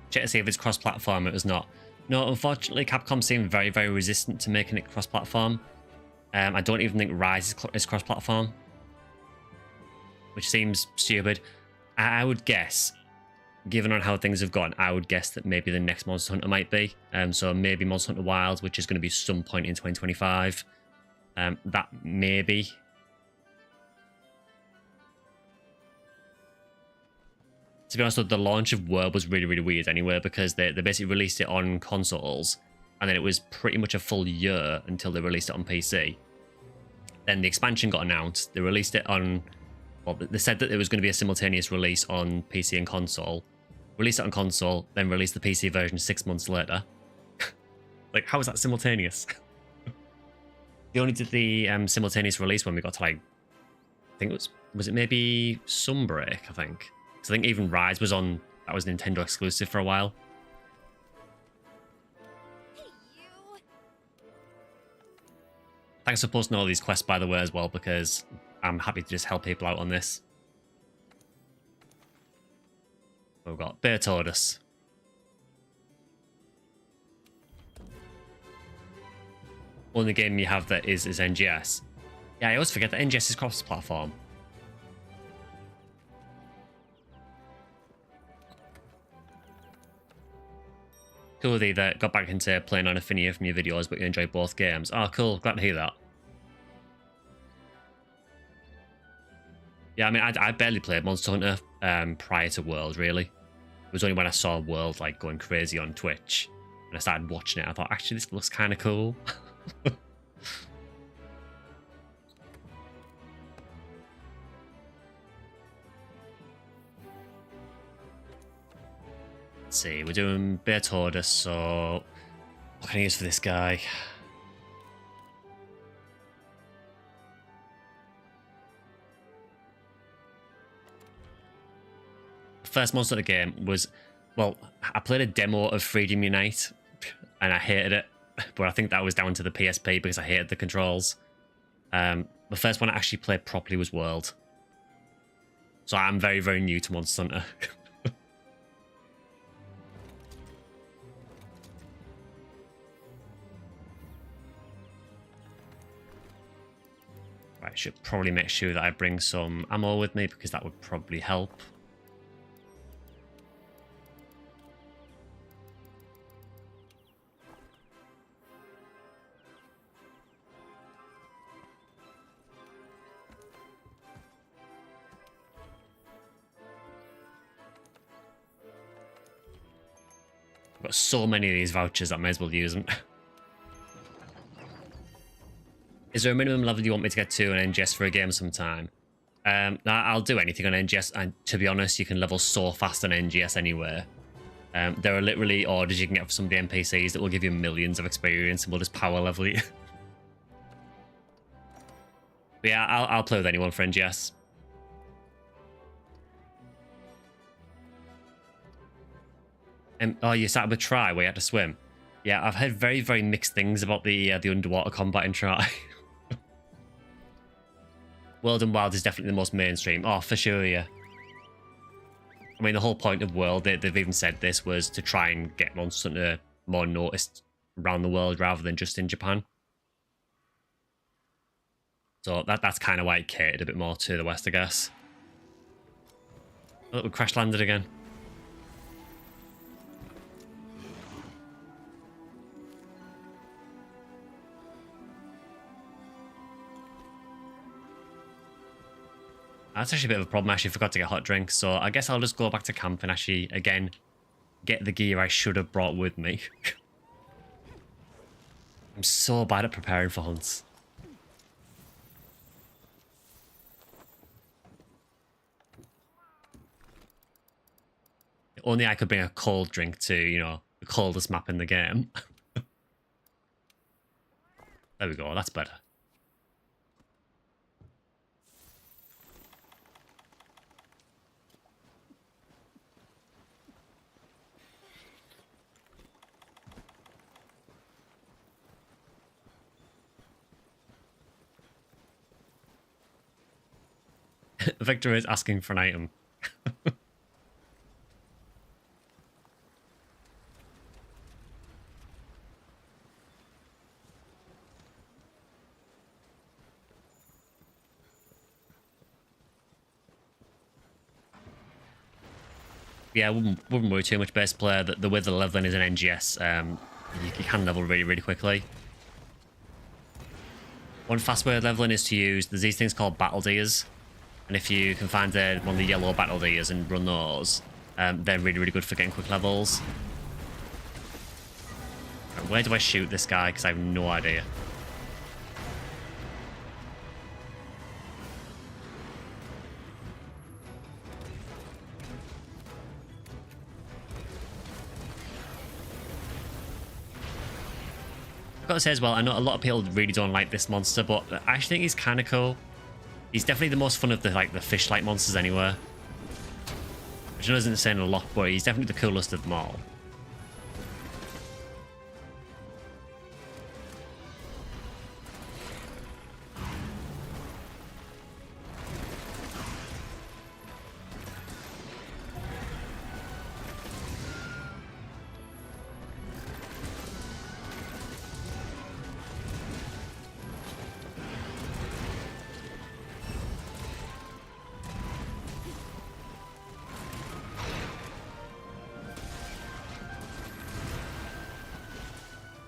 Check to see if it's cross-platform. It was not. No, unfortunately, Capcom seemed very, very resistant to making it cross-platform. I don't even think Rise is cross-platform, which seems stupid. I would guess, given on how things have gone, I would guess that maybe the next Monster Hunter might be. So maybe Monster Hunter Wilds, which is going to be some point in 2025. That maybe. To be honest, though, the launch of World was really, really weird anyway, because they basically released it on consoles, and then it was pretty much a full year until they released it on PC. Then the expansion got announced. They released it on... Well, they said that it was going to be a simultaneous release on PC and console. Released it on console, then released the PC version 6 months later. Like, how is that simultaneous? They only did the simultaneous release when we got to, like... I think it was it maybe Sunbreak, I think? I think even Rise was on, that was Nintendo exclusive for a while. Hey, you. Thanks for posting all these quests, by the way, as well, because I'm happy to just help people out on this. We've got Beartodus. Only game you have that is NGS. Yeah, I always forget that NGS is cross-platform. Cool that got back into playing on Ephinea from your videos, but you enjoy both games. Oh, cool. Glad to hear that. Yeah, I mean, I barely played Monster Hunter prior to World, really. It was only when I saw World like going crazy on Twitch and I started watching it, I thought, actually, this looks kind of cool. Let's see, we're doing Bear Order, so what can I use for this guy? First Monster Hunter game was, well, I played a demo of Freedom Unite and I hated it, but I think that was down to the PSP because I hated the controls. The first one I actually played properly was World. So I'm very, very new to Monster Hunter. Right, should probably make sure that I bring some ammo with me because that would probably help. I've got so many of these vouchers that I may as well use them. Is there a minimum level you want me to get to an NGS for a game sometime? I'll do anything on NGS, and to be honest, you can level so fast on NGS anywhere. There are literally orders you can get for some of the NPCs that will give you millions of experience and will just power level you. But yeah, I'll play with anyone for NGS. Oh, you started with Try, where you had to swim. Yeah, I've heard very, very mixed things about the underwater combat in Try. World and Wild is definitely the most mainstream. Oh, for sure, yeah. I mean, the whole point of World, they've even said this, was to try and get Monster Hunter more noticed around the world rather than just in Japan. So that's kind of why it catered a bit more to the West, I guess. Oh, we crash landed again. That's actually a bit of a problem. I actually forgot to get a hot drink, so I guess I'll just go back to camp and actually, again, get the gear I should have brought with me. I'm so bad at preparing for hunts. Only I could bring a cold drink to, you know, the coldest map in the game. There we go, that's better. Victor is asking for an item. Yeah, I wouldn't worry too much base player. The way the leveling is in NGS, you can level really, really quickly. One fast way of leveling is to use, there's these things called battle deers. And if you can find one of the yellow battle deers and run those, they're really, really good for getting quick levels. Right, where do I shoot this guy? Because I have no idea. I've got to say as well, I know a lot of people really don't like this monster, but I actually think he's kind of cool. He's definitely the most fun of the fish-like monsters anywhere. Which I know isn't saying a lot, but he's definitely the coolest of them all.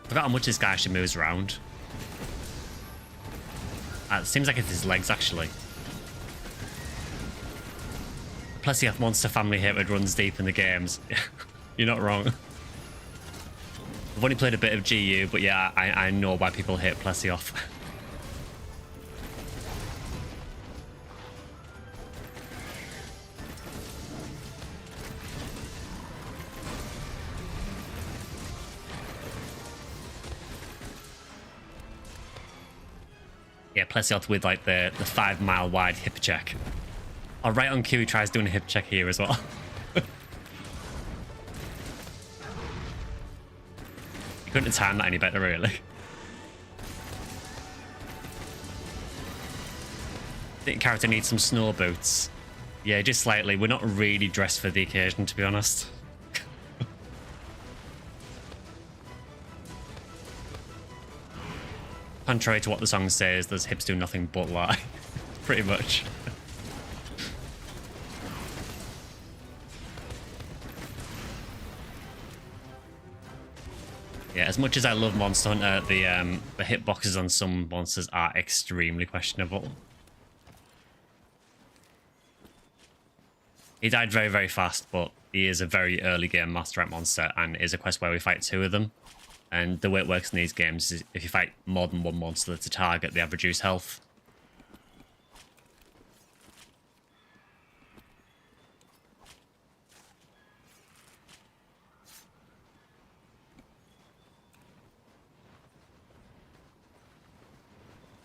forgot how much this guy actually moves around. It seems like it's his legs, actually. Plus, the monster family hatred runs deep in the games. You're not wrong. I've only played a bit of GU, but yeah, I know why people hate Plesioth. Yeah, Plesioth with like the 5 mile wide hip check. Oh, right on cue, he tries doing a hip check here as well. You couldn't have timed that any better, really. I think the character needs some snow boots. Yeah, just slightly. We're not really dressed for the occasion, to be honest. Contrary to what the song says, those hips do nothing but lie. Pretty much. Yeah, as much as I love Monster Hunter, the hitboxes on some monsters are extremely questionable. He died very, very fast, but he is a very early game master at monster, and it is a quest where we fight 2 of them. And the way it works in these games is if you fight more than 1 monster to target, they have reduced health.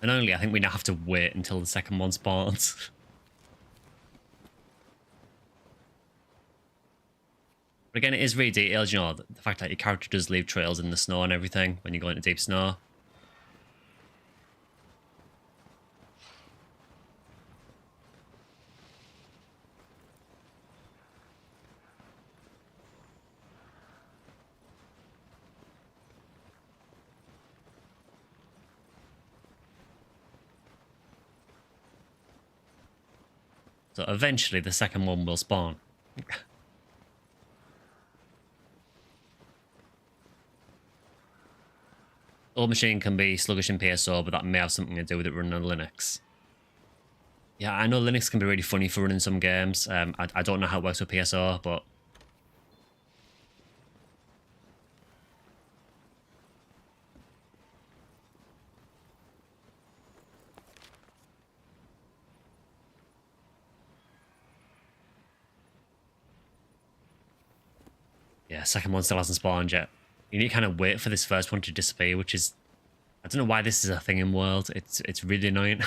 And only, I think we now have to wait until the second one spawns. But again, it is really detailed, you know, the fact that your character does leave trails in the snow and everything when you go into deep snow. So eventually the second one will spawn. Old Machine can be sluggish in PSO, but that may have something to do with it running on Linux. Yeah, I know Linux can be really funny for running some games. I don't know how it works with PSO, but... yeah, second one still hasn't spawned yet. You need to kind of wait for this first one to disappear, which is... I don't know why this is a thing in World. It's really annoying.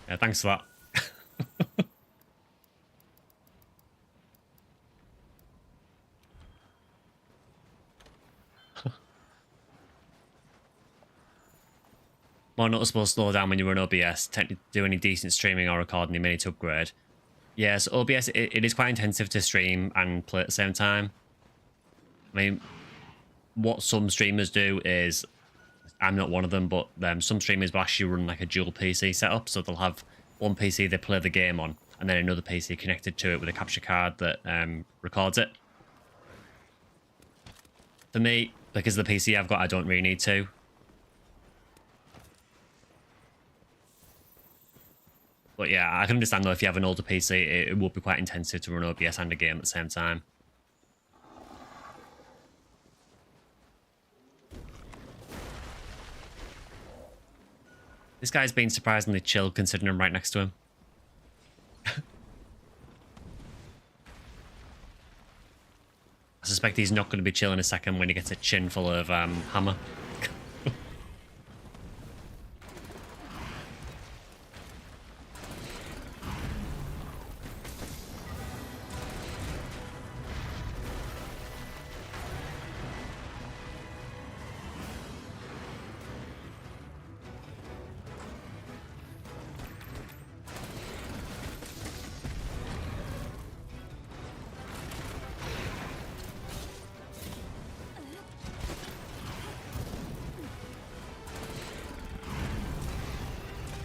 Yeah, thanks for that. More noticeable slowdown when you run OBS. To do any decent streaming or recording, you may need to upgrade. Yeah, so OBS, it is quite intensive to stream and play at the same time. I mean, what some streamers do is... I'm not one of them, but some streamers will actually run like a dual PC setup. So they'll have one PC they play the game on, and then another PC connected to it with a capture card that records it. For me, because of the PC I've got, I don't really need to. But yeah, I can understand though, if you have an older PC, it would be quite intensive to run OBS and a game at the same time. This guy's been surprisingly chill considering I'm right next to him. I suspect he's not going to be chill in a second when he gets a chin full of hammer.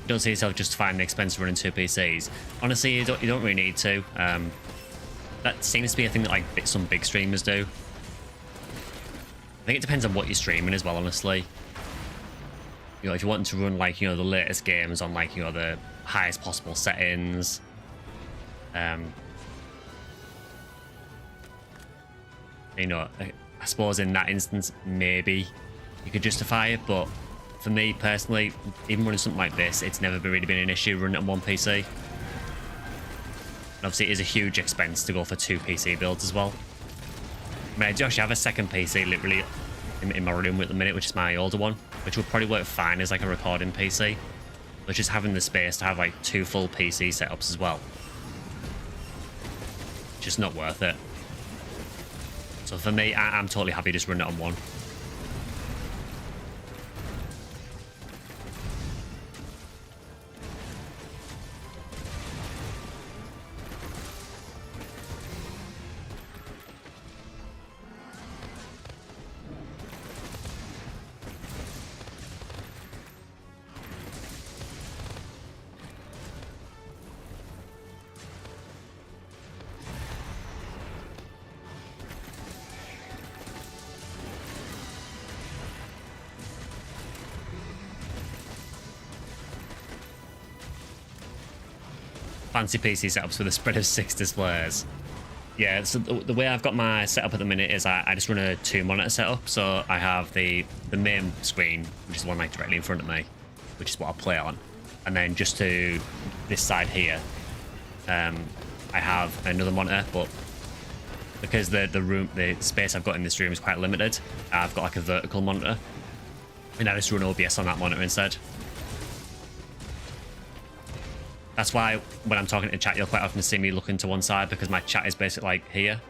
You don't see yourself justifying the expense of running 2 PCs. Honestly, you don't really need to. That seems to be a thing that like some big streamers do. I think it depends on what you're streaming as well, honestly. You know, if you want to run like, you know, the latest games on like, you know, the highest possible settings. You know, I suppose in that instance, maybe you could justify it, but for me personally, even running something like this, it's never really been an issue running it on one PC. And obviously, it is a huge expense to go for 2 PC builds as well. I mean, I do actually have a second PC literally in my room at the minute, which is my older one, which would probably work fine as like a recording PC. But just having the space to have like 2 full PC setups as well, just not worth it. So for me, I'm totally happy just running it on one. Fancy PC setups with a spread of 6 displays. Yeah, so the way I've got my setup at the minute is I just run a 2-monitor setup. So I have the main screen, which is the one like directly in front of me, which is what I play on. And then just to this side here, I have another monitor, but because the space I've got in this room is quite limited, I've got like a vertical monitor. And I just run OBS on that monitor instead. That's why when I'm talking to chat, you'll quite often see me looking to one side because my chat is basically like here.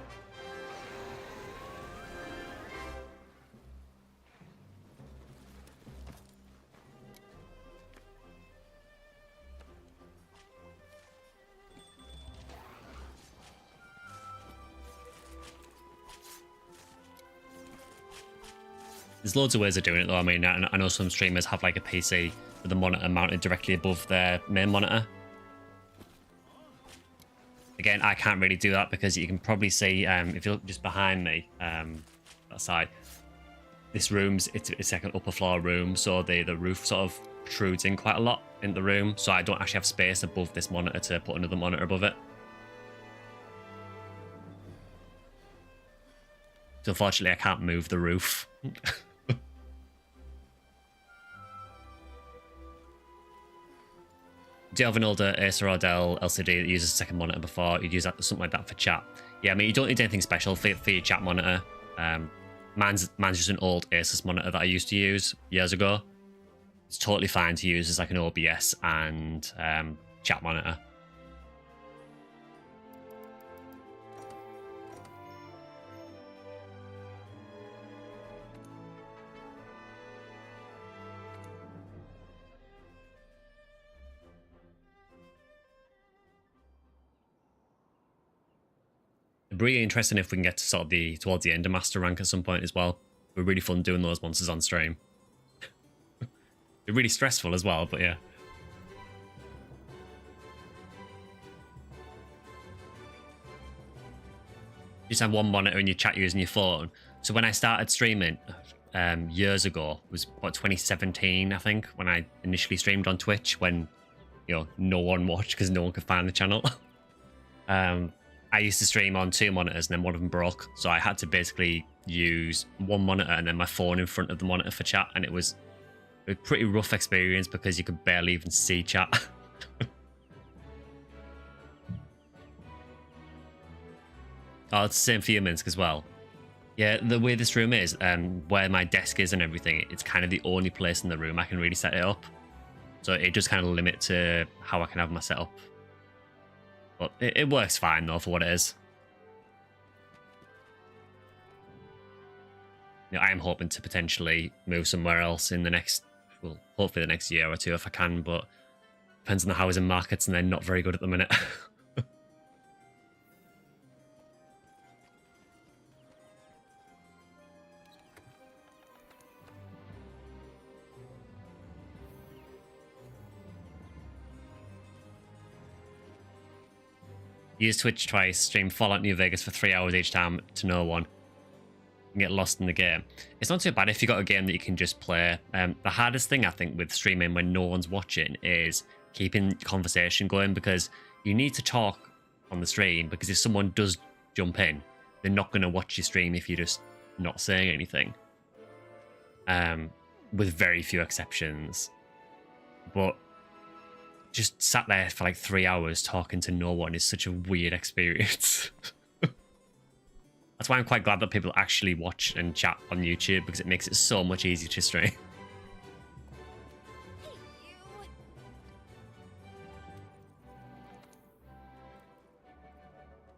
There's loads of ways of doing it though. I mean, I know some streamers have like a PC with the monitor mounted directly above their main monitor. Again, I can't really do that because you can probably see, if you look just behind me, that side, this room's, it's like an upper floor room, so the roof sort of protrudes in quite a lot in the room, so I don't actually have space above this monitor to put another monitor above it. So unfortunately, I can't move the roof. Do you have an older Acer or Dell LCD that uses a second monitor before? You'd use that, something like that for chat. Yeah, I mean, you don't need anything special for your chat monitor. Mine's just an old Asus monitor that I used to use years ago. It's totally fine to use as like an OBS and chat monitor. It'd be really interesting if we can get to sort of towards the end of Master Rank at some point as well. It'd be really fun doing those monsters on stream. It'd be really stressful as well, but yeah. You just have one monitor in your chat using your phone. So when I started streaming years ago, it was what, 2017, I think, when I initially streamed on Twitch, when, you know, no one watched because no one could find the channel. I used to stream on 2 monitors and then one of them broke. So I had to basically use one monitor and then my phone in front of the monitor for chat. And it was a pretty rough experience because you could barely even see chat. Oh, it's the same for you, Minsk, as well. Yeah, the way this room is, where my desk is and everything, it's kind of the only place in the room I can really set it up. So it just kind of limits to how I can have my setup. But it works fine, though, for what it is. You know, I am hoping to potentially move somewhere else in the next, well, hopefully the next year or 2 if I can, but depends on the housing markets and they're not very good at the minute. Use Twitch twice, stream Fallout New Vegas for 3 hours each time to no one. And get lost in the game. It's not too bad if you got a game that you can just play. The hardest thing I think with streaming when no one's watching is keeping conversation going, because you need to talk on the stream, because if someone does jump in, they're not going to watch your stream if you're just not saying anything. With very few exceptions. But just sat there for like 3 hours talking to no one is such a weird experience. That's why I'm quite glad that people actually watch and chat on YouTube, because it makes it so much easier to stream. Hey, you.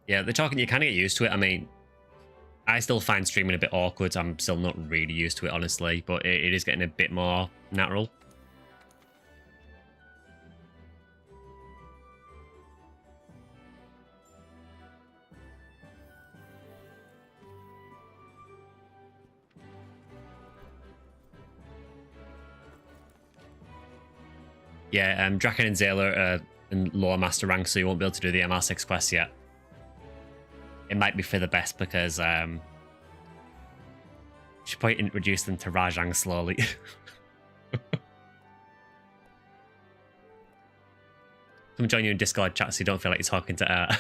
Yeah, the talking, you kind of get used to it. I mean, I still find streaming a bit awkward. I'm still not really used to it, honestly, but it is getting a bit more natural. Yeah, Draken and Zayla are in lower master rank, so you won't be able to do the MR6 quest yet. It might be for the best, because should probably introduce them to Rajang slowly. Come join you in Discord chat so you don't feel like you're talking to air.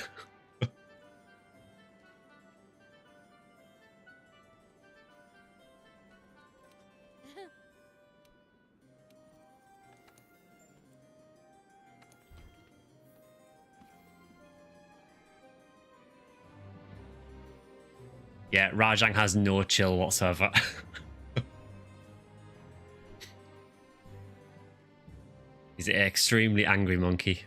Yeah, Rajang has no chill whatsoever. He's an extremely angry monkey.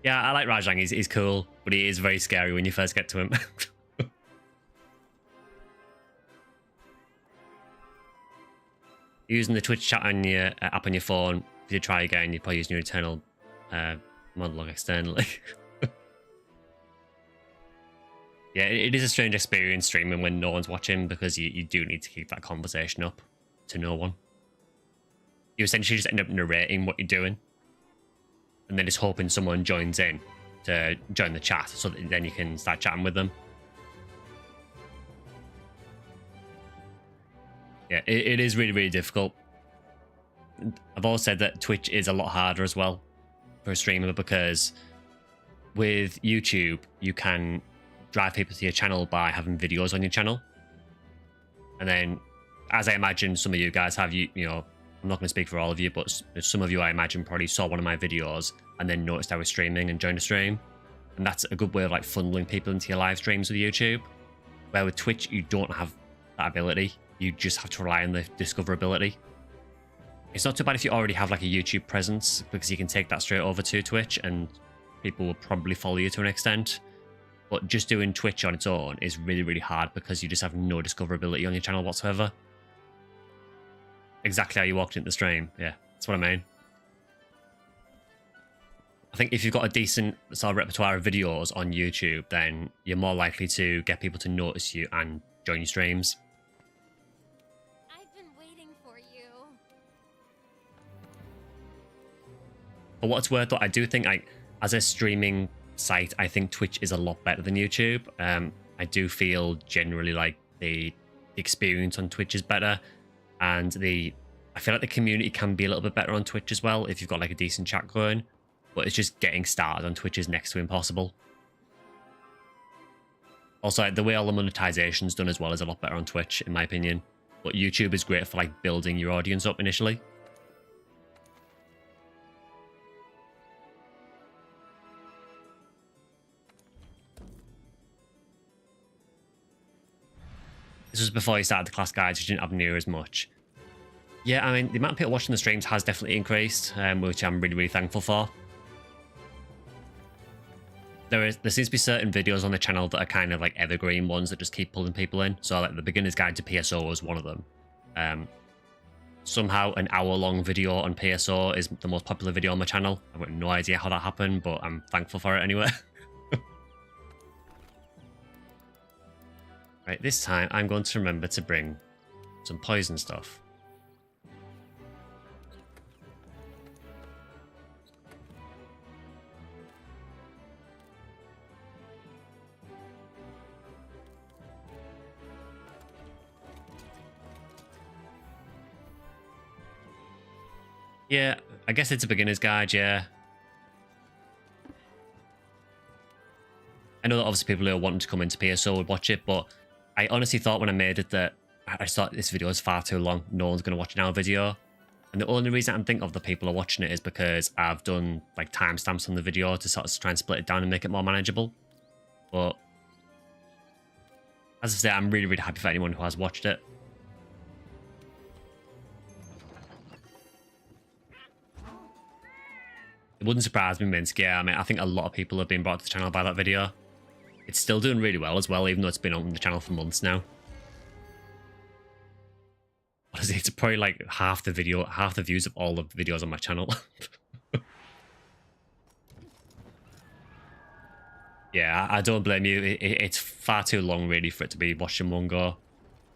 Yeah, I like Rajang. He's cool, but he is very scary when you first get to him. Using the Twitch chat on your app on your phone, if you try again, you're probably using your internal monologue externally. Yeah, it is a strange experience streaming when no one's watching, because you do need to keep that conversation up to no one. You essentially just end up narrating what you're doing, and then just hoping someone joins in to join the chat, so that then you can start chatting with them. Yeah, it is really, really difficult. I've always said that Twitch is a lot harder as well for a streamer, because with YouTube, you can drive people to your channel by having videos on your channel. And then, as I imagine some of you guys have, you know, I'm not going to speak for all of you, but some of you, I imagine, probably saw one of my videos and then noticed I was streaming and joined a stream. And that's a good way of like funneling people into your live streams with YouTube. Where with Twitch, you don't have that ability. You just have to rely on the discoverability. It's not too bad if you already have like a YouTube presence, because you can take that straight over to Twitch and people will probably follow you to an extent. But just doing Twitch on its own is really, really hard, because you just have no discoverability on your channel whatsoever. Exactly how you walked into the stream. Yeah, that's what I mean. I think if you've got a decent sort of repertoire of videos on YouTube, then you're more likely to get people to notice you and join your streams. I've been waiting for you. For what it's worth, though, I do think, as a streaming site, I think Twitch is a lot better than YouTube. I do feel generally like the experience on Twitch is better, and I feel like the community can be a little bit better on Twitch as well if you've got like a decent chat going. But it's just getting started on Twitch is next to impossible. Also, the way all the monetization's done as well is a lot better on Twitch, in my opinion. But YouTube is great for like building your audience up initially. This was before you started the class guides, you didn't have near as much. Yeah, I mean, the amount of people watching the streams has definitely increased, which I'm really, really thankful for. There seems to be certain videos on the channel that are kind of like evergreen ones that just keep pulling people in. So like the beginner's guide to PSO was one of them. Somehow an hour-long video on PSO is the most popular video on my channel. I've got no idea how that happened, but I'm thankful for it anyway. Right, this time I'm going to remember to bring some poison stuff. Yeah, I guess it's a beginner's guide, yeah. I know that obviously people who are wanting to come into PSO would watch it, but I honestly thought when I made it that I thought this video is far too long. No one's going to watch an hour video. And the only reason I can think of the people are watching it is because I've done like timestamps on the video to sort of try and split it down and make it more manageable. But as I say, I'm really, really happy for anyone who has watched it. It wouldn't surprise me, Minsk. Yeah, I mean, I think a lot of people have been brought to the channel by that video. It's still doing really well as well, even though it's been on the channel for months now. Honestly, it's probably like half the views of all the videos on my channel. Yeah, I don't blame you. It's far too long, really, for it to be watched in one go.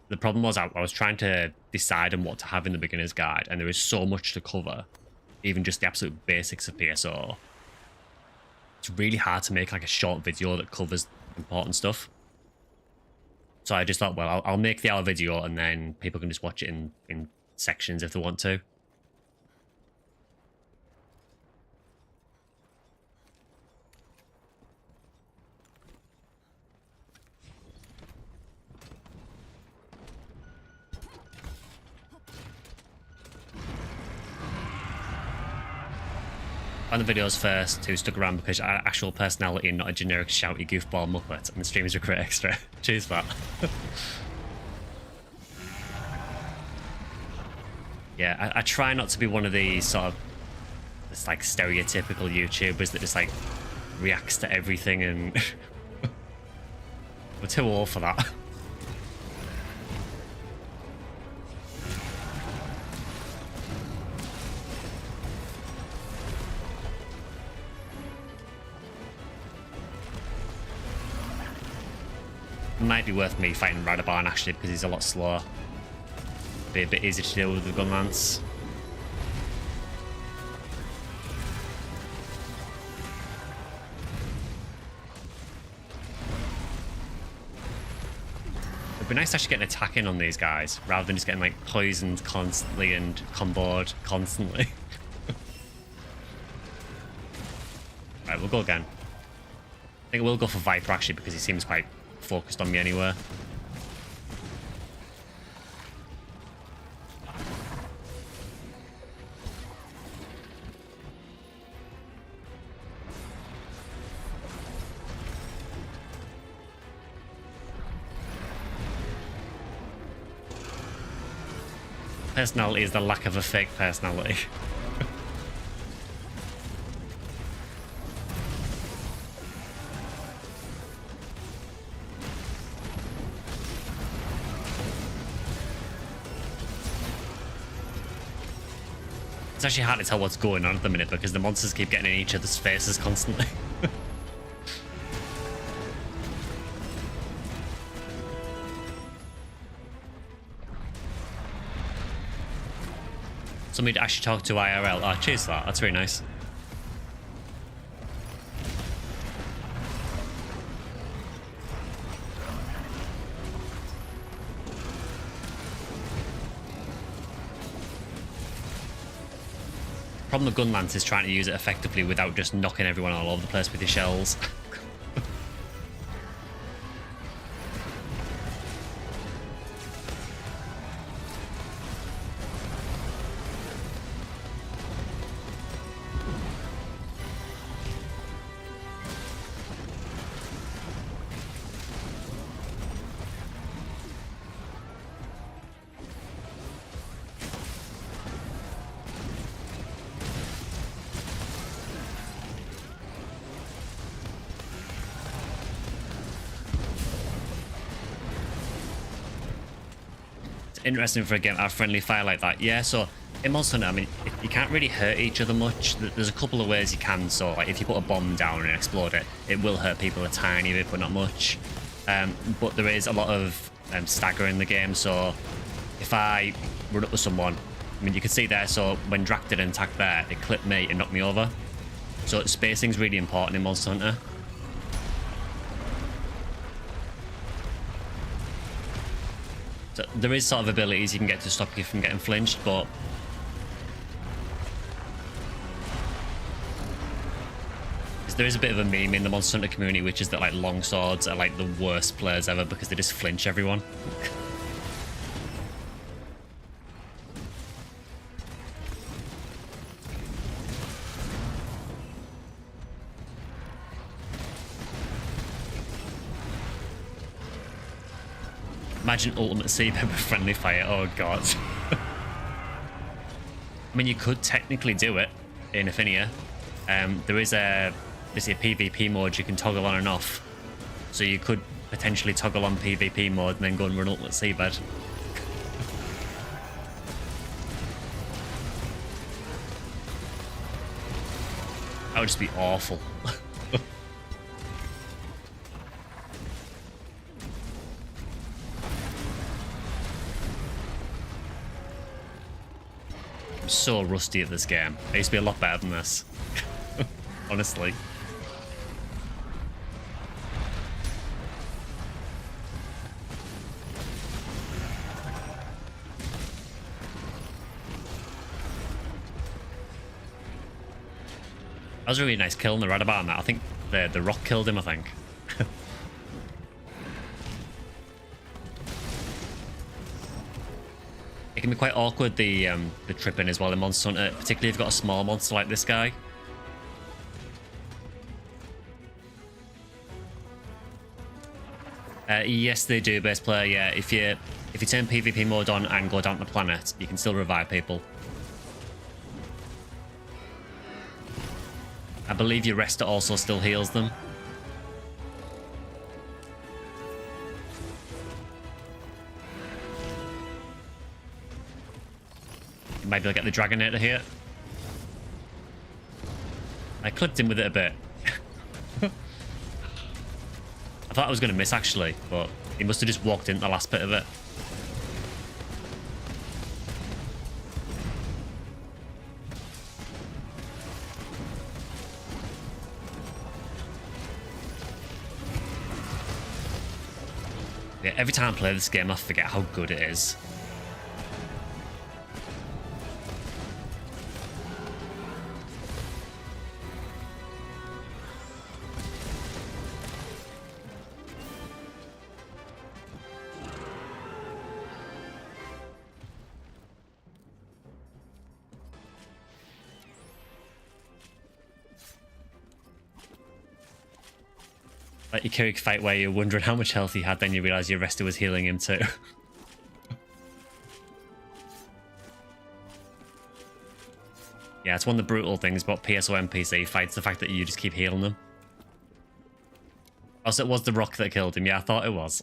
The problem was I was trying to decide on what to have in the beginner's guide, and there is so much to cover, even just the absolute basics of PSO. It's really hard to make like a short video that covers important stuff. So I just thought, well, I'll make the hour video, and then people can just watch it in sections if they want to. On the videos first, who stuck around because I had actual personality and not a generic shouty goofball muppet, and the streamers were great extra. Cheers for that. Yeah, I try not to be one of these sort of this like stereotypical YouTubers that just like reacts to everything, and we're too old for that. Might be worth me fighting Radabarn actually, because he's a lot slower. Be a bit easier to deal with the gun lance. It'd be nice to actually get an attack in on these guys, rather than just getting like poisoned constantly and comboed constantly. Right, we'll go again. I think we'll go for Viper actually, because he seems quite focused on me anyway. Personality is the lack of a fake personality. It's actually hard to tell what's going on at the minute because the monsters keep getting in each other's faces constantly. Somebody to actually talk to IRL. Oh, cheers for that. That's very nice. Problem with Gunlance is trying to use it effectively without just knocking everyone all over the place with your shells. Interesting for a game a friendly fire like that. Yeah, so in Monster Hunter, I mean, you can't really hurt each other much. There's a couple of ways you can. So like if you put a bomb down and explode it, it will hurt people a tiny bit, but not much. But there is a lot of stagger in the game. So if I run up with someone, I mean, you can see there, so when Drac did an attack there, it clipped me and knocked me over. So spacing is really important in Monster Hunter. So there is sort of abilities you can get to stop you from getting flinched, but there is a bit of a meme in the Monster Hunter community, which is that like long swords are like the worst players ever because they just flinch everyone. Imagine Ultimate Sea Pepper friendly fire. Oh god. I mean, you could technically do it in Ephinea. There is a PvP mode you can toggle on and off. So you could potentially toggle on PvP mode and then go and run Ultimate Seabed. That would just be awful. I'm so rusty at this game. I used to be a lot better than this. Honestly. That was a really nice kill on the Radabar on that. I think the rock killed him, I think. It can be quite awkward, the tripping as well in Monster Hunter, particularly if you've got a small monster like this guy. Yes, they do, base player. Yeah, if you turn PvP mode on and go down the planet, you can still revive people. I believe your rester also still heals them. Maybe I'll get the Dragonator here. I clipped him with it a bit. I thought I was going to miss, actually, but he must have just walked in the last bit of it. Yeah, every time I play this game, I forget how good it is. Like your Kirik fight where you're wondering how much health he had, then you realise your rester was healing him too. Yeah, it's one of the brutal things about PSO NPC fights, the fact that you just keep healing them. Also, it was the rock that killed him. Yeah, I thought it was.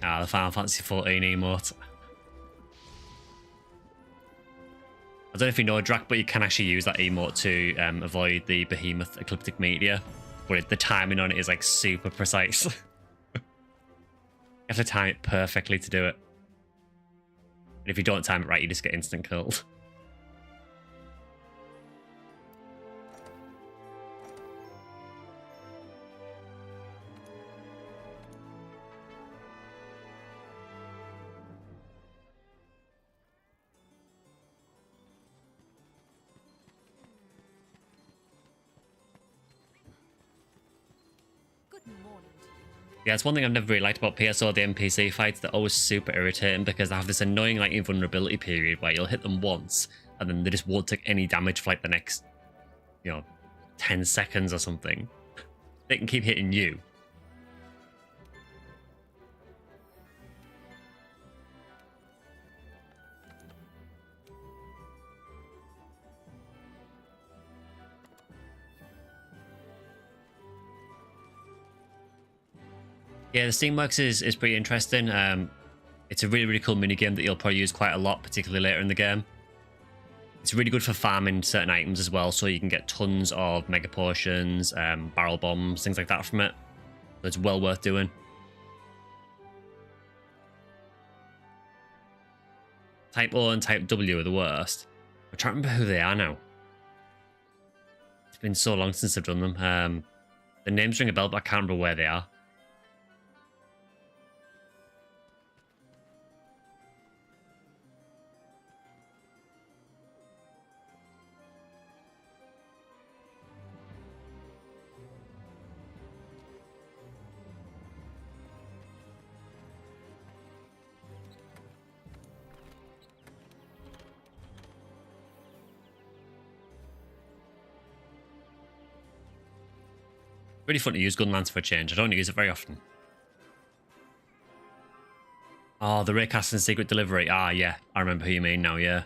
Ah, the Final Fantasy 14 emote. I don't know if you know, Drac, but you can actually use that emote to avoid the Behemoth Ecliptic Meteor, but the timing on it is like super precise. You have to time it perfectly to do it. And if you don't time it right, you just get instant killed. Yeah, it's one thing I've never really liked about PSO, the NPC fights. They're always super irritating because they have this annoying like invulnerability period where you'll hit them once and then they just won't take any damage for like the next, 10 seconds or something. They can keep hitting you. Yeah, the Steamworks is pretty interesting. It's a really, really cool minigame that you'll probably use quite a lot, particularly later in the game. It's really good for farming certain items as well, so you can get tons of mega potions, barrel bombs, things like that from it. So it's well worth doing. Type O and Type W are the worst. I'm trying to remember who they are now. It's been so long since I've done them. The names ring a bell, but I can't remember where they are. Really fun to use Gunlance for a change. I don't use it very often. Oh, the Raycast and Secret Delivery. Ah, yeah. I remember who you mean now, yeah.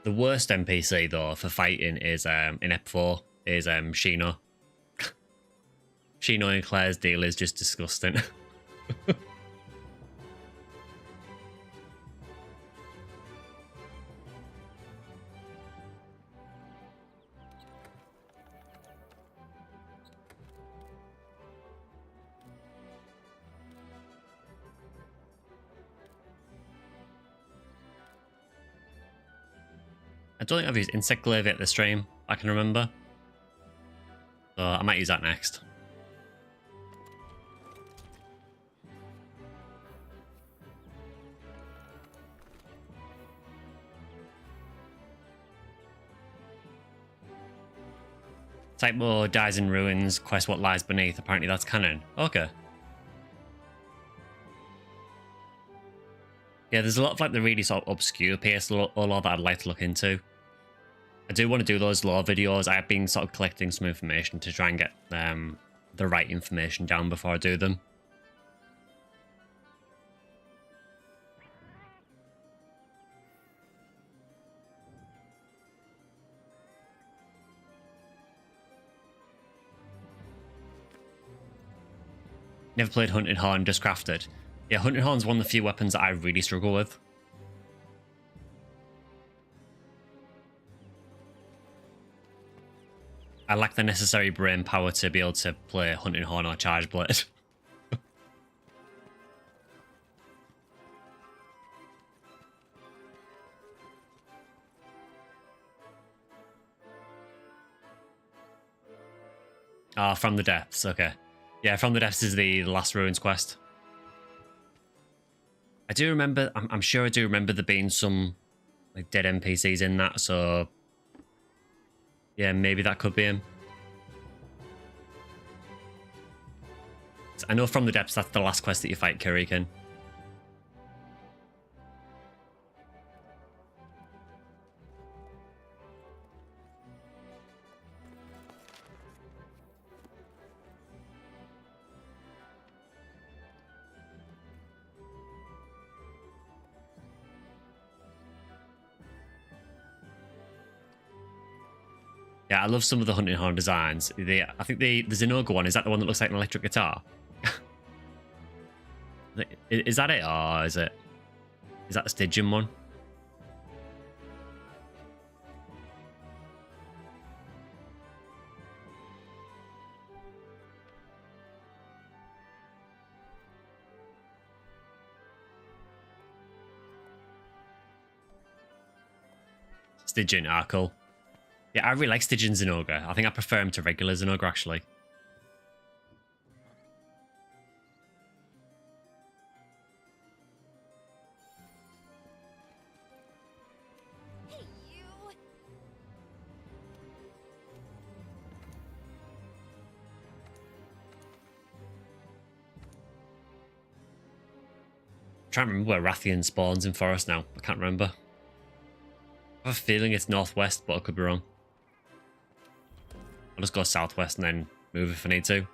The worst NPC, though, for fighting is, in Ep 4, is Shino. Shino and Claire's deal is just disgusting. I don't think I've used Insect Glaive at the stream, I can remember. So I might use that next. Typo dies in ruins, quest what lies beneath. Apparently that's canon. Okay. Yeah, there's a lot of like the really sort of obscure PS lore that I'd like to look into. I do want to do those lore videos. I have been sort of collecting some information to try and get the right information down before I do them. Never played Hunted Horn, just crafted. Yeah, Hunted Horn's one of the few weapons that I really struggle with. I lack the necessary brain power to be able to play Hunting Horn or Charge Blade. Ah, From the Depths, okay. Yeah, From the Depths is the last Ruins quest. I do remember, I'm sure I do remember there being some like dead NPCs in that, so yeah, maybe that could be him. I know From the Depths, that's the last quest that you fight Kirikin. Yeah, I love some of the Hunting Horn designs. I think the Zinogre one, is that the one that looks like an electric guitar? Is that it, or is that the Stygian one? Stygian, cool. Yeah, I really like Stygian Zinogre. I think I prefer him to regular Zinogre, actually. Hey, you. I'm trying to remember where Rathian spawns in Forest now. I can't remember. I have a feeling it's northwest, but I could be wrong. I'll just go southwest and then move if I need to.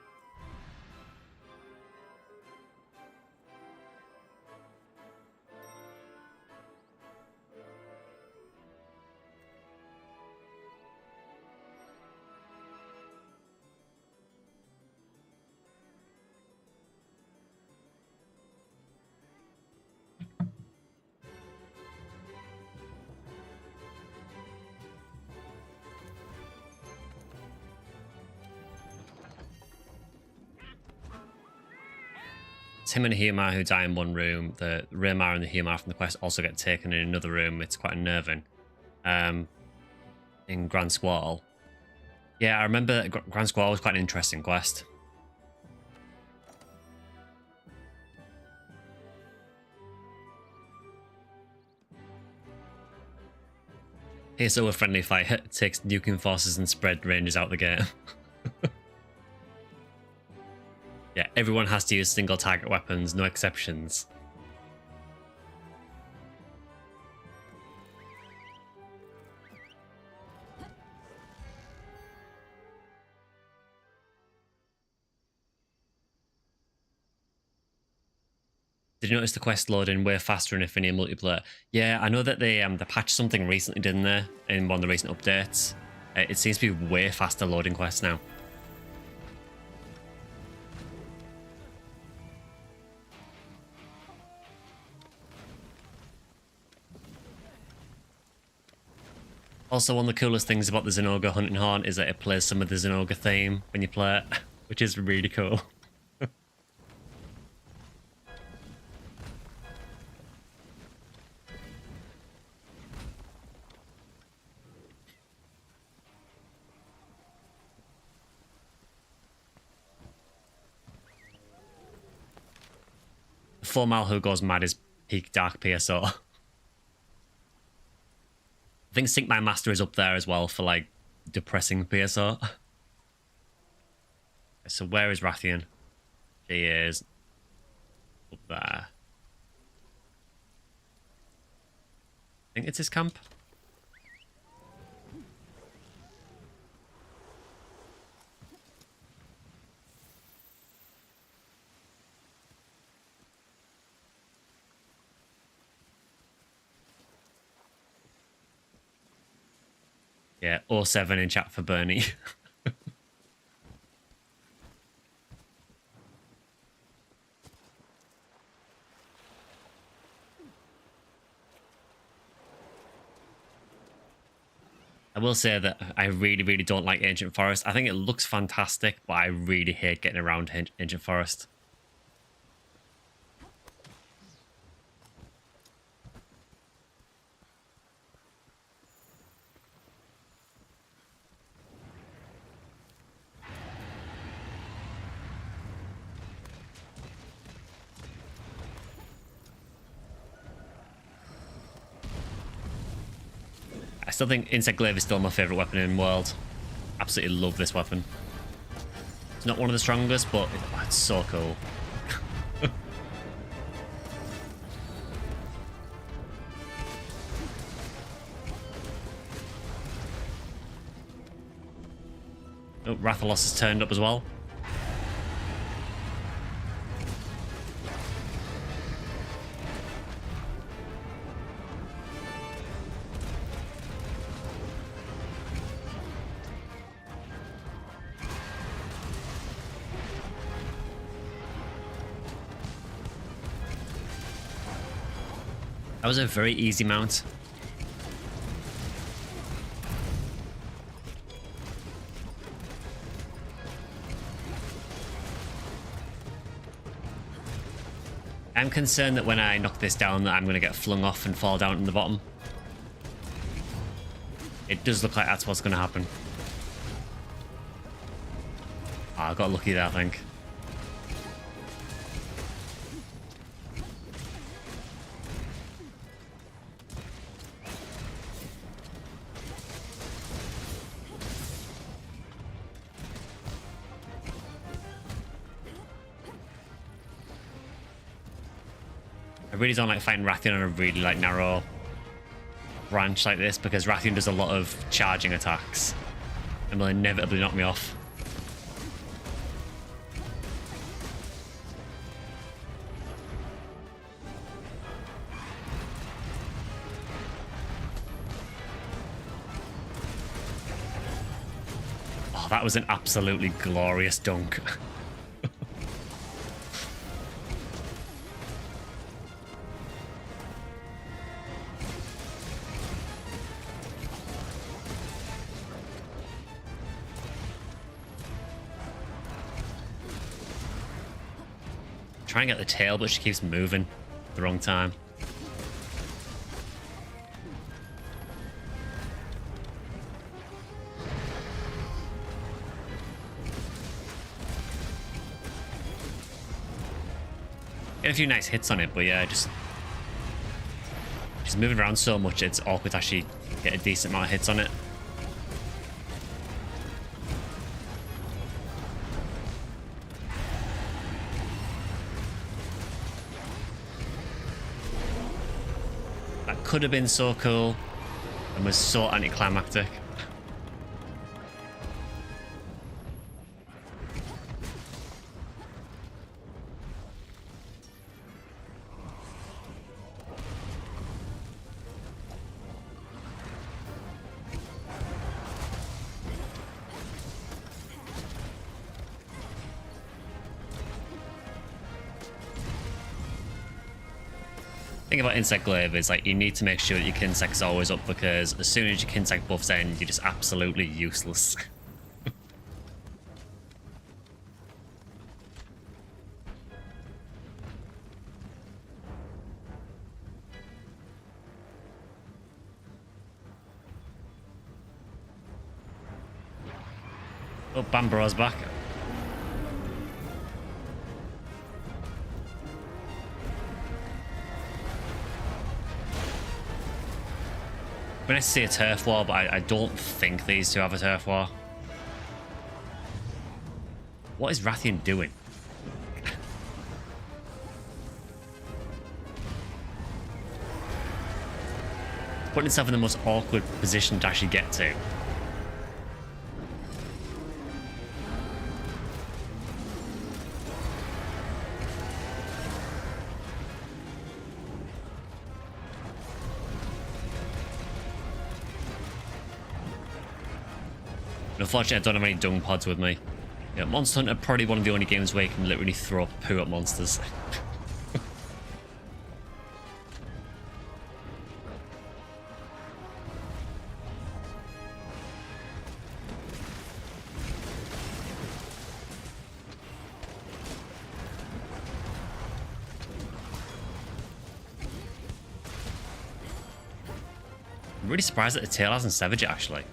Tim and Humar who die in one room. The Raymar and the Humar from the quest also get taken in another room. It's quite unnerving. In Grand Squall. Yeah, I remember Grand Squall was quite an interesting quest. PSO a friendly fight takes nuking forces and spread ranges out the game. Yeah, everyone has to use single target weapons, no exceptions. Did you notice the quest loading way faster in Ephinea multiplayer? Yeah, I know that they patched something recently, didn't they? In one of the recent updates. It seems to be way faster loading quests now. Also, one of the coolest things about the Zinogre Hunting Horn is that it plays some of the Zinogre theme when you play it, which is really cool. The 4-mile who goes mad is peak dark PSO. I think Sync My Master is up there as well for like depressing PSO. So where is Rathian? She is up there. I think it's his camp. Yeah, 07 in chat for Bernie. I will say that I really, really don't like Ancient Forest. I think it looks fantastic, but I really hate getting around Ancient Forest. I still think Insect Glaive is still my favourite weapon in the world. Absolutely love this weapon. It's not one of the strongest, but it's so cool. Oh, Rathalos has turned up as well. That was a very easy mount. I'm concerned that when I knock this down that I'm going to get flung off and fall down in the bottom. It does look like that's what's going to happen. Oh, I got lucky there, I think. I really don't like fighting Rathian on a really like narrow branch like this because Rathian does a lot of charging attacks and will inevitably knock me off. Oh, that was an absolutely glorious dunk. Trying to get the tail, but she keeps moving at the wrong time. Get a few nice hits on it, but yeah, just she's moving around so much it's awkward to actually get a decent amount of hits on it. That could have been so cool and was so anticlimactic. Thing about insect glaive is like you need to make sure that your kinsect's always up, because as soon as your kinsect buffs end, you're just absolutely useless. Oh, Bambaro's back. When I see a turf war, but I don't think these two have a turf war. What is Rathian doing? Putting himself in the most awkward position to actually get to. Unfortunately, I don't have any dung pods with me. Yeah, Monster Hunter probably one of the only games where you can literally throw poo at monsters. I'm really surprised that the tail hasn't severed it, actually.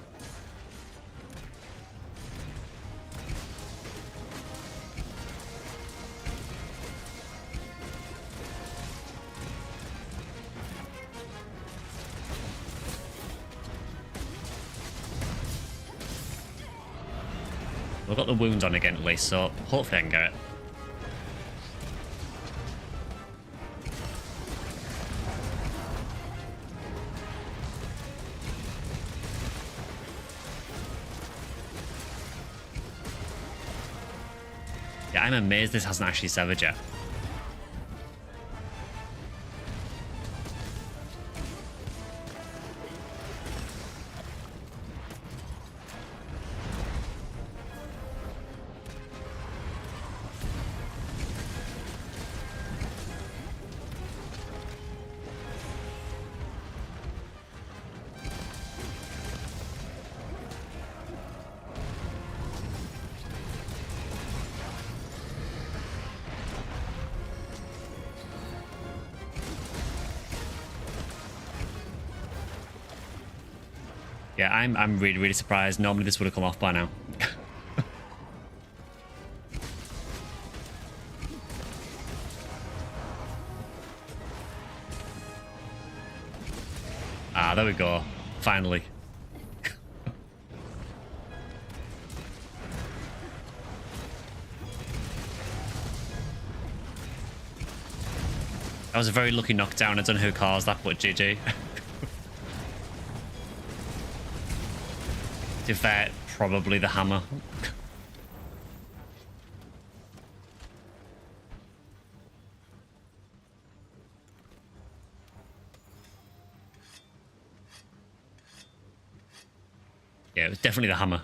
We've got the wound on again at least, so hopefully I can get it. Yeah, I'm amazed this hasn't actually severed yet. Yeah, I'm really, really surprised. Normally this would have come off by now. Ah, there we go. Finally. That was a very lucky knockdown. I don't know who caused that, but GG. To be fair, probably the hammer. Yeah, it was definitely the hammer.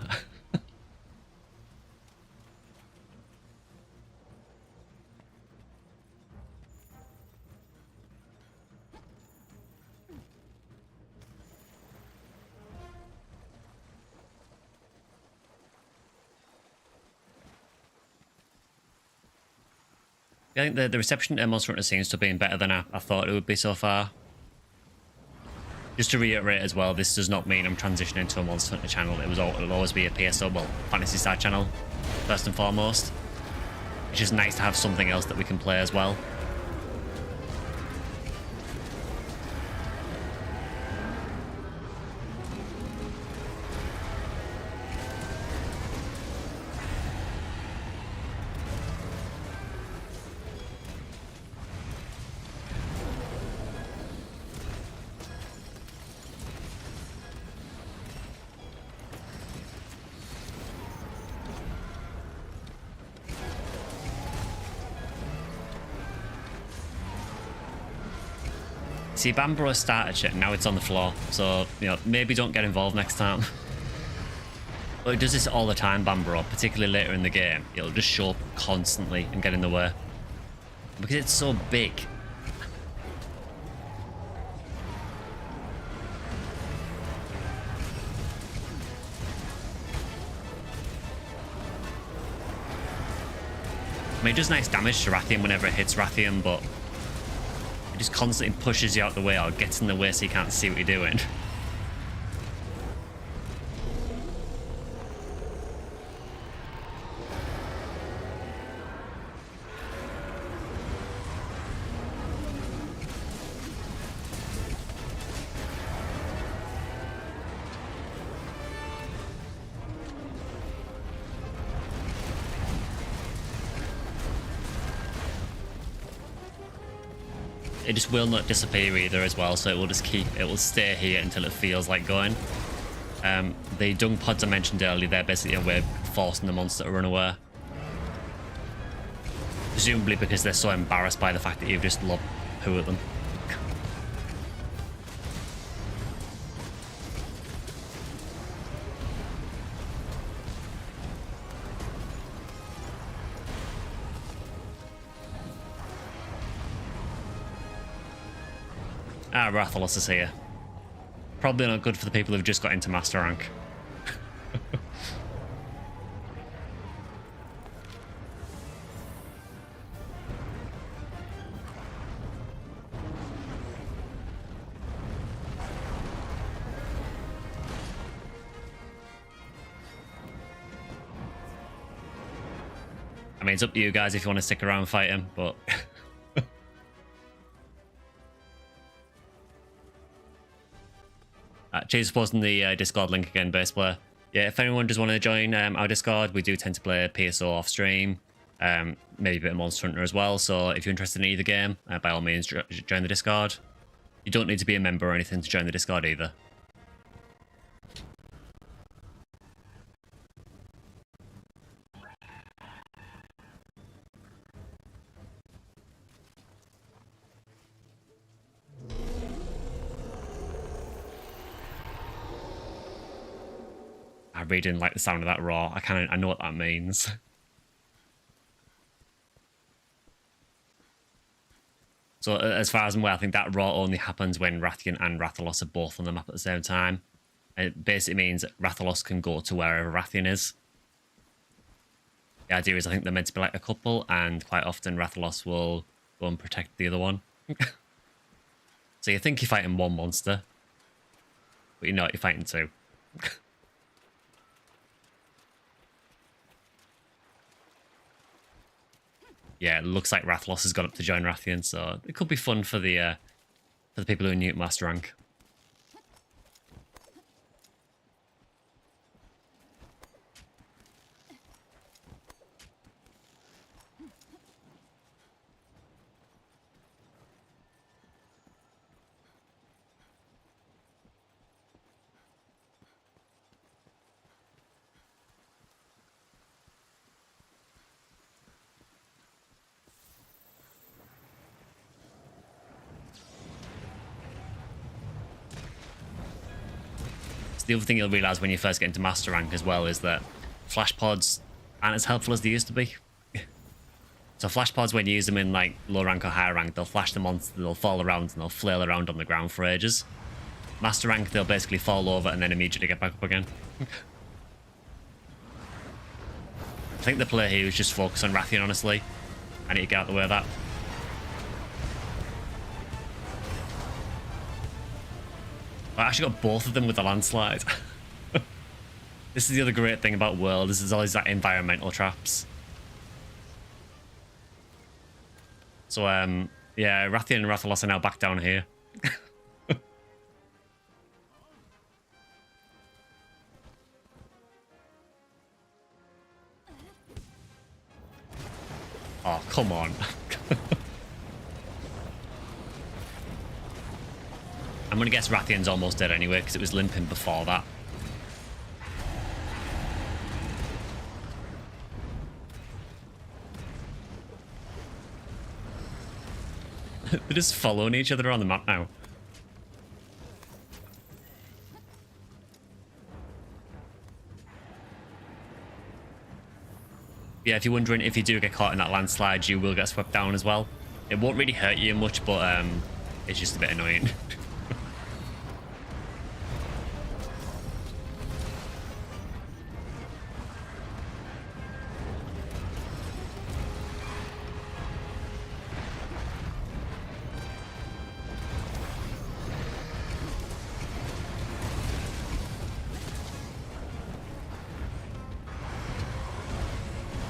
I think the reception to Monster Hunter seems to have been better than I thought it would be so far. Just to reiterate as well, this does not mean I'm transitioning to a Monster Hunter channel. It'll always be a PSO, well, Phantasy Star channel, first and foremost. It's just nice to have something else that we can play as well. See, Bambro started shit and now it's on the floor. So, you know, maybe don't get involved next time. But it does this all the time, Bambro, particularly later in the game. It'll just show up constantly and get in the way. Because it's so big. I mean, it does nice damage to Rathian whenever it hits Rathian, but it just constantly pushes you out the way or gets in the way so you can't see what you're doing. It just will not disappear either as well, so it will stay here until it feels like going. The dung pods I mentioned earlier, they're basically a way of forcing the monster to run away. Presumably because they're so embarrassed by the fact that you've just lobbed poo at them. Ah, Rathalos is here. Probably not good for the people who've just got into Master Rank. I mean, it's up to you guys if you want to stick around and fight him, but... Cheers for posting the Discord link again, base player. Yeah, if anyone does want to join our Discord, we do tend to play PSO off stream, maybe a bit of Monster Hunter as well. So if you're interested in either game, by all means, join the Discord. You don't need to be a member or anything to join the Discord either. I really didn't like the sound of that roar. I know what that means. So as far as I'm aware, I think that roar only happens when Rathian and Rathalos are both on the map at the same time. It basically means Rathalos can go to wherever Rathian is. The idea is I think they're meant to be like a couple, and quite often Rathalos will go and protect the other one. So you think you're fighting one monster, but you're not, you're fighting two. Yeah, it looks like Rathalos has gone up to join Rathian, so it could be fun for the people who are new to Master Rank. The other thing you'll realise when you first get into Master Rank as well is that flash pods aren't as helpful as they used to be. So flash pods, when you use them in like low rank or higher rank, they'll flash the monster, they'll fall around and they'll flail around on the ground for ages. Master Rank, they'll basically fall over and then immediately get back up again. I think the play here was just focus on Rathian, honestly. I need to get out of the way of that. I actually got both of them with the landslide. This is the other great thing about World, is there's always that environmental traps. So, yeah, Rathian and Rathalos are now back down here. Oh, come on. I'm going to guess Rathian's almost dead anyway, because it was limping before that. They're just following each other on the map now. Yeah, if you're wondering, if you do get caught in that landslide, you will get swept down as well. It won't really hurt you much, but it's just a bit annoying.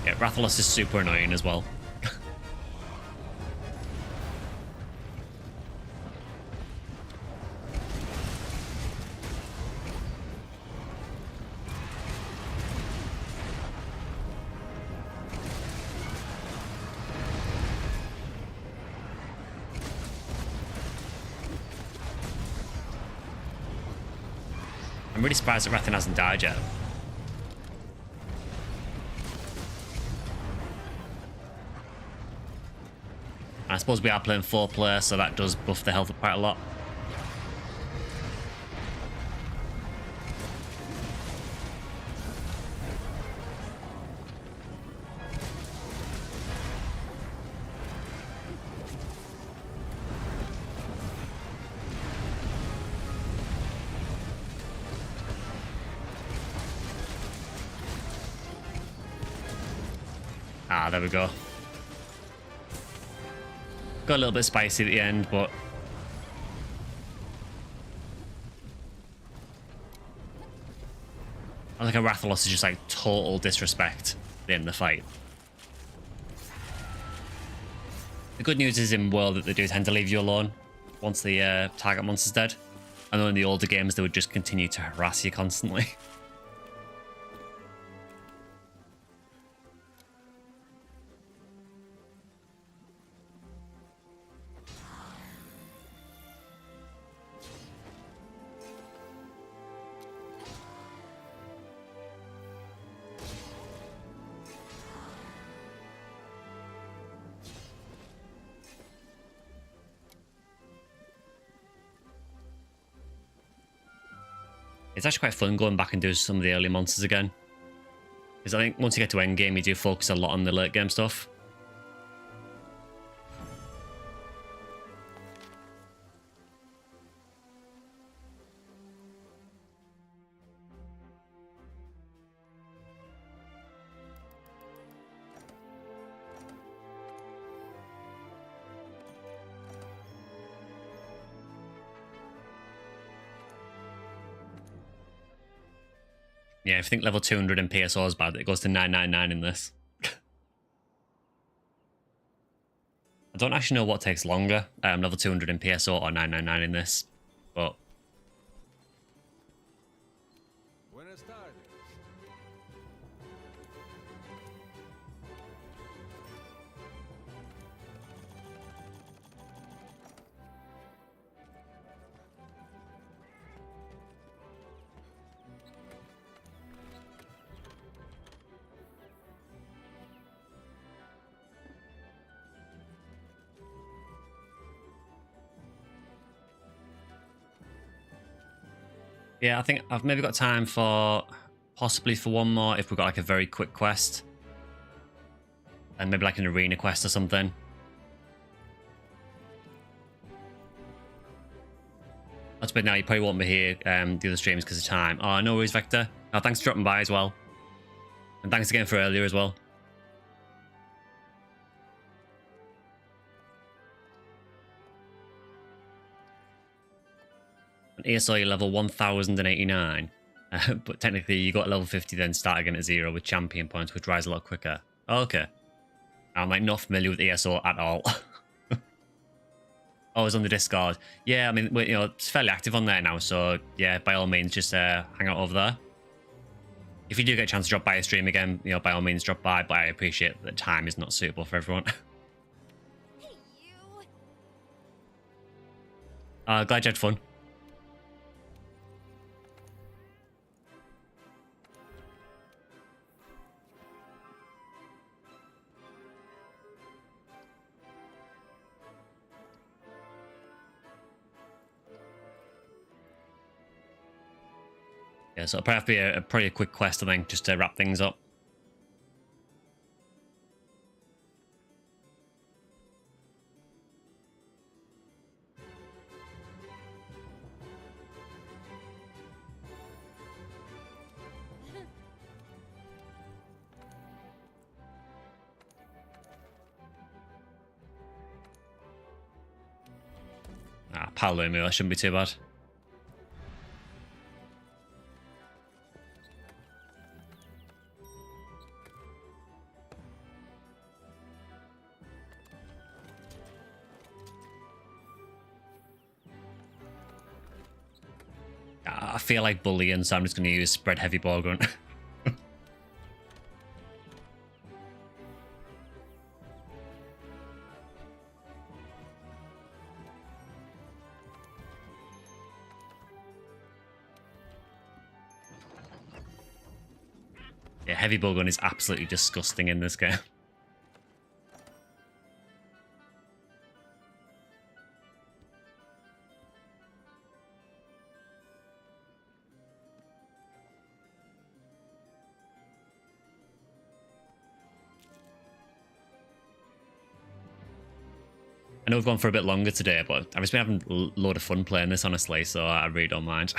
Yeah, Rathalos is super annoying as well. I'm really surprised that Rathian hasn't died yet. I suppose we are playing 4-player, so that does buff the health up quite a lot. Ah, there we go. Got a little bit spicy at the end, but I think a Rathalos is just like total disrespect at the end of the fight. The good news is in World that they do tend to leave you alone once the target monster's dead. I know in the older games they would just continue to harass you constantly. It's actually quite fun going back and doing some of the early monsters again. Because I think once you get to endgame, you do focus a lot on the late game stuff. Yeah, if you think level 200 in PSO is bad, it goes to 999 in this. I don't actually know what takes longer, level 200 in PSO or 999 in this, but... Yeah, I think I've maybe got time for possibly for one more if we've got like a very quick quest. And maybe like an arena quest or something. That's bad now, you probably won't be here the other streams because of time. Oh, no worries, Vector. Oh, thanks for dropping by as well. And thanks again for earlier as well. ESO you're level 1089. But technically you got level 50 then start again at 0 with champion points, which rise a lot quicker. Okay. I'm like not familiar with ESO at all. Oh, it's on the Discord. Yeah, I mean, you know, it's fairly active on there now, so yeah, by all means, just hang out over there. If you do get a chance to drop by a stream again, you know, by all means, drop by, but I appreciate that time is not suitable for everyone. Hey, you. Glad you had fun. Yeah, so it'll probably have to be probably a quick quest, I think, just to wrap things up. Paolumu, that shouldn't be too bad. I feel like bullying, so I'm just going to use spread heavy ball gun. Yeah, heavy ball gun is absolutely disgusting in this game. I know we've gone for a bit longer today, but I've just been having a load of fun playing this, honestly, so I really don't mind.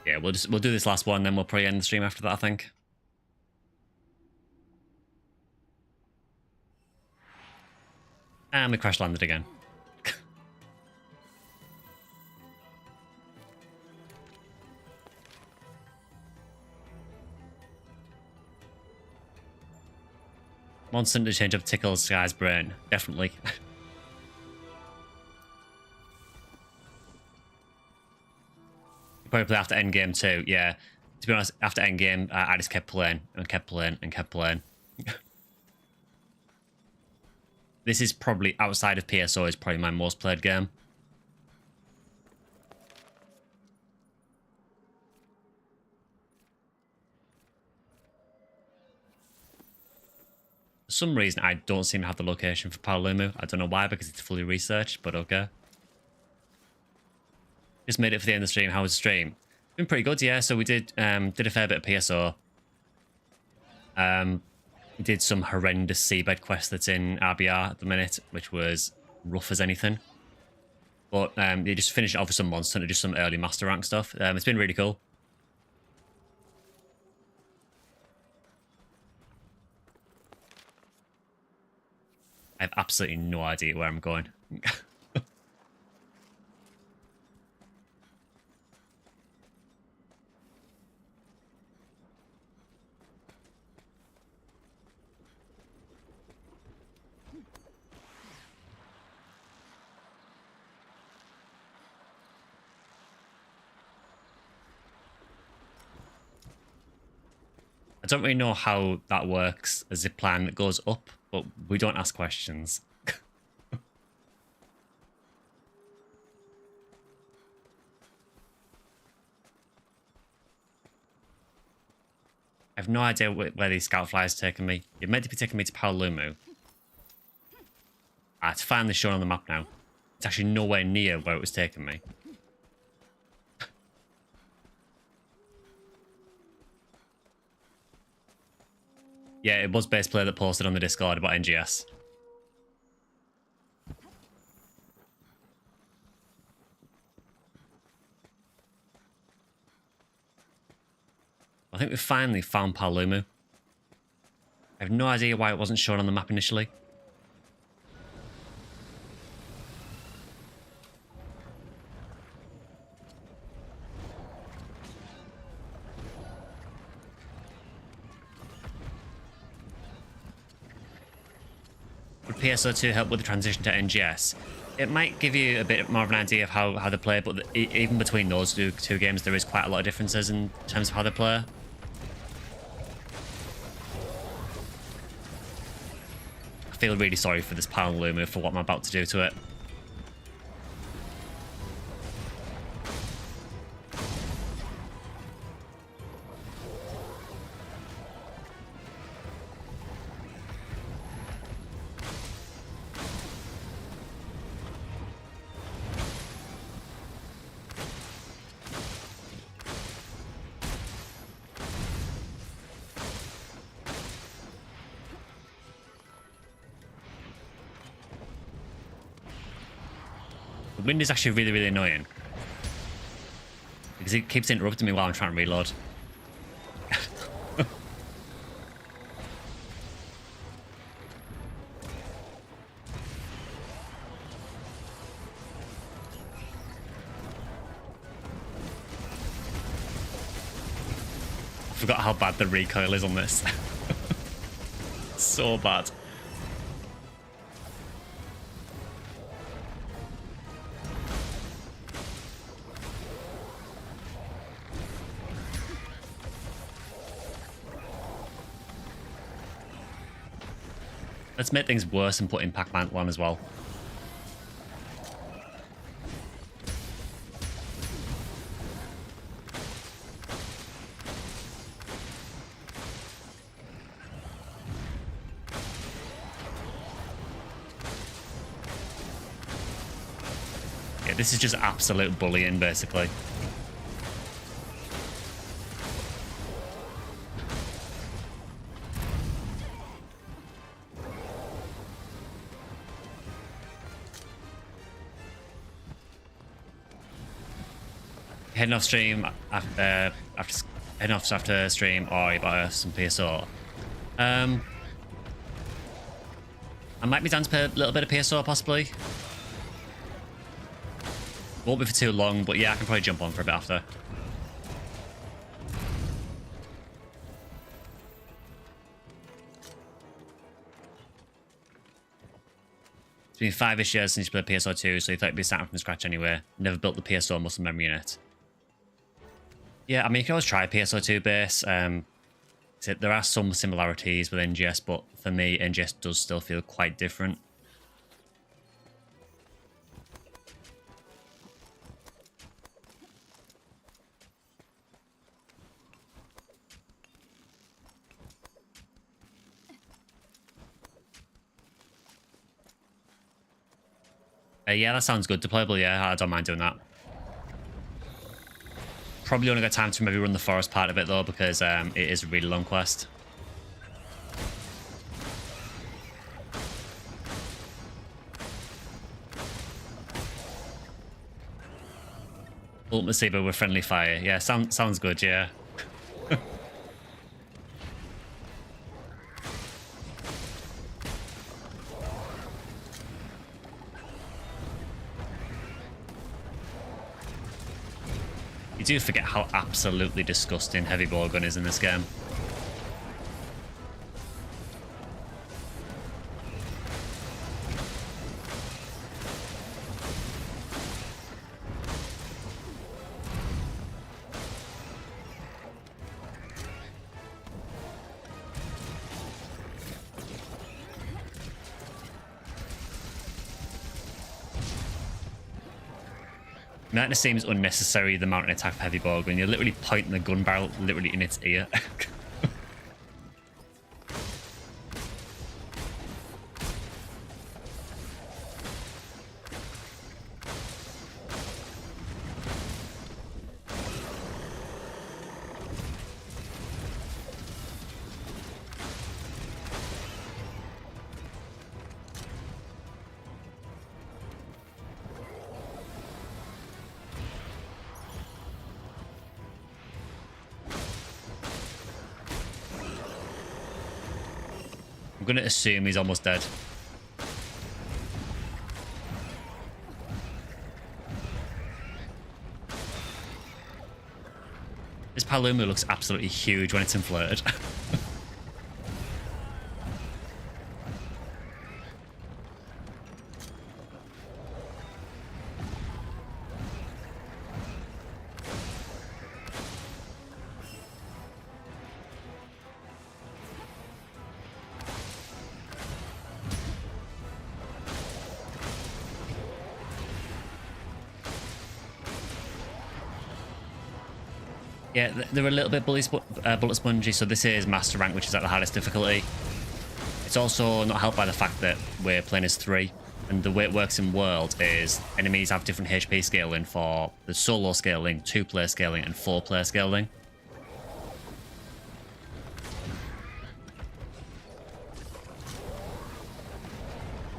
Yeah, we'll do this last one, then we'll probably end the stream after that, I think. And we crash landed again. Monster to change up Tickle Sky's brain. Definitely. Probably play after endgame too, yeah. To be honest, after endgame, I just kept playing and kept playing and kept playing. This is probably, outside of PSO, is probably my most played game. For some reason, I don't seem to have the location for Paolumu. I don't know why, because it's fully researched, but okay. Just made it for the end of the stream. How was the stream? Been pretty good, yeah. So we did a fair bit of PSO. We did some horrendous seabed quest that's in RBR at the minute, which was rough as anything. But they just finished it off with some monster and just some early master rank stuff. It's been really cool. I have absolutely no idea where I'm going. I don't really know how that works as a plan that goes up, but we don't ask questions. I have no idea where these scout flyers are taking me. You're meant to be taking me to Paolumu. It's finally shown on the map now. It's actually nowhere near where it was taking me. Yeah, it was base player that posted on the Discord about NGS. I think we finally found Palumu. I have no idea why it wasn't shown on the map initially. Would PSO2 help with the transition to NGS? It might give you a bit more of an idea of how they play, but even between those two games, there is quite a lot of differences in terms of how they play. I feel really sorry for this Palumu for what I'm about to do to it. The wind is actually really, really annoying. Because it keeps interrupting me while I'm trying to reload. I forgot how bad the recoil is on this. So bad. Let's make things worse and put Impact Mantle on as well. Yeah, this is just absolute bullying, basically. Heading off stream after heading off after stream, or you buy some PSO. I might be down to play a little bit of PSO possibly. Won't be for too long, but yeah, I can probably jump on for a bit after. It's been 5-ish years since you played PSO2, so you thought you'd be starting from scratch anyway. Never built the PSO muscle memory in it. Yeah, I mean, you can always try PSO2 base. There are some similarities with NGS, but for me, NGS does still feel quite different. Yeah, that sounds good. Deployable, yeah, I don't mind doing that. Probably only got time to maybe run the forest part of it though, because it is a really long quest. Ultimate Saber with friendly fire. Yeah, sounds good, yeah. You do forget how absolutely disgusting heavy bowgun is in this game. That just seems unnecessary, the mountain attack of heavy bowgun. You're literally pointing the gun barrel literally in its ear. going to assume he's almost dead. This Paluma looks absolutely huge when it's inflated. Yeah, they're a little bit bullet spongy, so this is Master Rank, which is at the hardest difficulty. It's also not helped by the fact that we're playing as 3, and the way it works in World is enemies have different HP scaling for the solo scaling, 2-player scaling, and 4-player scaling.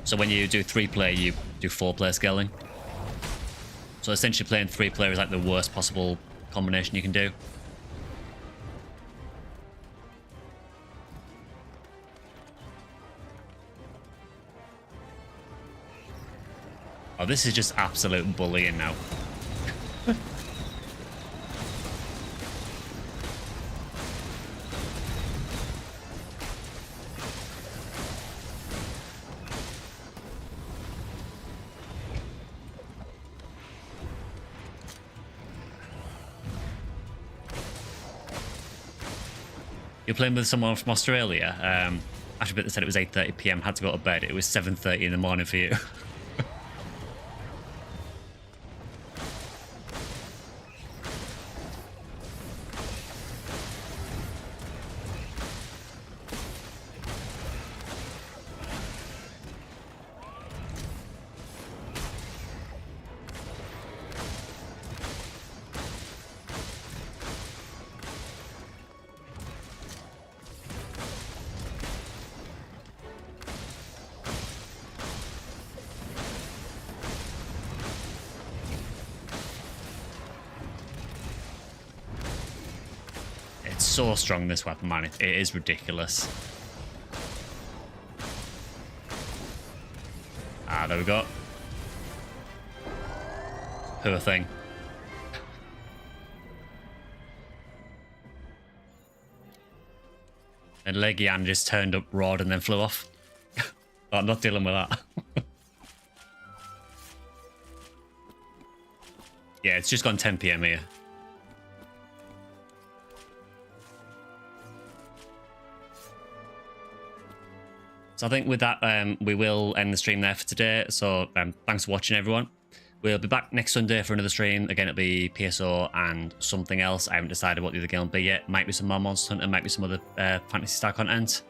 So when you do 3-player, you do 4-player scaling. So essentially playing 3-player is like the worst possible combination you can do. Oh, this is just absolute bullying now. You're playing with someone from Australia. Actually, they said it was 8:30 PM. Had to go to bed. It was 7:30 in the morning for you. It's so strong, this weapon, man. It is ridiculous. Ah, there we go. Poor thing. And Legian just turned up, roared, and then flew off. Oh, I'm not dealing with that. Yeah, it's just gone 10 PM here. So I think with that, we will end the stream there for today. So thanks for watching, everyone. We'll be back next Sunday for another stream. Again, it'll be PSO and something else. I haven't decided what the other game will be yet. Might be some more Monster Hunter, might be some other Fantasy Star content.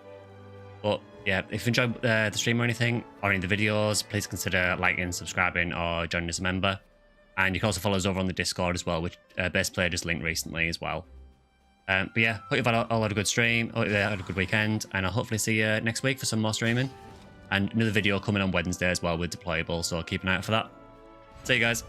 But yeah, if you enjoyed the stream or anything, or any of the videos, please consider liking, subscribing, or joining as a member. And you can also follow us over on the Discord as well, which Best Player just linked recently as well. But yeah, hope you've all had a good stream, hope you've had a good weekend, and I'll hopefully see you next week for some more streaming. And another video coming on Wednesday as well with Deployable, so keep an eye out for that. See you guys.